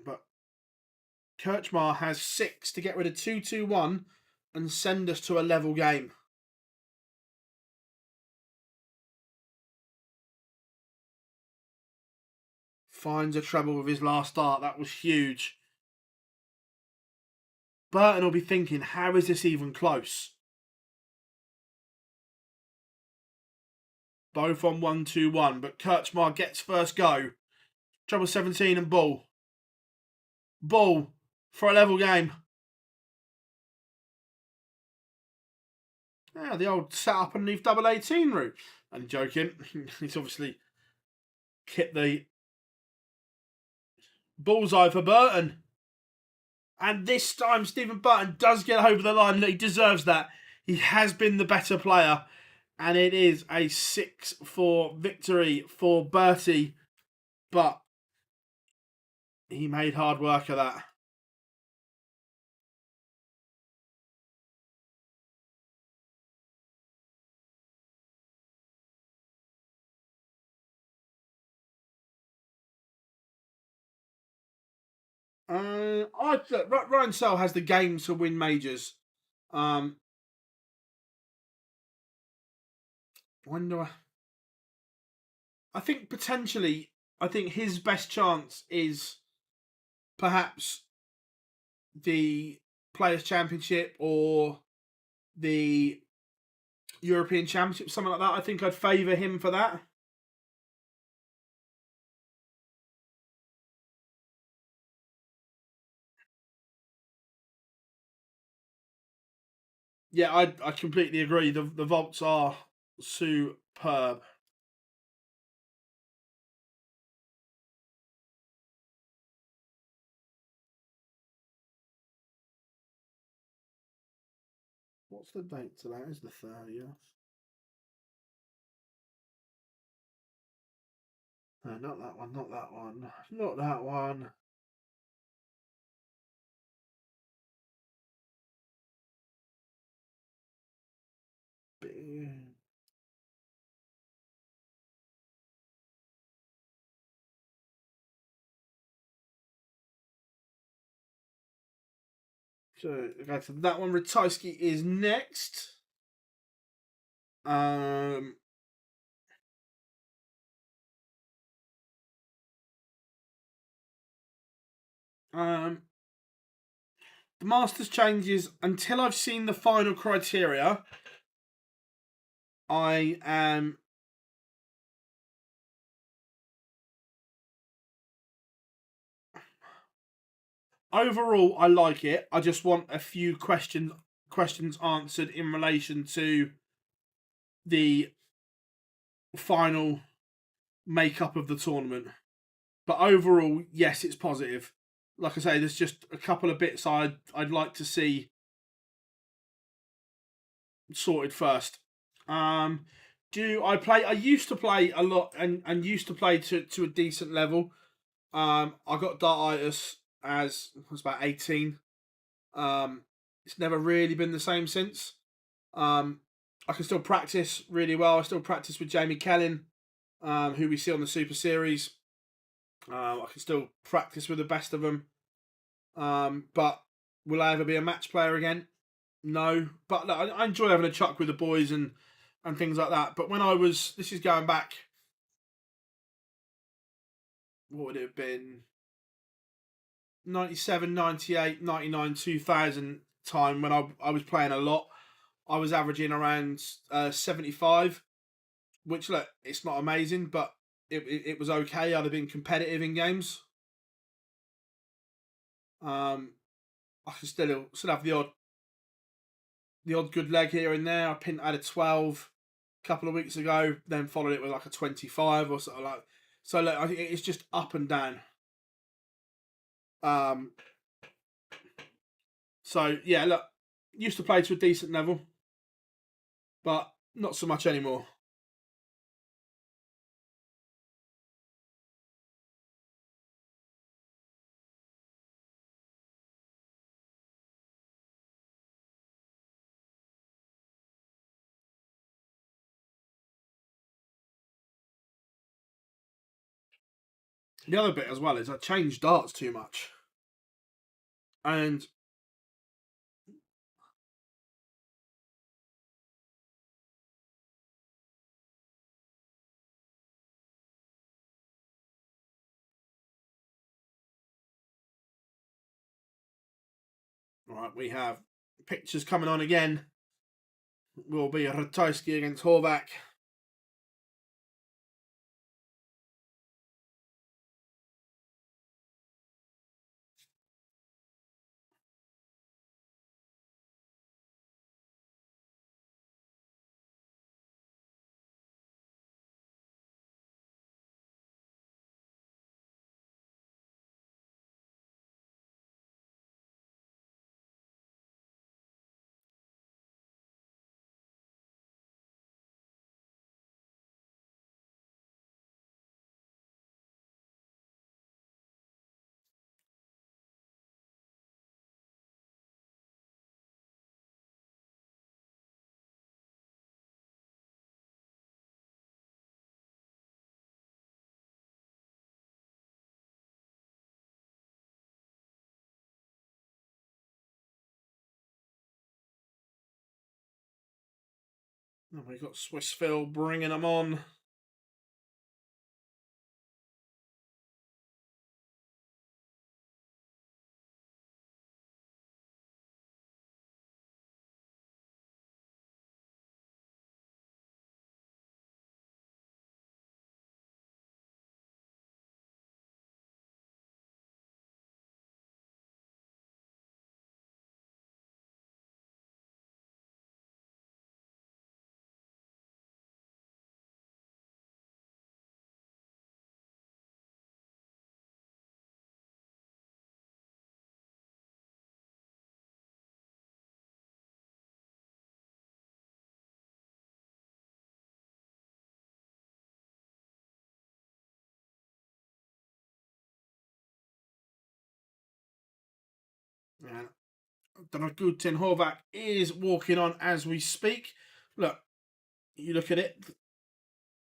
But Krcmar has 6 to get rid of 2-2-1 and send us to a level game. Finds a treble with his last start. That was huge. Burton will be thinking, how is this even close? Both on 1-2-1, but Krcmar gets first go. Treble 17 and ball. Ball for a level game. Yeah, the old set up and leave double 18 route. I'm joking. He's obviously hit the bullseye for Burton. And this time, Stephen Burton does get over the line. He deserves that. He has been the better player. And it is a 6-4 victory for Bertie. But he made hard work of that. Ryan Sell has the game to win majors. When do I think potentially, I think his best chance is perhaps the Players' Championship or the European Championship, something like that. I think I'd favour him for that. Yeah, I completely agree. The vaults are superb. What's the date to that? Is the 30th? No, not that one, not that one. Not that one. So, okay, so that one, Ratajski is next. The Masters changes until I've seen the final criteria. I am overall, I like it. I just want a few questions answered in relation to the final makeup of the tournament. But overall, yes, it's positive. like I say, there's just a couple of bits I'd like to see sorted first. Do I play? I used to play a lot and used to play to a decent level. I got dartitis as I was about 18. It's never really been the same since. I can still practice really well. I still practice with Jamie Kellin, who we see on the Super Series. I can still practice with the best of them. But will I ever be a match player again? No. But look, I enjoy having a chuck with the boys and things like that. But when I was, this is going back, what would it have been? 97, 98, 99, 2000 time when I was playing a lot. I was averaging around 75, which, look, it's not amazing, but it was okay. I'd have been competitive in games. I can still have the odd good leg here and there. I had a 12 a couple of weeks ago, then followed it with like a 25 or something like. So look, I think it's just up and down. So yeah, look, used to play to a decent level, but not so much anymore. The other bit as well is I changed darts too much, and right, we have pictures coming on again. Will be a Ratajski against Horvat. And we've got Swissville bringing them on. And Dragutin Horvat is walking on as we speak. Look, you look at it,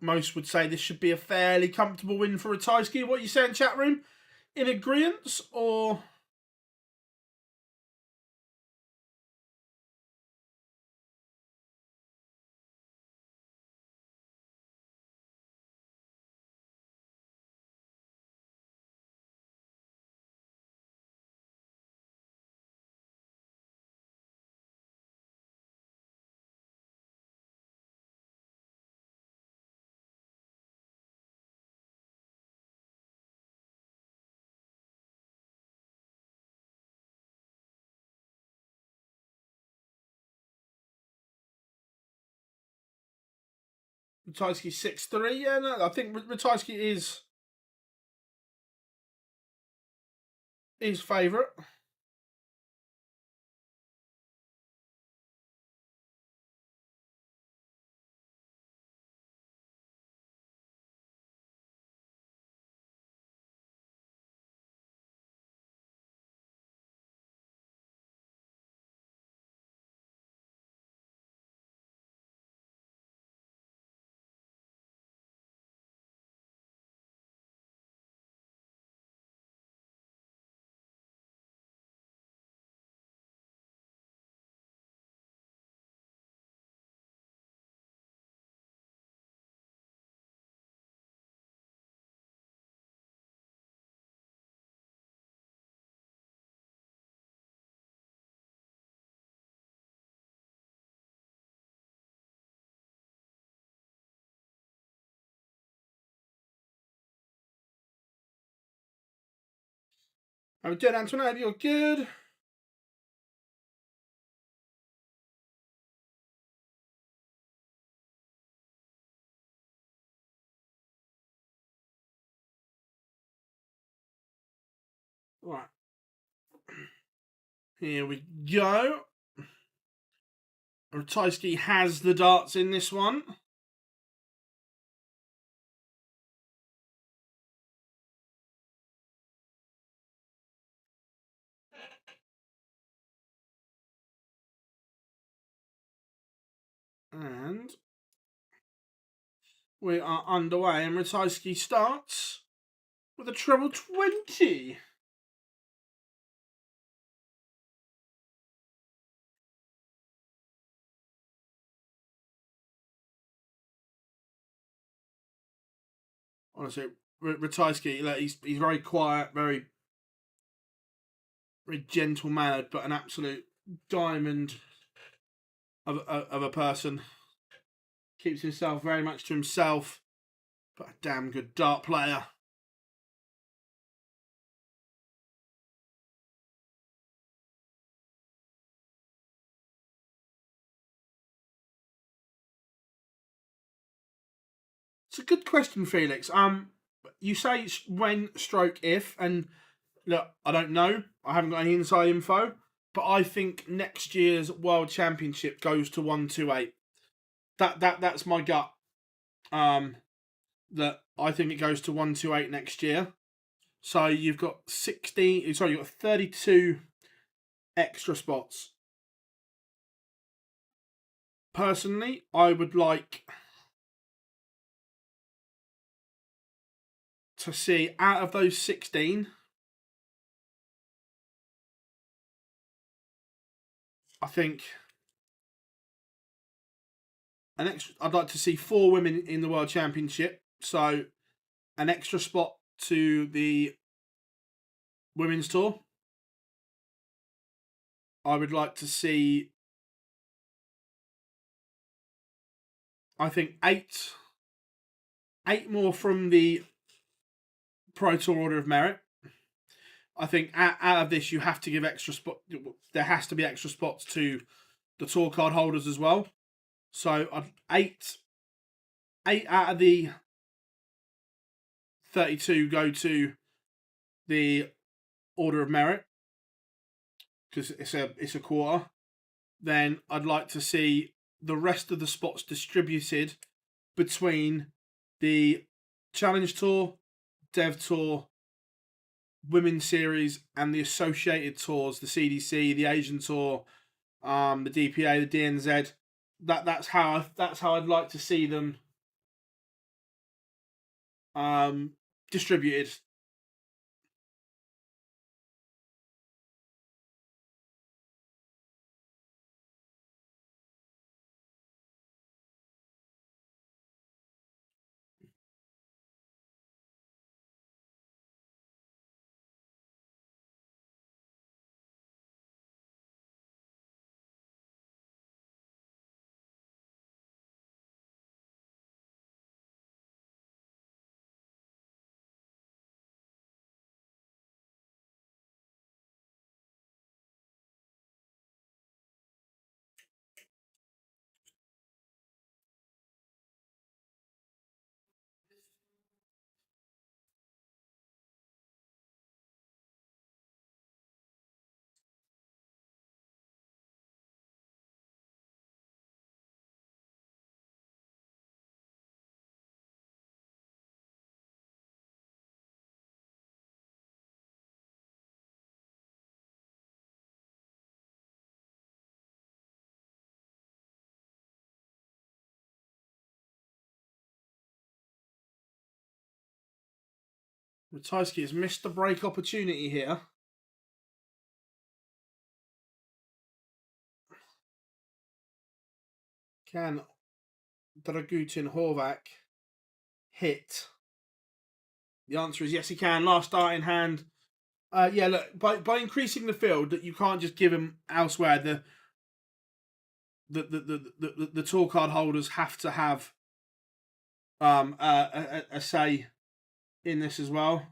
most would say this should be a fairly comfortable win for Ratajski. What are you saying, chat room? In agreement, or? Ratajski 6'3". Yeah, no, I think Ratajski is. his favourite. How we doing, Antoinette? You're good. Right. Here we go. Ratajski has the darts in this one. And we are underway, and Ratajski starts with a treble 20. Honestly, Ratajski, like, he's very quiet, very gentle mannered, but an absolute diamond of a person. Keeps himself very much to himself, but a damn good dart player. It's a good question, Felix. You say when stroke if, and look, I don't know. I haven't got any inside info, but I think next year's World Championship goes to 128. That's my gut. That I think it goes to 128 next year. So you've got 16. Sorry, you've got 32 extra spots. Personally, I would like to see out of those 16, I think an extra. I'd like to see 4 women in the World Championship. So an extra spot to the women's tour. I would like to see, I think, eight more from the Pro Tour Order of Merit. I think out of this, you have to give extra spot. There has to be extra spots to the tour card holders as well. So eight out of the 32 go to the Order of Merit because it's a quarter. Then I'd like to see the rest of the spots distributed between the Challenge Tour, Dev Tour, Women's Series, and the associated tours, the CDC, the Asian Tour, the DPA, the DNZ. That's how I'd like to see them distributed. Ratajski has missed the break opportunity here. Can Dragutin Horvat hit? The answer is yes, he can. Last start in hand. Yeah, look, by increasing the field, that you can't just give him elsewhere. The tour card holders have to have a say in this as well.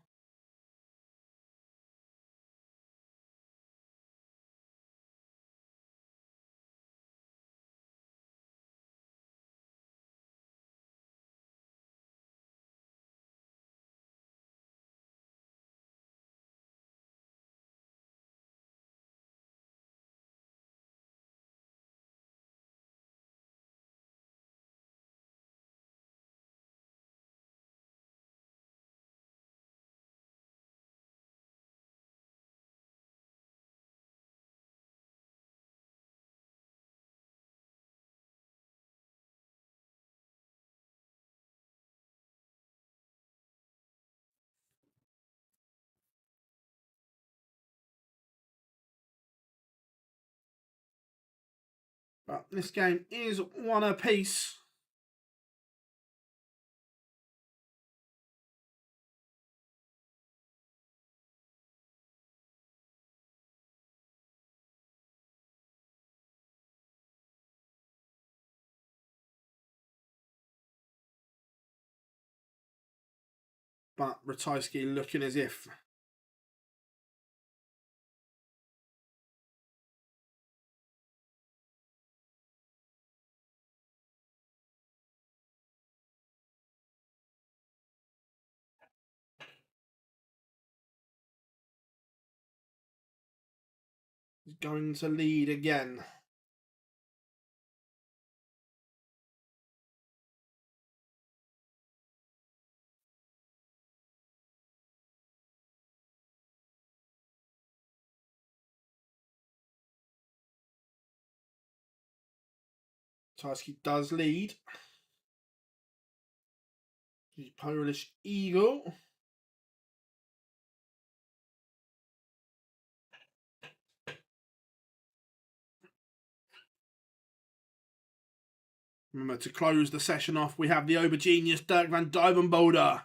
But this game is one apiece. But Ratajski looking as if he's going to lead again. Ratajski does lead. The Polish Eagle. Remember, to close the session off, we have the Obergenius Dirk van Duijvenbode.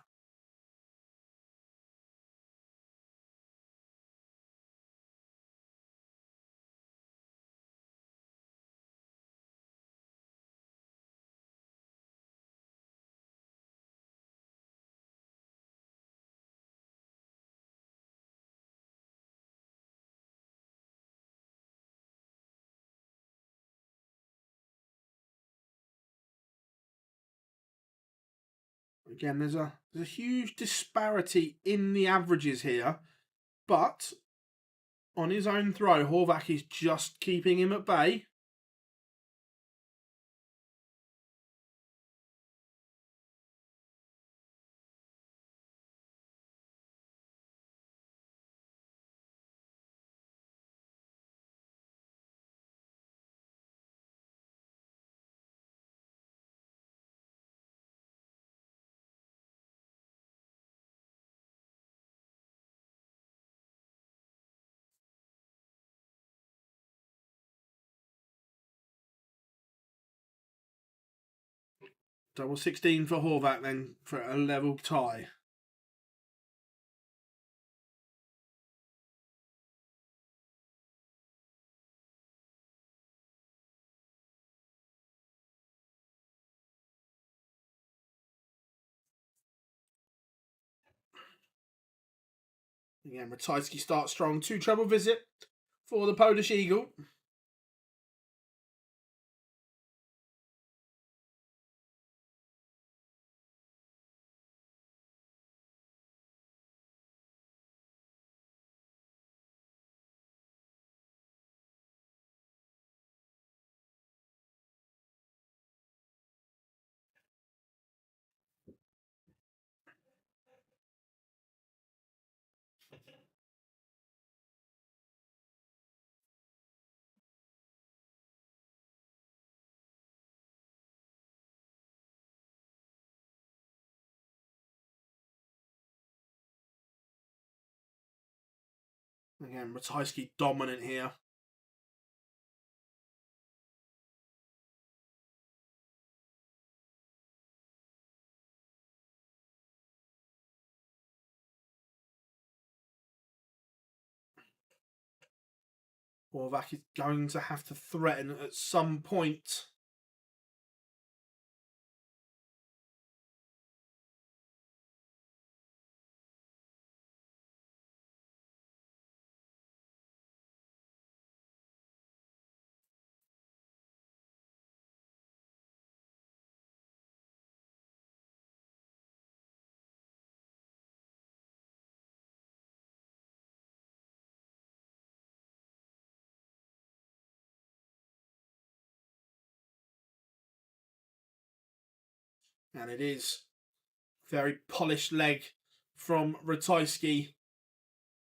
Again, there's a huge disparity in the averages here, but on his own throw, Horvat is just keeping him at bay. Double 16 for Horvat then for a level tie. Again, Ratajski starts strong. 2 treble visit for the Polish Eagle. Again, Ratajski dominant here. Horvat is going to have to threaten at some point. And it is very polished leg from Ratajski.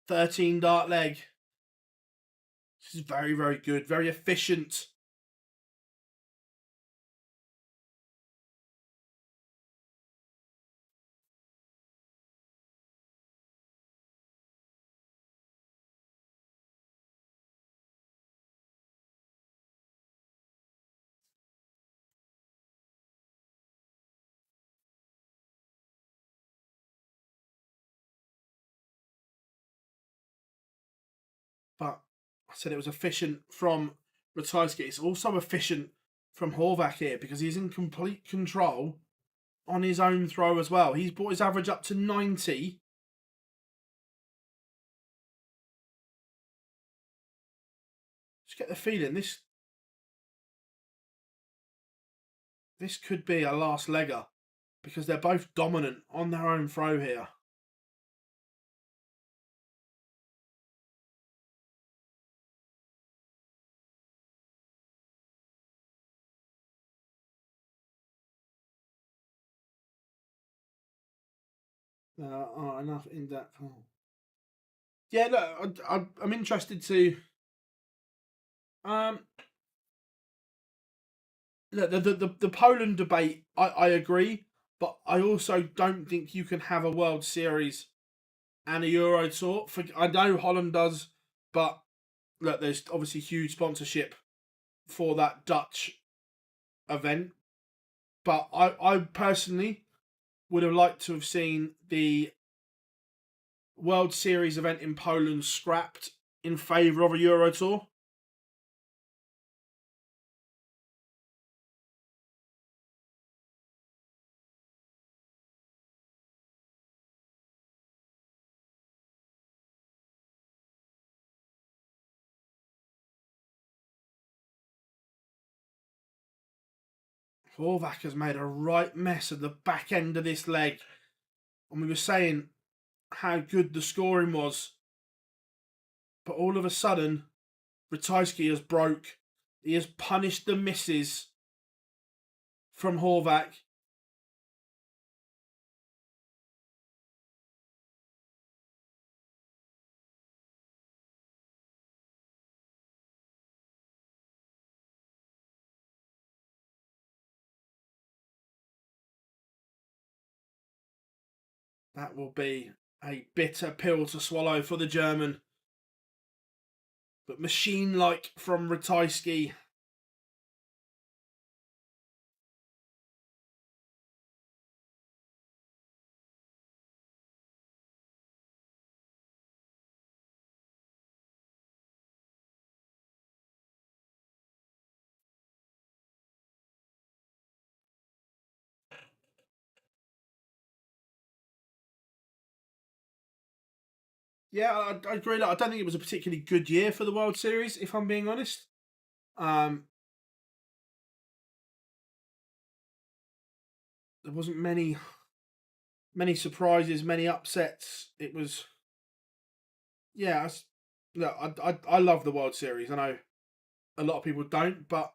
13 dart leg. This is very, very good. Very efficient. But I said it was efficient from Ratajski. It's also efficient from Horvat here because he's in complete control on his own throw as well. He's brought his average up to 90. Just get the feeling this could be a last legger because they're both dominant on their own throw here. There are enough in depth. Yeah, look, I'm interested to. Look, the Poland debate, I agree, but I also don't think you can have a World Series and a Euro Tour. I know Holland does, but look, there's obviously huge sponsorship for that Dutch event. But I personally would have liked to have seen the World Series event in Poland scrapped in favour of a Euro Tour. Horvat has made a right mess of the back end of this leg. And we were saying how good the scoring was. But all of a sudden, Ratajski has broke. He has punished the misses from Horvat. That will be a bitter pill to swallow for the German. But machine-like from Ratajski. Yeah, I agree. I don't think it was a particularly good year for the World Series, if I'm being honest. There wasn't many surprises, many upsets. It was, yeah. Look, I love the World Series. I know a lot of people don't, but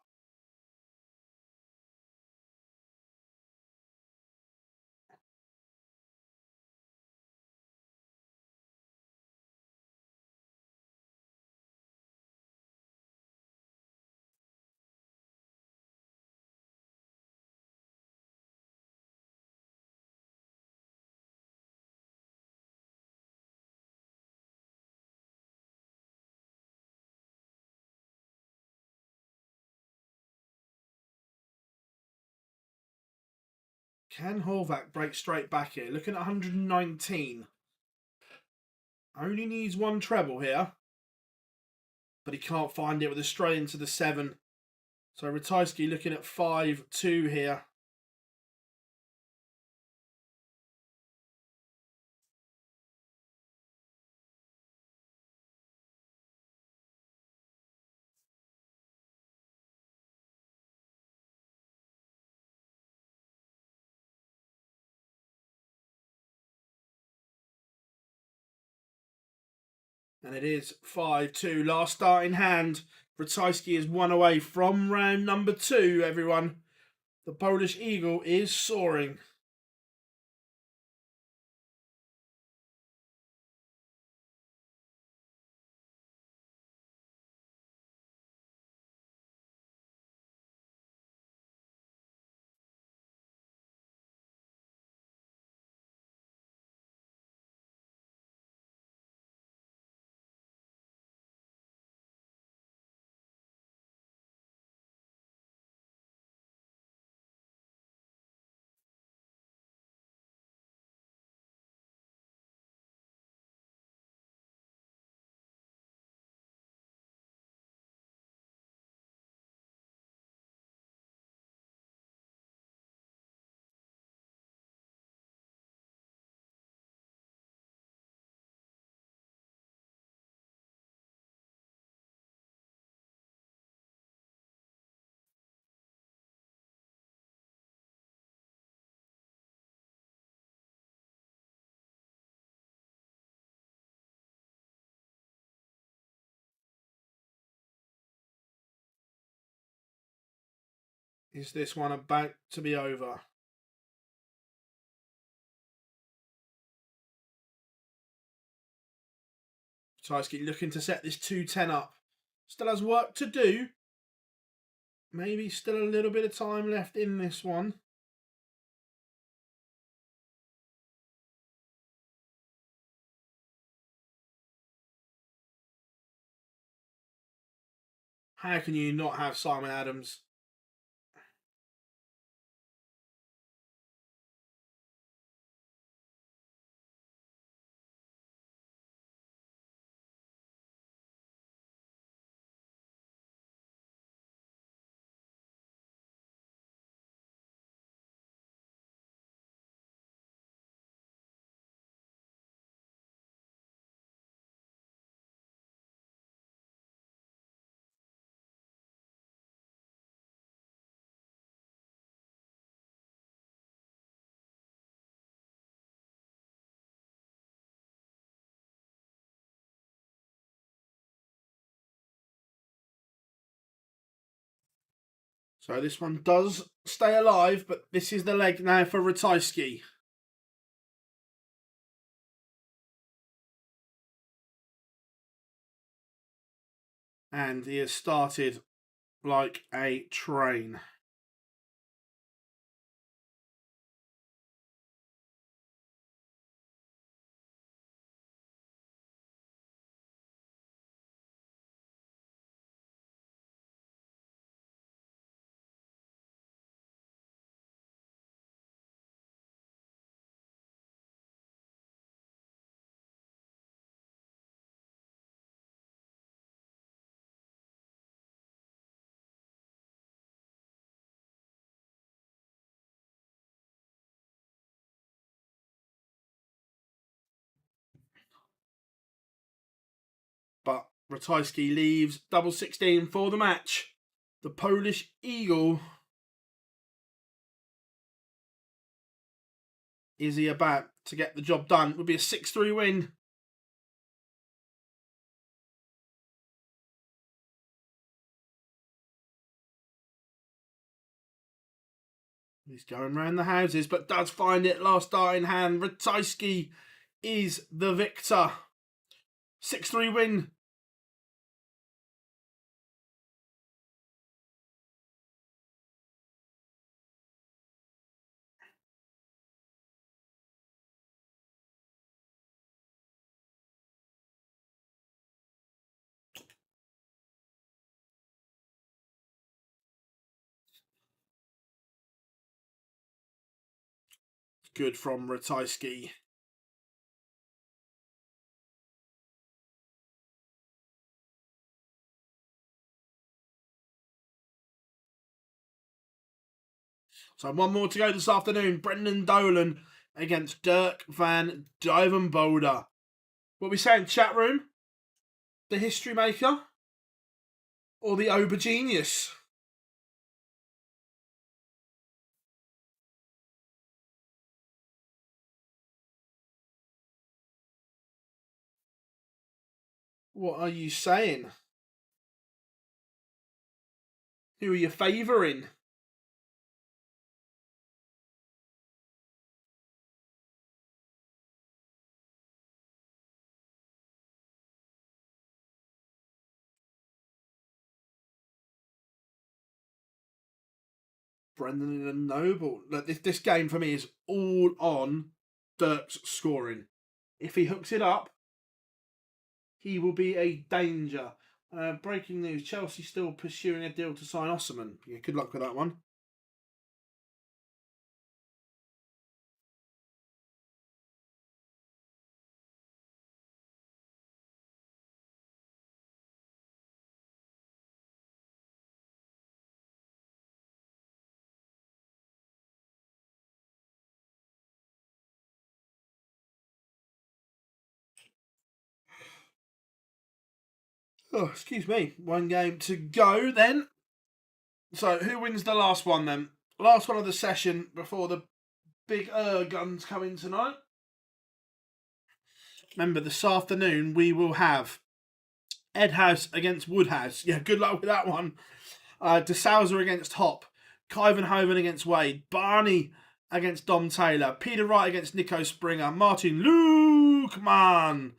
Can Horvat break straight back here? Looking at 119. Only needs one treble here. But he can't find it with a straight into the 7. So Ratajski looking at 5-2 here. And it is 5-2. Last starting hand. Ratajski is 1 away from round number 2, everyone. The Polish Eagle is soaring. Is this one about to be over? Ratajski looking to set this 2-10 up. Still has work to do. Maybe still a little bit of time left in this one. How can you not have Simon Adams? So this one does stay alive, but this is the leg now for Ratajski. And he has started like a train. But Ratajski leaves double 16 for the match. The Polish Eagle. Is he about to get the job done? It would be a 6-3 win. He's going round the houses, but does find it last starting hand. Ratajski is the victor. 6-3 win. good from Ratajski. So one more to go this afternoon. Brendan Dolan against Dirk van Duijvenbode. What are we saying, chat room? The history maker? Or the Ober genius? What are you saying? Who are you favouring? Brendan and Noble. Look, this game for me is all on Dirk's scoring. If he hooks it up, he will be a danger. Breaking news, Chelsea still pursuing a deal to sign Osman. Yeah, good luck with that one. Oh, excuse me. One game to go then. So, who wins the last one then? Last one of the session before the big guns come in tonight. Remember, this afternoon we will have Edhouse against Woodhouse. Yeah, good luck with that one. De Souza against Hop. Duijvenbode against Wade. Barney against Dom Taylor. Peter Wright against Nico Springer. Martin Lukman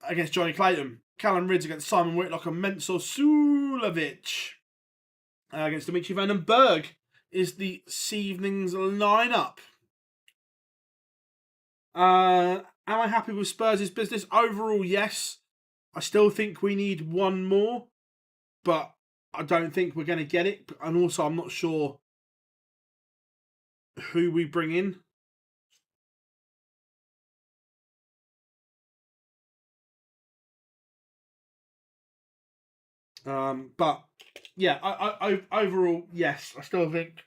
against Johnny Clayton. Callum Ridds against Simon Whitlock. And Mansell Sulevic against Dimitri Van den Berg is the evening's lineup. Am I happy with Spurs' business? Overall, yes. I still think we need one more, but I don't think we're going to get it. And also, I'm not sure who we bring in. But yeah, I overall, yes. I still think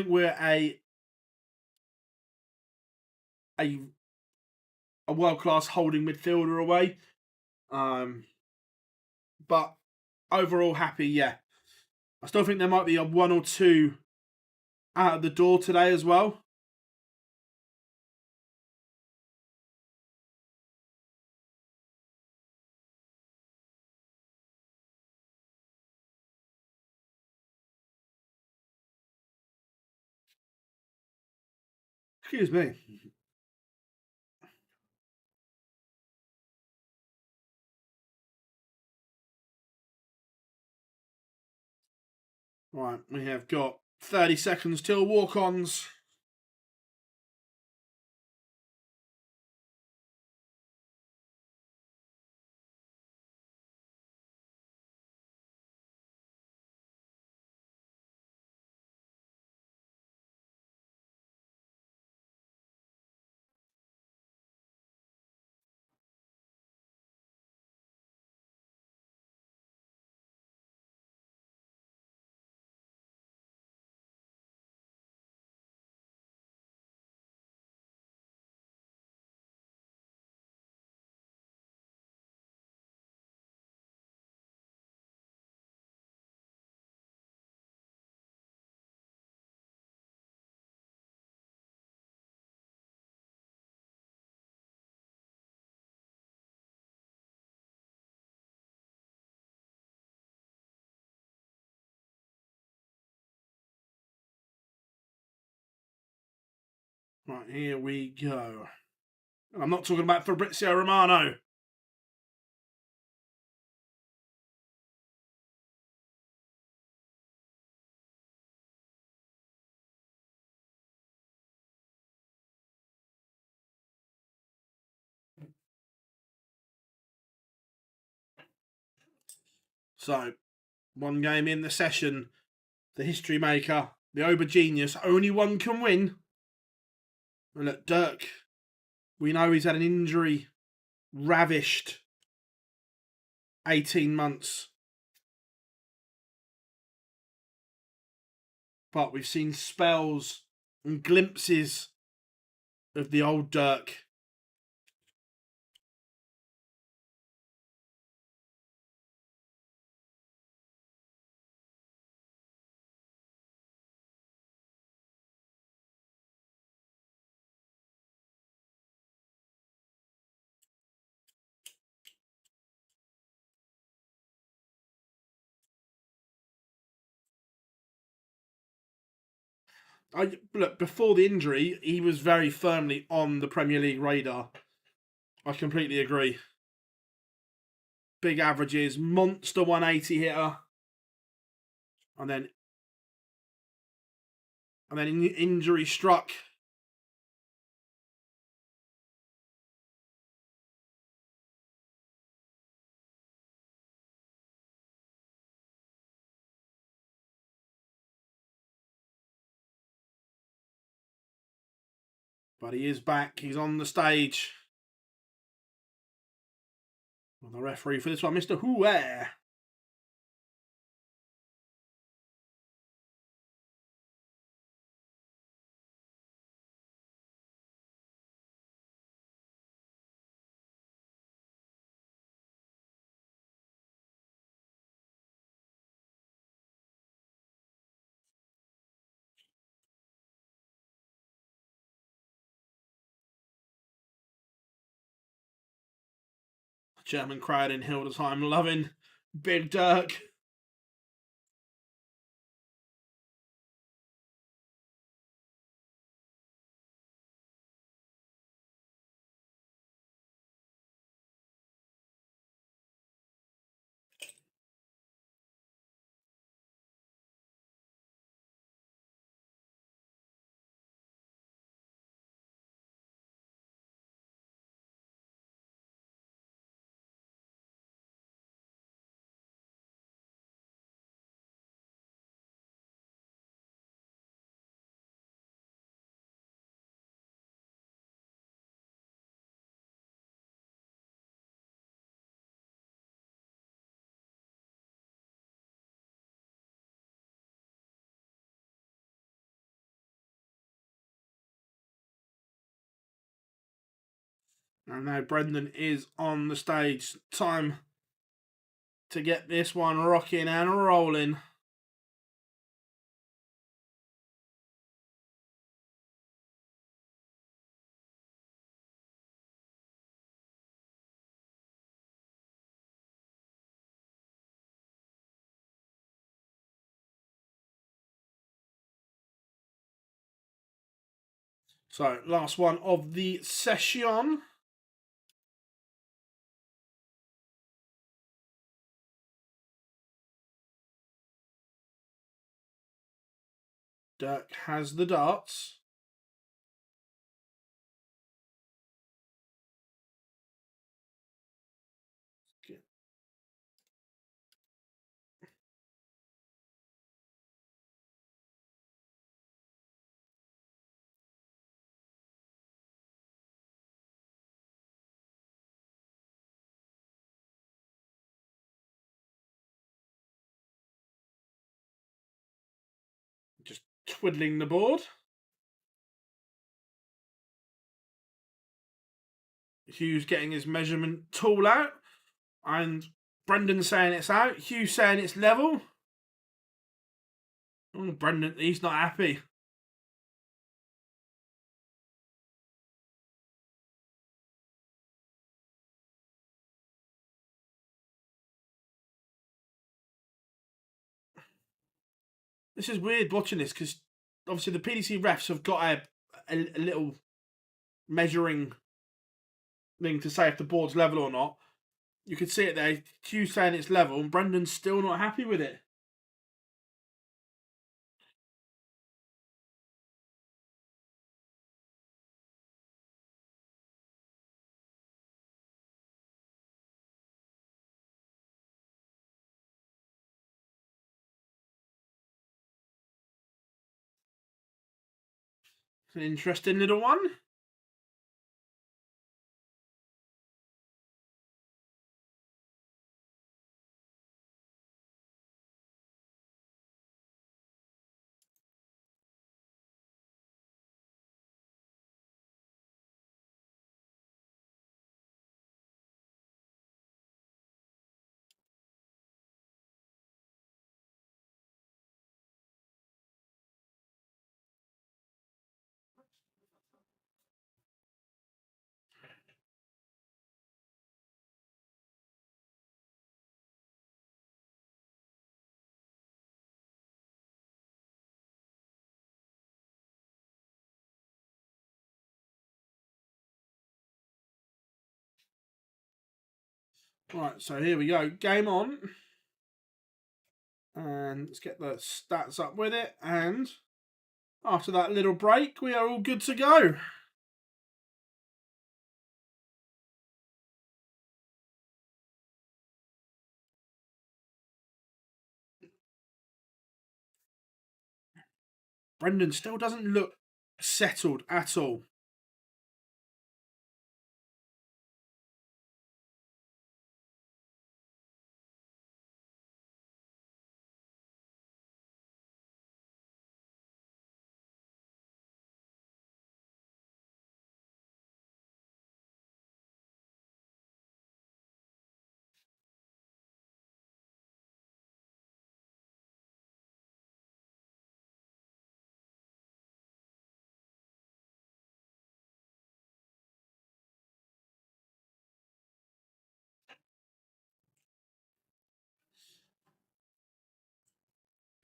we're a world-class holding midfielder away. But overall happy, yeah. I still think there might be a one or two out of the door today as well. Excuse me. Right, we have got 30 seconds till walk-ons. Right, here we go. I'm not talking about Fabrizio Romano. So, one game in the session. The history maker, the Ober genius. Only one can win. And look, Dirk, we know he's had an injury ravished 18 months. But we've seen spells and glimpses of the old Dirk. Look, before the injury, he was very firmly on the Premier League radar. I completely agree. Big averages, monster 180 hitter. And then injury struck. But he is back. He's on the stage. Well, the referee for this one, Mr. Houer. German crowd in Hildesheim loving Big Dirk. And now Brendan is on the stage. Time to get this one rocking and rolling. So, last one of the session. Dirk has the darts. Just twiddling the board. Hugh's getting his measurement tool out. And Brendan saying it's out. Hugh saying it's level. Oh, Brendan, he's not happy. This is weird watching this because obviously the PDC refs have got a little measuring thing to say if the board's level or not. You could see it there. Hugh's saying it's level and Brendan's still not happy with it. It's an interesting little one. Right, so here we go. Game on. And let's get the stats up with it. And after that little break, we are all good to go. Brendan still doesn't look settled at all.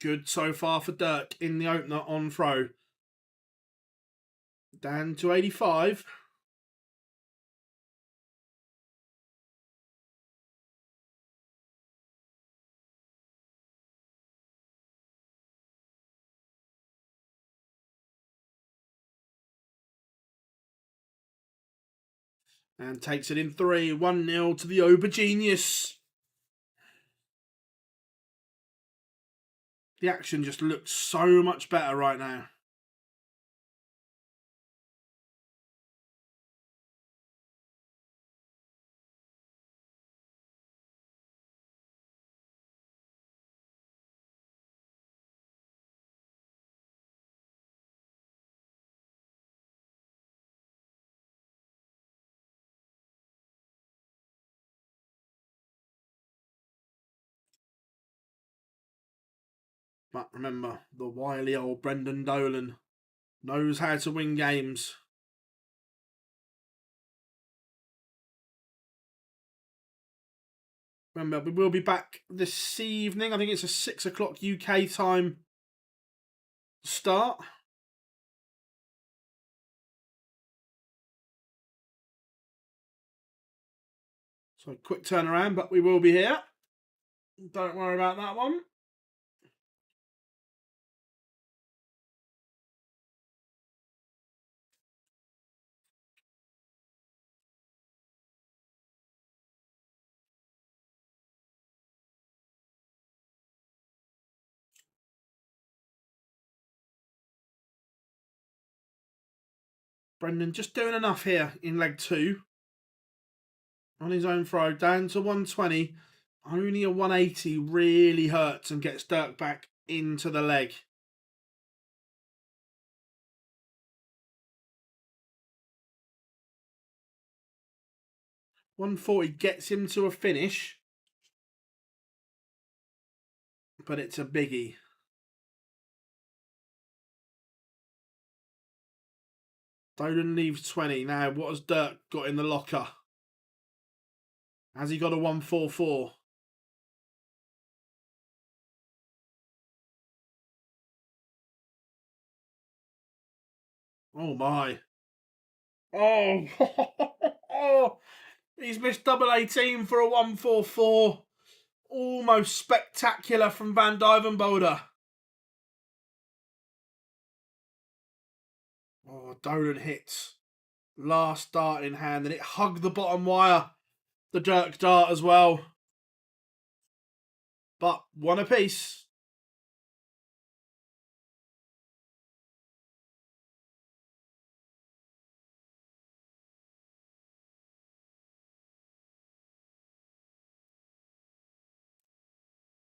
Good so far for Dirk in the opener on throw. Down to 85. And takes it in 3. 1-0 to the Aubergenius. The action just looks so much better right now. But remember, the wily old Brendan Dolan knows how to win games. Remember, we will be back this evening. I think it's a 6 o'clock UK time start. So quick turnaround, but we will be here. Don't worry about that one. Brendan just doing enough here in leg 2. On his own throw, down to 120. Only a 180 really hurts and gets Dirk back into the leg. $140 gets him to a finish, but it's a biggie. Dolan leaves 20. Now, what has Dirk got in the locker? Has he got a 144? Oh my. Oh, oh, he's missed double 18 for a 144. Almost spectacular from Van Duijvenbode. Oh, Dolan hits. Last dart in hand, and it hugged the bottom wire. The Dirk dart as well. But one apiece.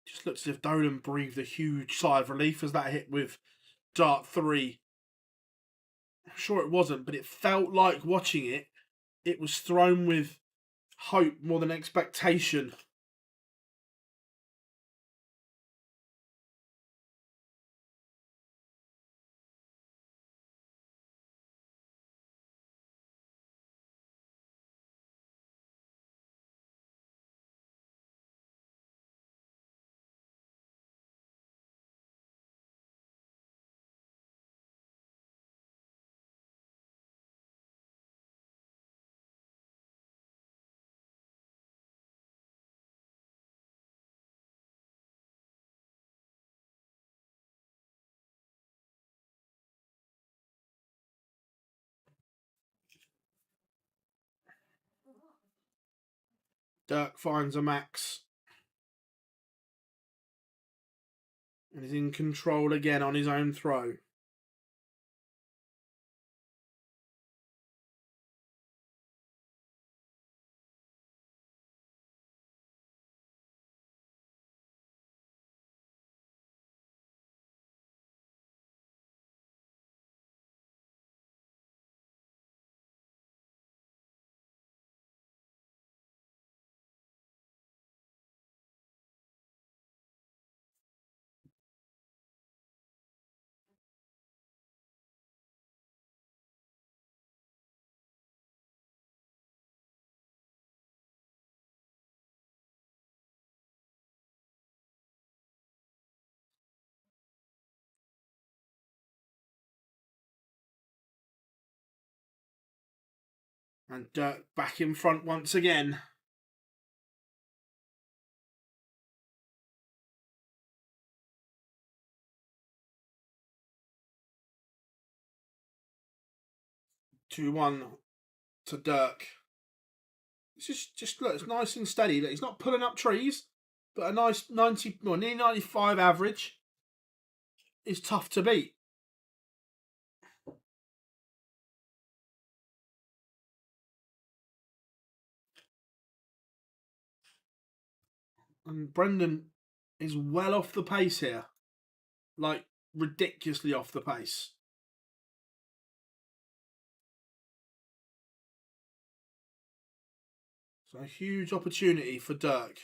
Just looks as if Dolan breathed a huge sigh of relief as that hit with dart 3. I'm sure it wasn't, but it felt like watching it. It was thrown with hope more than expectation. Dirk finds a max. And is in control again on his own throw. And Dirk back in front once again. Two one to Dirk. It's just look, it's nice and steady. He's not pulling up trees, but a nice 90, well, nearly 95 average is tough to beat. And Brendan is well off the pace here. Like, ridiculously off the pace. So a huge opportunity for Dirk.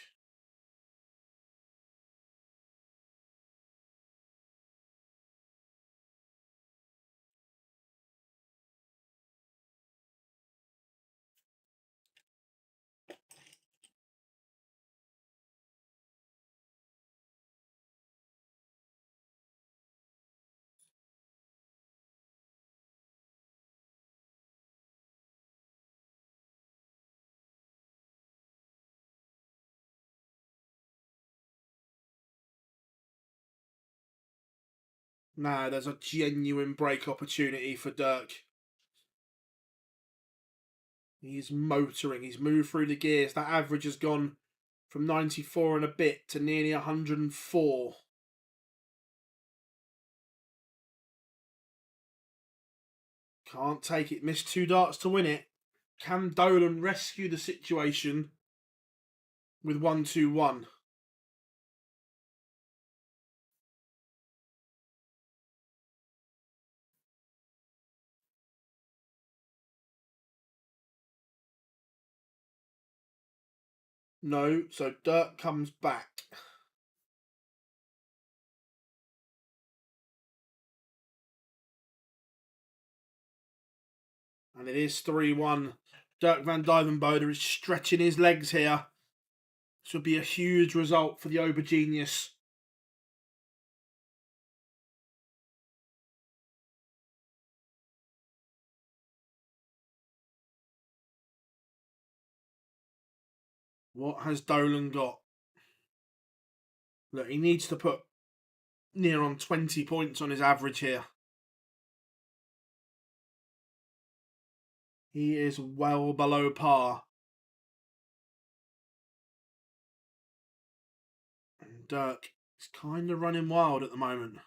Now there's a genuine break opportunity for Dirk. He's motoring. He's moved through the gears. That average has gone from 94 and a bit to nearly 104. Can't take it. Missed 2 darts to win it. Can Dolan rescue the situation with 1-2-1? No, so Dirk comes back. And it is 3-1. Dirk van Duijvenbode is stretching his legs here. This would be a huge result for the Obergenius. What has Dolan got? Look, he needs to put near on 20 points on his average here. He is well below par. And Dirk is kind of running wild at the moment.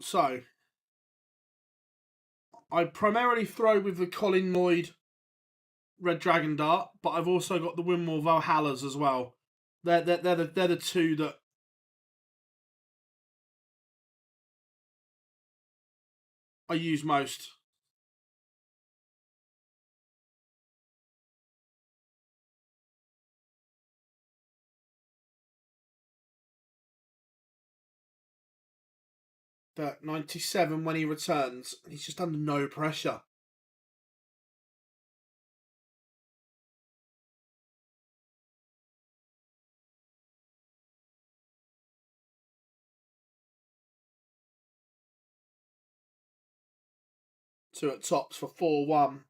So I primarily throw with the Colin Lloyd Red Dragon Dart, but I've also got the Winmore Valhallas as well. They're the two that I use most. Dirk 97 when he returns. He's just under no pressure. Two at tops for 4-1.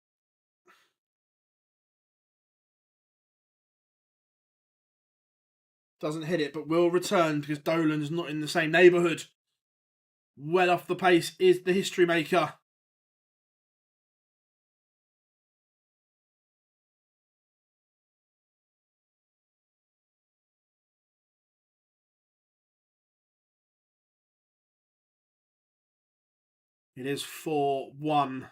Doesn't hit it, but will return because Dolan's not in the same neighbourhood. Well off the pace is the history maker. It is 4-1.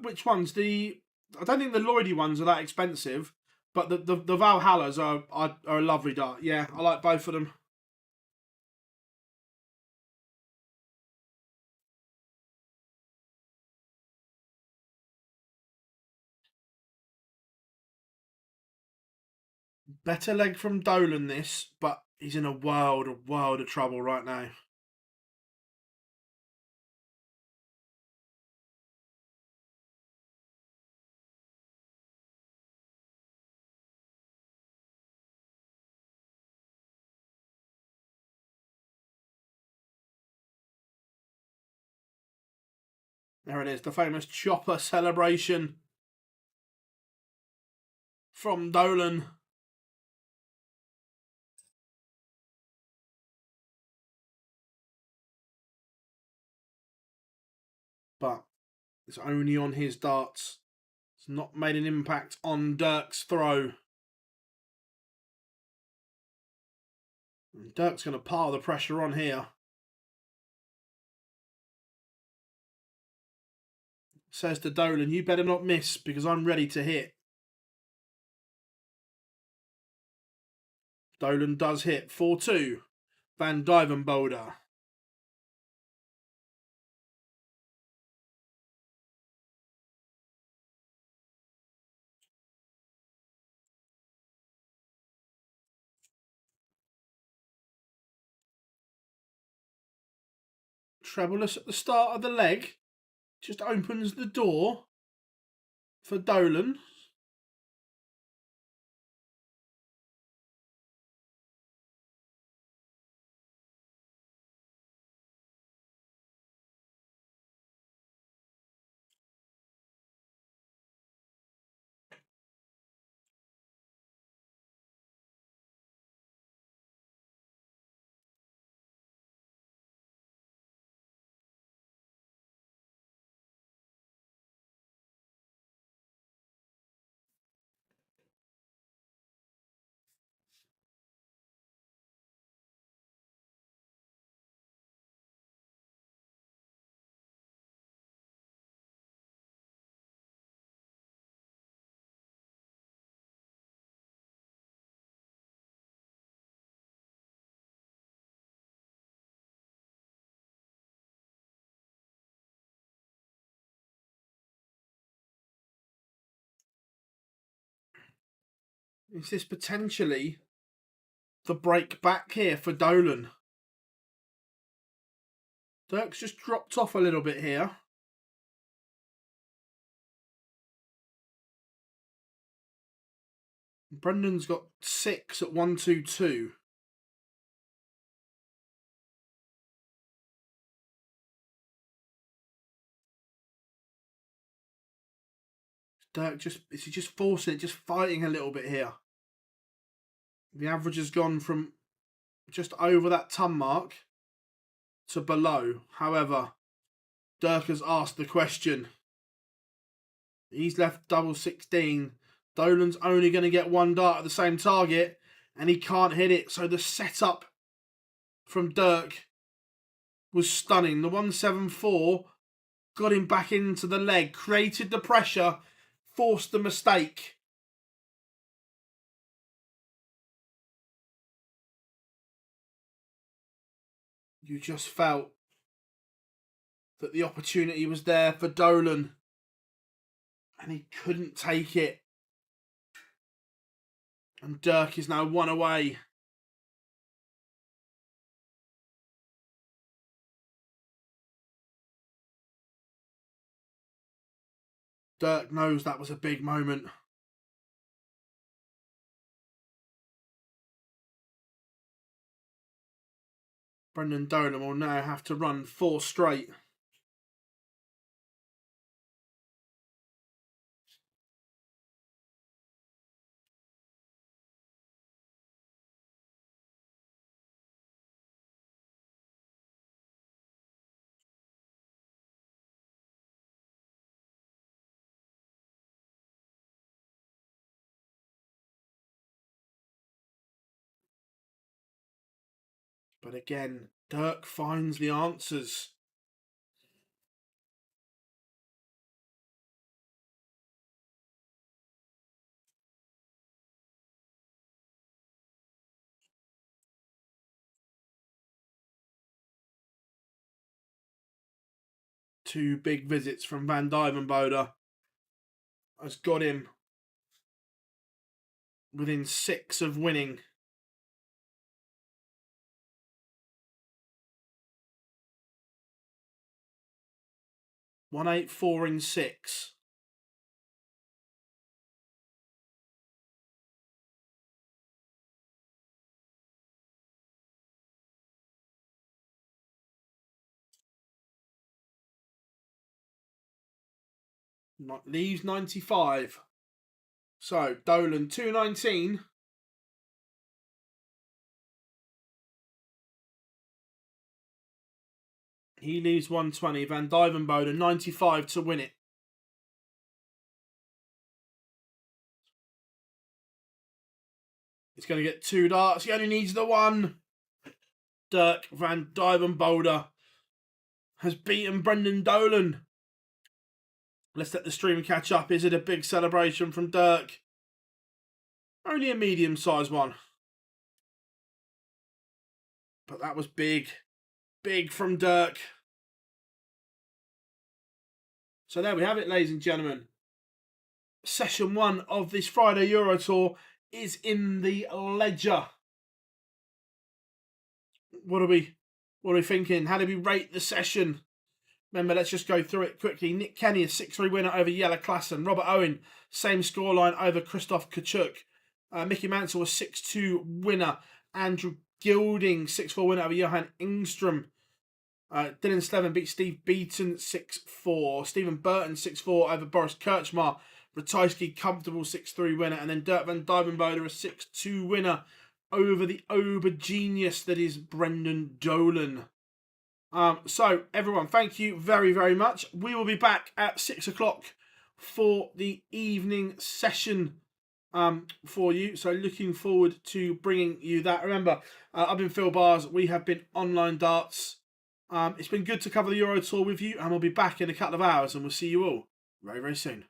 Which ones? I don't think the Lloydie ones are that expensive, but the Valhallas are a lovely dart. Yeah, I like both of them. Better leg from Dolan this, but he's in a world of trouble right now. There it is, the famous chopper celebration from Dolan. But it's only on his darts. It's not made an impact on Dirk's throw. And Dirk's going to pile the pressure on here. Says to Dolan, you better not miss because I'm ready to hit. Dolan does hit 4-2. Van Duijvenbode. Trebleless at the start of the leg. Just opens the door for Dolan. Is this potentially the break back here for Dolan? Dirk's just dropped off a little bit here. Brendan's got 6 at 1-2-2. Dirk is he just forcing it, just fighting a little bit here. The average has gone from just over that ton mark to below. However, Dirk has asked the question. He's left double 16. Dolan's only going to get one dart at the same target, and he can't hit it. So the setup from Dirk was stunning. The 174 got him back into the leg, created the pressure, forced the mistake. You just felt that the opportunity was there for Dolan, and he couldn't take it. And Dirk is now one away. Dirk knows that was a big moment. Brendan Dolan will now have to run 4 straight. But again, Dirk finds the answers. Two big visits from Van Duijvenbode has got him within 6 of winning. One 8-4 in 6. Leaves 95. So Dolan 219. He leaves 120. Van Duijvenbode 95 to win it. He's going to get 2 darts. He only needs the 1. Dirk Van Duijvenbode has beaten Brendan Dolan. Let's let the stream catch up. Is it a big celebration from Dirk? Only a medium-sized one. But that was big. Big from Dirk. So there we have it, ladies and gentlemen. Session 1 of this Friday Euro Tour is in the ledger. What are we thinking? How did we rate the session? Remember, let's just go through it quickly. Nick Kenny, a 6-3 winner over Jelle Classen. Robert Owen, same scoreline over Kciuk. Mickey Mansell, a 6-2 winner. Andrew Gilding, 6-4 winner over Johan Engstrom. Dylan Slevin beat Steve Beaton 6-4. Stephen Burton 6-4 over Boris Krcmar. Ratajski, comfortable 6-3 winner. And then Dirk Van Duijvenbode, a 6-2 winner over the Ober-genius that is Brendan Dolan. So, everyone, thank you very, very much. We will be back at 6 o'clock for the evening session for you. So, looking forward to bringing you that. Remember, I've been Phil Bars. We have been Online Darts. It's been good to cover the Euro Tour with you, and we'll be back in a couple of hours, and we'll see you all very, very soon.